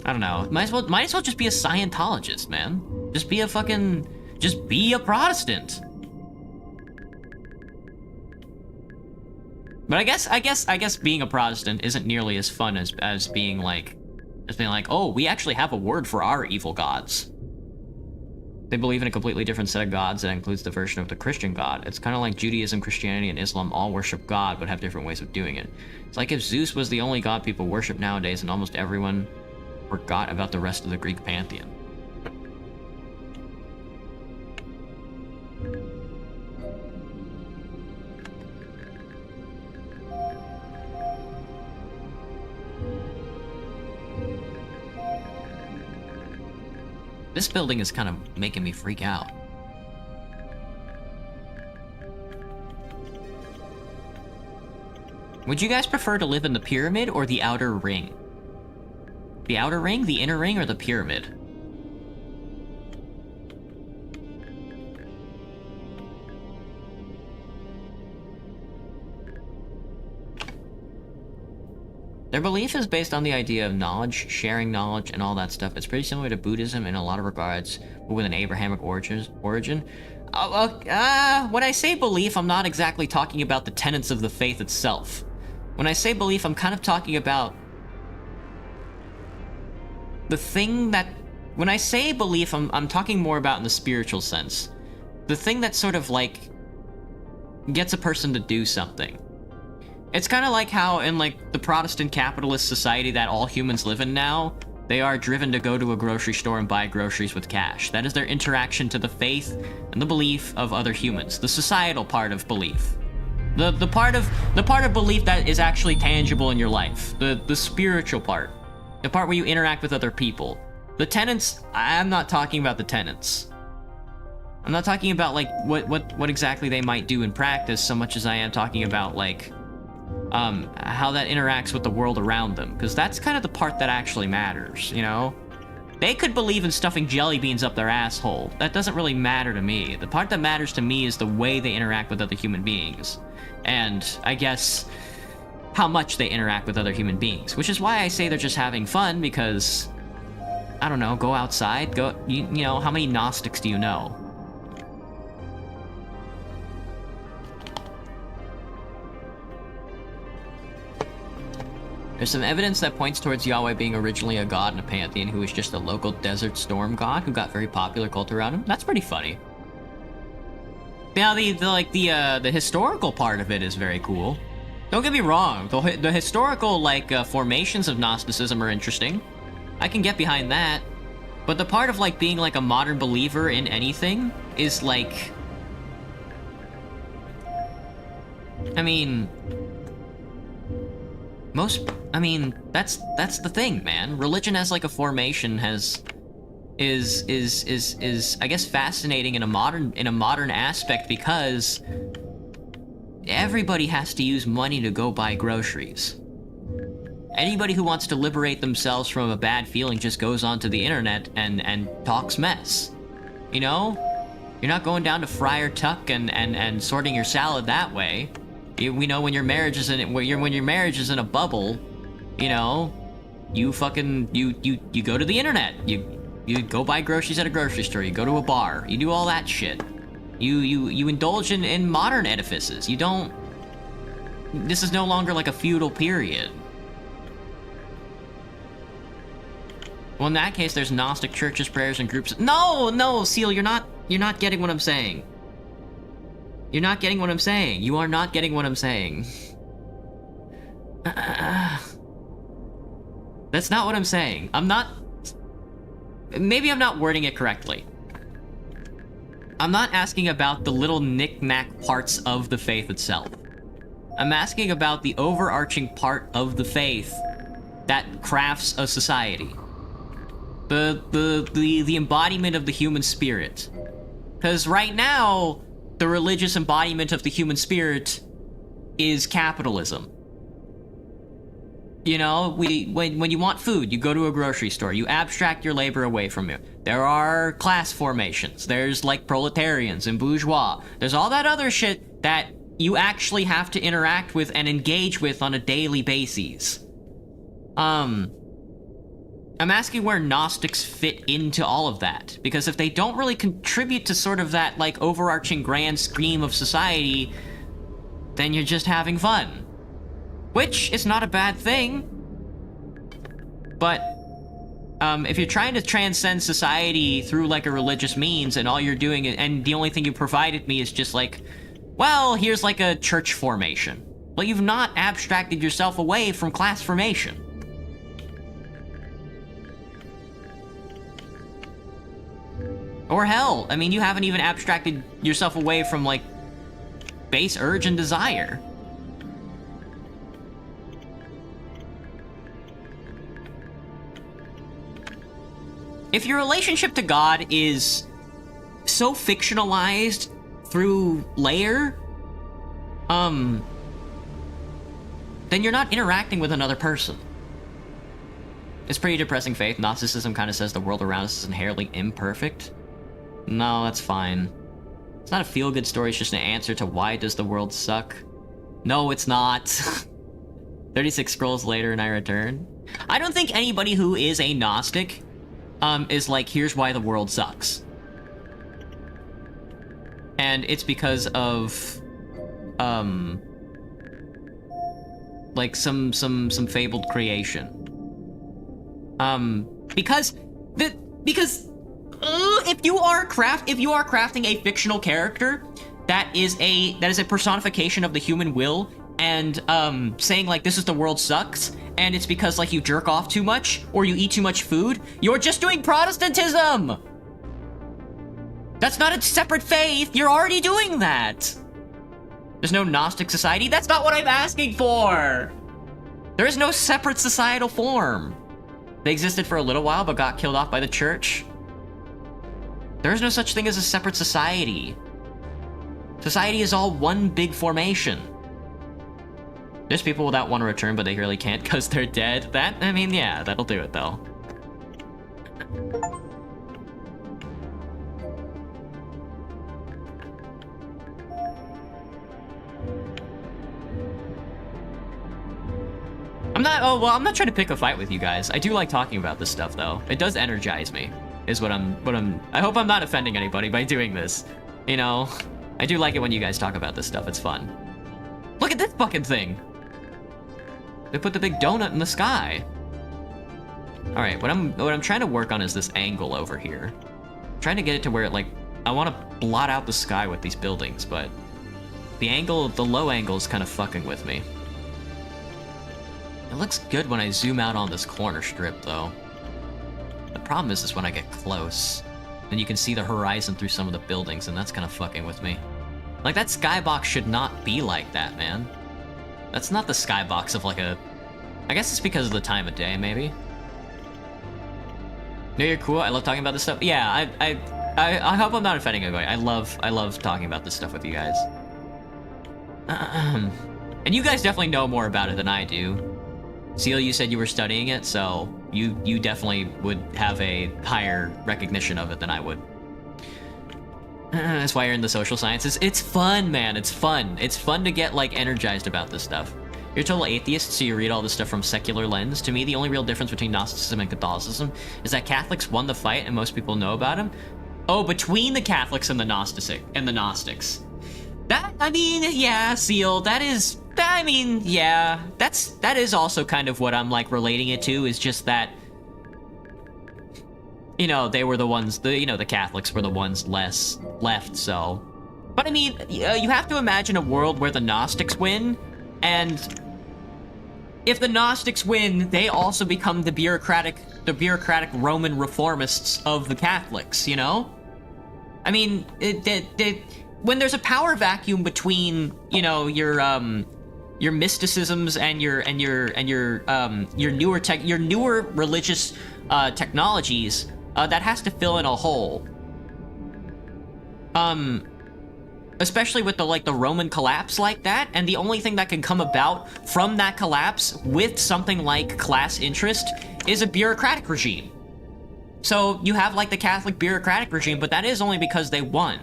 Speaker 1: I don't know. Might as well just be a Scientologist, man. Just be a fucking... Just be a Protestant. But I guess being a Protestant isn't nearly as fun as being like, oh, we actually have a word for our evil gods. They believe in a completely different set of gods that includes the version of the Christian God. It's kind of like Judaism, Christianity, and Islam all worship God, but have different ways of doing it. It's like if Zeus was the only god people worship nowadays, and almost everyone forgot about the rest of the Greek pantheon. This building is kind of making me freak out. Would you guys prefer to live in the pyramid or the outer ring? The outer ring, the inner ring, or the pyramid? Their belief is based on the idea of knowledge, sharing knowledge, and all that stuff. It's pretty similar to Buddhism in a lot of regards, but with an Abrahamic origin. When I say belief, I'm not exactly talking about the tenets of the faith itself. When I say belief, I'm kind of talking about the thing that... When I say belief, I'm talking more about in the spiritual sense. The thing that sort of, like, gets a person to do something. It's kind of like how in, like, the Protestant capitalist society that all humans live in now, they are driven to go to a grocery store and buy groceries with cash. That is their interaction to the faith and the belief of other humans. The societal part of belief. The part of belief that is actually tangible in your life. The spiritual part. The part where you interact with other people. The tenets, I'm not talking about the tenets. I'm not talking about, like, what exactly they might do in practice so much as I am talking about, like, how that interacts with the world around them, because that's kind of the part that actually matters, you know? They could believe in stuffing jelly beans up their asshole. That doesn't really matter to me. The part that matters to me is the way they interact with other human beings. And, I guess, how much they interact with other human beings. Which is why I say they're just having fun, because, I don't know, go outside, you know, how many Gnostics do you know? There's some evidence that points towards Yahweh being originally a god in a pantheon who was just a local desert storm god who got very popular cult around him. That's pretty funny. Now, the historical part of it is very cool. Don't get me wrong, the historical, like, formations of Gnosticism are interesting. I can get behind that. But the part of, like, being, like, a modern believer in anything is, like... I mean... that's the thing, man. Religion as, like, a formation is I guess fascinating in a modern aspect because everybody has to use money to go buy groceries. Anybody who wants to liberate themselves from a bad feeling just goes onto the internet and talks mess. You know? You're not going down to Friar Tuck and sorting your salad that way. We know when your marriage is in a bubble, you know, you go to the internet. You go buy groceries at a grocery store. You go to a bar. You do all that shit. You indulge in modern edifices. You don't... This is no longer like a feudal period. Well, in that case, there's Gnostic churches, prayers, and groups. No, Seal, you're not getting what I'm saying. You're not getting what I'm saying. You are not getting what I'm saying. That's not what I'm saying. Maybe I'm not wording it correctly. I'm not asking about the little knick-knack parts of the faith itself. I'm asking about the overarching part of the faith that crafts a society. The embodiment of the human spirit. Because right now, the religious embodiment of the human spirit is capitalism. You know, when you want food, you go to a grocery store. You abstract your labor away from you. There are class formations. There's, like, proletarians and bourgeois. There's all that other shit that you actually have to interact with and engage with on a daily basis. I'm asking where Gnostics fit into all of that. Because if they don't really contribute to sort of that, like, overarching grand scheme of society, then you're just having fun. Which is not a bad thing. But if you're trying to transcend society through like a religious means, and all you're doing, and the only thing you provided me is just like, well, here's like a church formation. Well, you've not abstracted yourself away from class formation. Or hell, I mean, you haven't even abstracted yourself away from like base urge and desire. If your relationship to God is so fictionalized through layer, then you're not interacting with another person. It's pretty depressing faith. Gnosticism kind of says the world around us is inherently imperfect. No, that's fine. It's not a feel-good story, it's just an answer to why does the world suck. No, it's not. 36 scrolls later and I return. I don't think anybody who is a Gnostic is like, here's why the world sucks. And it's because of, like some fabled creation. Because if you are crafting a fictional character that is a personification of the human will, and saying like this is the world sucks, and it's because like you jerk off too much or you eat too much food, you're just doing Protestantism. That's not a separate faith. You're already doing that. There's no Gnostic society. That's not what I'm asking for. There is no separate societal form. They existed for a little while but got killed off by the church. There is no such thing as a separate society. Society is all one big formation. There's people that want to return, but they really can't because they're dead. That, I mean, yeah, that'll do it, though. I'm not trying to pick a fight with you guys. I do like talking about this stuff, though. It does energize me, is what I hope I'm not offending anybody by doing this. You know, I do like it when you guys talk about this stuff. It's fun. Look at this fucking thing. They put the big donut in the sky. All right, what I'm trying to work on is this angle over here. I'm trying to get it to where it, like, I want to blot out the sky with these buildings, but the low angle is kind of fucking with me. It looks good when I zoom out on this corner strip, though. The problem is when I get close, then you can see the horizon through some of the buildings, and that's kind of fucking with me. Like, that skybox should not be like that, man. That's not the skybox of like a... I guess it's because of the time of day, maybe? No, you're cool. I love talking about this stuff. Yeah, I hope I'm not offending anybody. I love talking about this stuff with you guys. And you guys definitely know more about it than I do. Seal, you said you were studying it, so you definitely would have a higher recognition of it than I would. That's why you're in the social sciences. It's fun, man. It's fun. It's fun to get, like, energized about this stuff. You're a total atheist, so you read all this stuff from secular lens. To me, the only real difference between Gnosticism and Catholicism is that Catholics won the fight and most people know about them. Oh, between the Catholics and the Gnostics. That, I mean, yeah, Seal, that is... I mean, yeah, that is also kind of what I'm, like, relating it to, is just that, you know, they were the ones, the Catholics were the ones left, so. But I mean, you have to imagine a world where the Gnostics win, and if the Gnostics win, they also become the bureaucratic Roman reformists of the Catholics, you know? I mean, when there's a power vacuum between, you know, your mysticisms and your newer religious technologies, that has to fill in a hole. Especially with the Roman collapse like that, and the only thing that can come about from that collapse with something like class interest is a bureaucratic regime. So you have like the Catholic bureaucratic regime, but that is only because they won.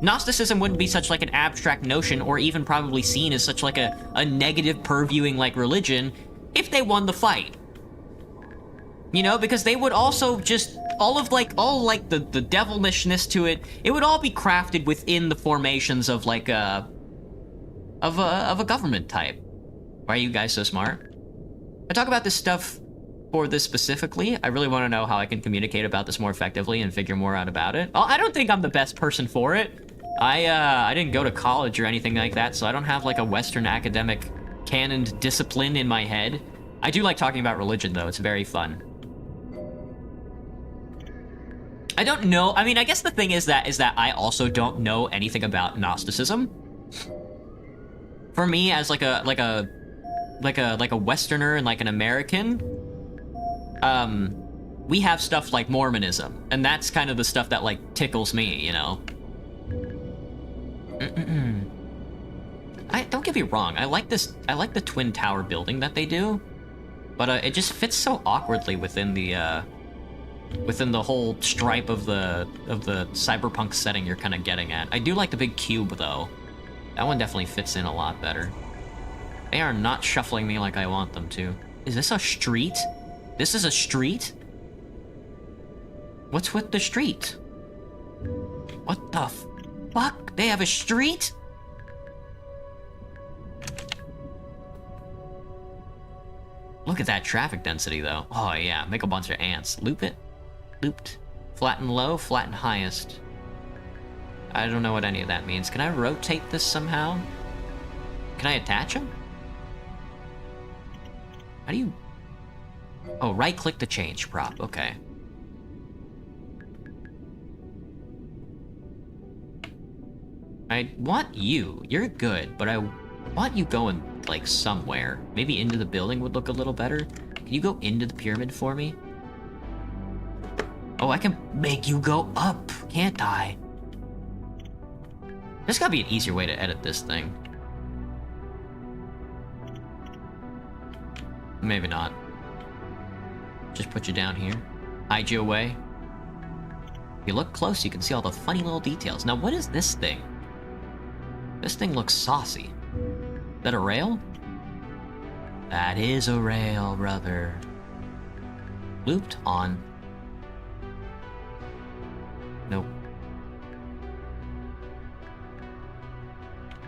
Speaker 1: Gnosticism wouldn't be such like an abstract notion, or even probably seen as such like a negative purviewing like religion, if they won the fight. You know, because they would also just, all the devilishness to it, it would all be crafted within the formations of like of a government type. Why are you guys so smart? I talk about this stuff for this specifically. I really want to know how I can communicate about this more effectively and figure more out about it. Oh, I don't think I'm the best person for it. I didn't go to college or anything like that, so I don't have like a Western academic canoned discipline in my head. I do like talking about religion though, it's very fun. I don't know, I mean, I guess the thing is that I also don't know anything about Gnosticism. For me, as like a Westerner and like an American, we have stuff like Mormonism, and that's kind of the stuff that like tickles me, you know. Don't get me wrong, I like the Twin Tower building that they do, but it just fits so awkwardly within the whole stripe of the cyberpunk setting you're kind of getting at. I do like the big cube though. That one definitely fits in a lot better. They are not shuffling me like I want them to. Is this a street? This is a street? What's with the street? What the fuck? They have a street? Look at that traffic density though. Oh yeah, make a bunch of ants. Loop it. Looped. Flatten low, flatten highest. I don't know what any of that means. Can I rotate this somehow? Can I attach them? How do you... Oh, right-click to change prop. Okay. I want you. You're good, but I want you going, like, somewhere. Maybe into the building would look a little better. Can you go into the pyramid for me? Oh, I can make you go up, can't I? There's gotta be an easier way to edit this thing. Maybe not. Just put you down here. Hide you away. If you look close, you can see all the funny little details. Now, what is this thing? This thing looks saucy. Is that a rail? That is a rail, brother. Looped on. Nope.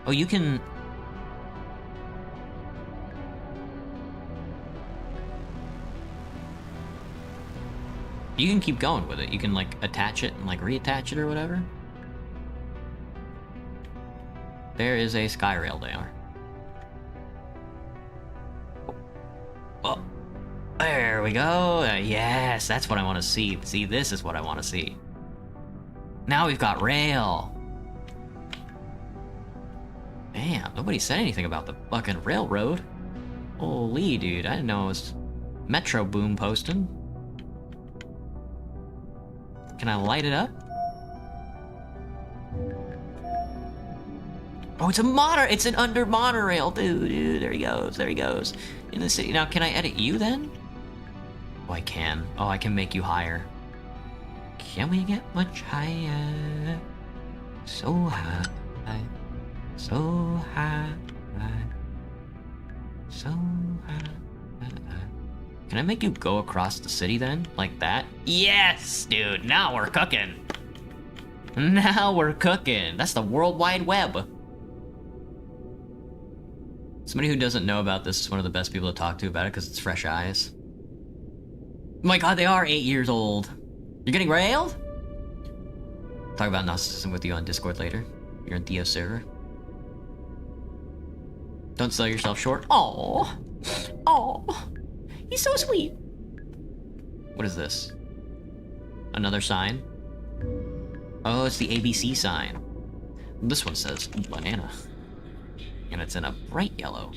Speaker 1: Oh, you can... You can keep going with it. You can, like, attach it and, like, reattach it or whatever. There is a sky rail there. Oh, there we go. Yes, that's what I want to see. See, this is what I want to see. Now we've got rail. Damn, nobody said anything about the fucking railroad. Holy, dude, I didn't know it was Metro Boom posting. Can I light it up? Oh, it's it's an under monorail, dude, there he goes, in the city. Now, can I edit you then? Oh, I can. Oh, I can make you higher. Can we get much higher? So high, so high, so high. Can I make you go across the city then? Like that? Yes, dude, now we're cooking. Now we're cooking. That's the World Wide Web. Somebody who doesn't know about this is one of the best people to talk to about it because it's fresh eyes. Oh my god, they are 8 years old. You're getting railed? Talk about Gnosticism with you on Discord later. You're in Theo's server. Don't sell yourself short. Aww. Aww. He's so sweet. What is this? Another sign? Oh, it's the ABC sign. This one says banana. And it's in a bright yellow.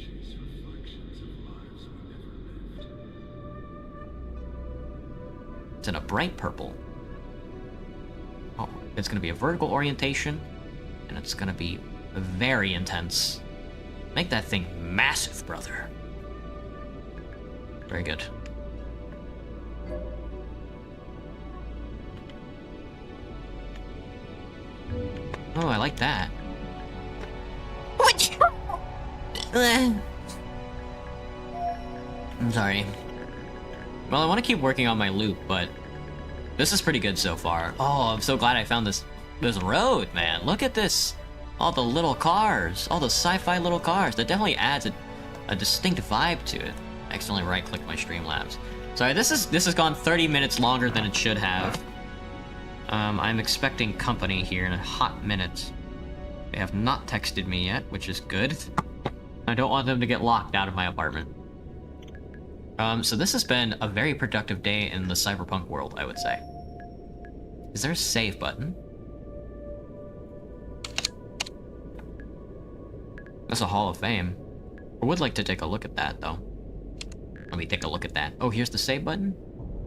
Speaker 1: It's in a bright purple. Oh, it's gonna be a vertical orientation, and it's gonna be very intense. Make that thing massive, brother. Very good. Oh, I like that. I'm sorry. Well, I want to keep working on my loop, but this is pretty good so far. Oh, I'm so glad I found this road, man. Look at this. All the little cars. All the sci-fi little cars. That definitely adds a distinct vibe to it. I accidentally right-clicked my Streamlabs. Sorry, this has gone 30 minutes longer than it should have. I'm expecting company here in a hot minute. They have not texted me yet, which is good. I don't want them to get locked out of my apartment. So this has been a very productive day in the cyberpunk world, I would say. Is there a save button? That's a Hall of Fame. I would like to take a look at that, though. Let me take a look at that. Oh, here's the save button?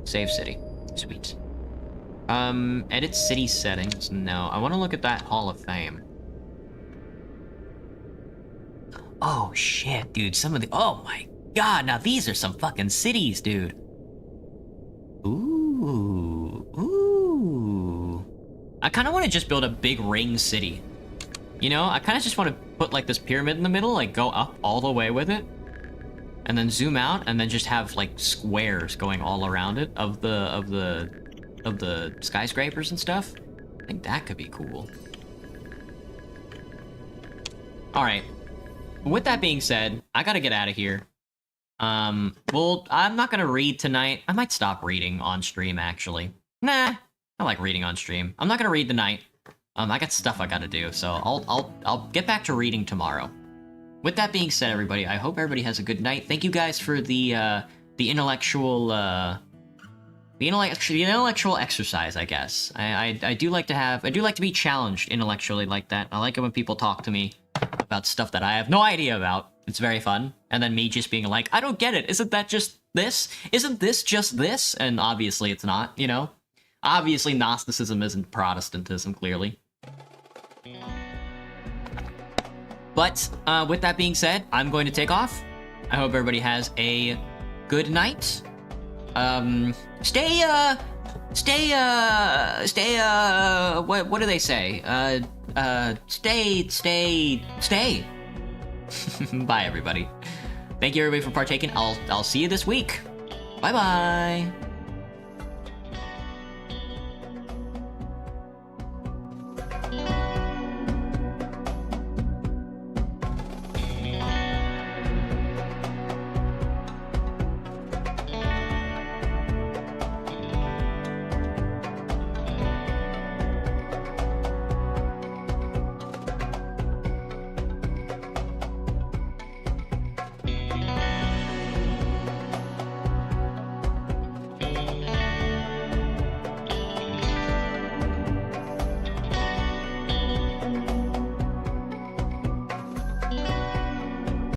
Speaker 1: Save city. Sweet. Edit city settings. No, I want to look at that Hall of Fame. Oh, shit, dude. Some of the... Oh, my God. Now, these are some fucking cities, dude. Ooh. Ooh. I kind of want to just build a big ring city. You know, I kind of just want to put, like, this pyramid in the middle, like, go up all the way with it. And then zoom out, and then just have, like, squares going all around it of the skyscrapers and stuff. I think that could be cool. Alright. With that being said, I gotta get out of here. Well, I'm not gonna read tonight. I might stop reading on stream, actually. Nah, I like reading on stream. I'm not gonna read tonight. I got stuff I gotta do, so I'll get back to reading tomorrow. With that being said, everybody, I hope everybody has a good night. Thank you guys for the intellectual exercise, I guess. I do like to be challenged intellectually like that. I like it when people talk to me about stuff that I have no idea about. It's very fun. And then me just being like, I don't get it. Isn't that just this? Isn't this just this? And obviously it's not, you know? Obviously Gnosticism isn't Protestantism, clearly. But with that being said, I'm going to take off. I hope everybody has a good night. Stay, what do they say? Stay. Bye, everybody. Thank you, everybody, for partaking. I'll see you this week. Bye-bye.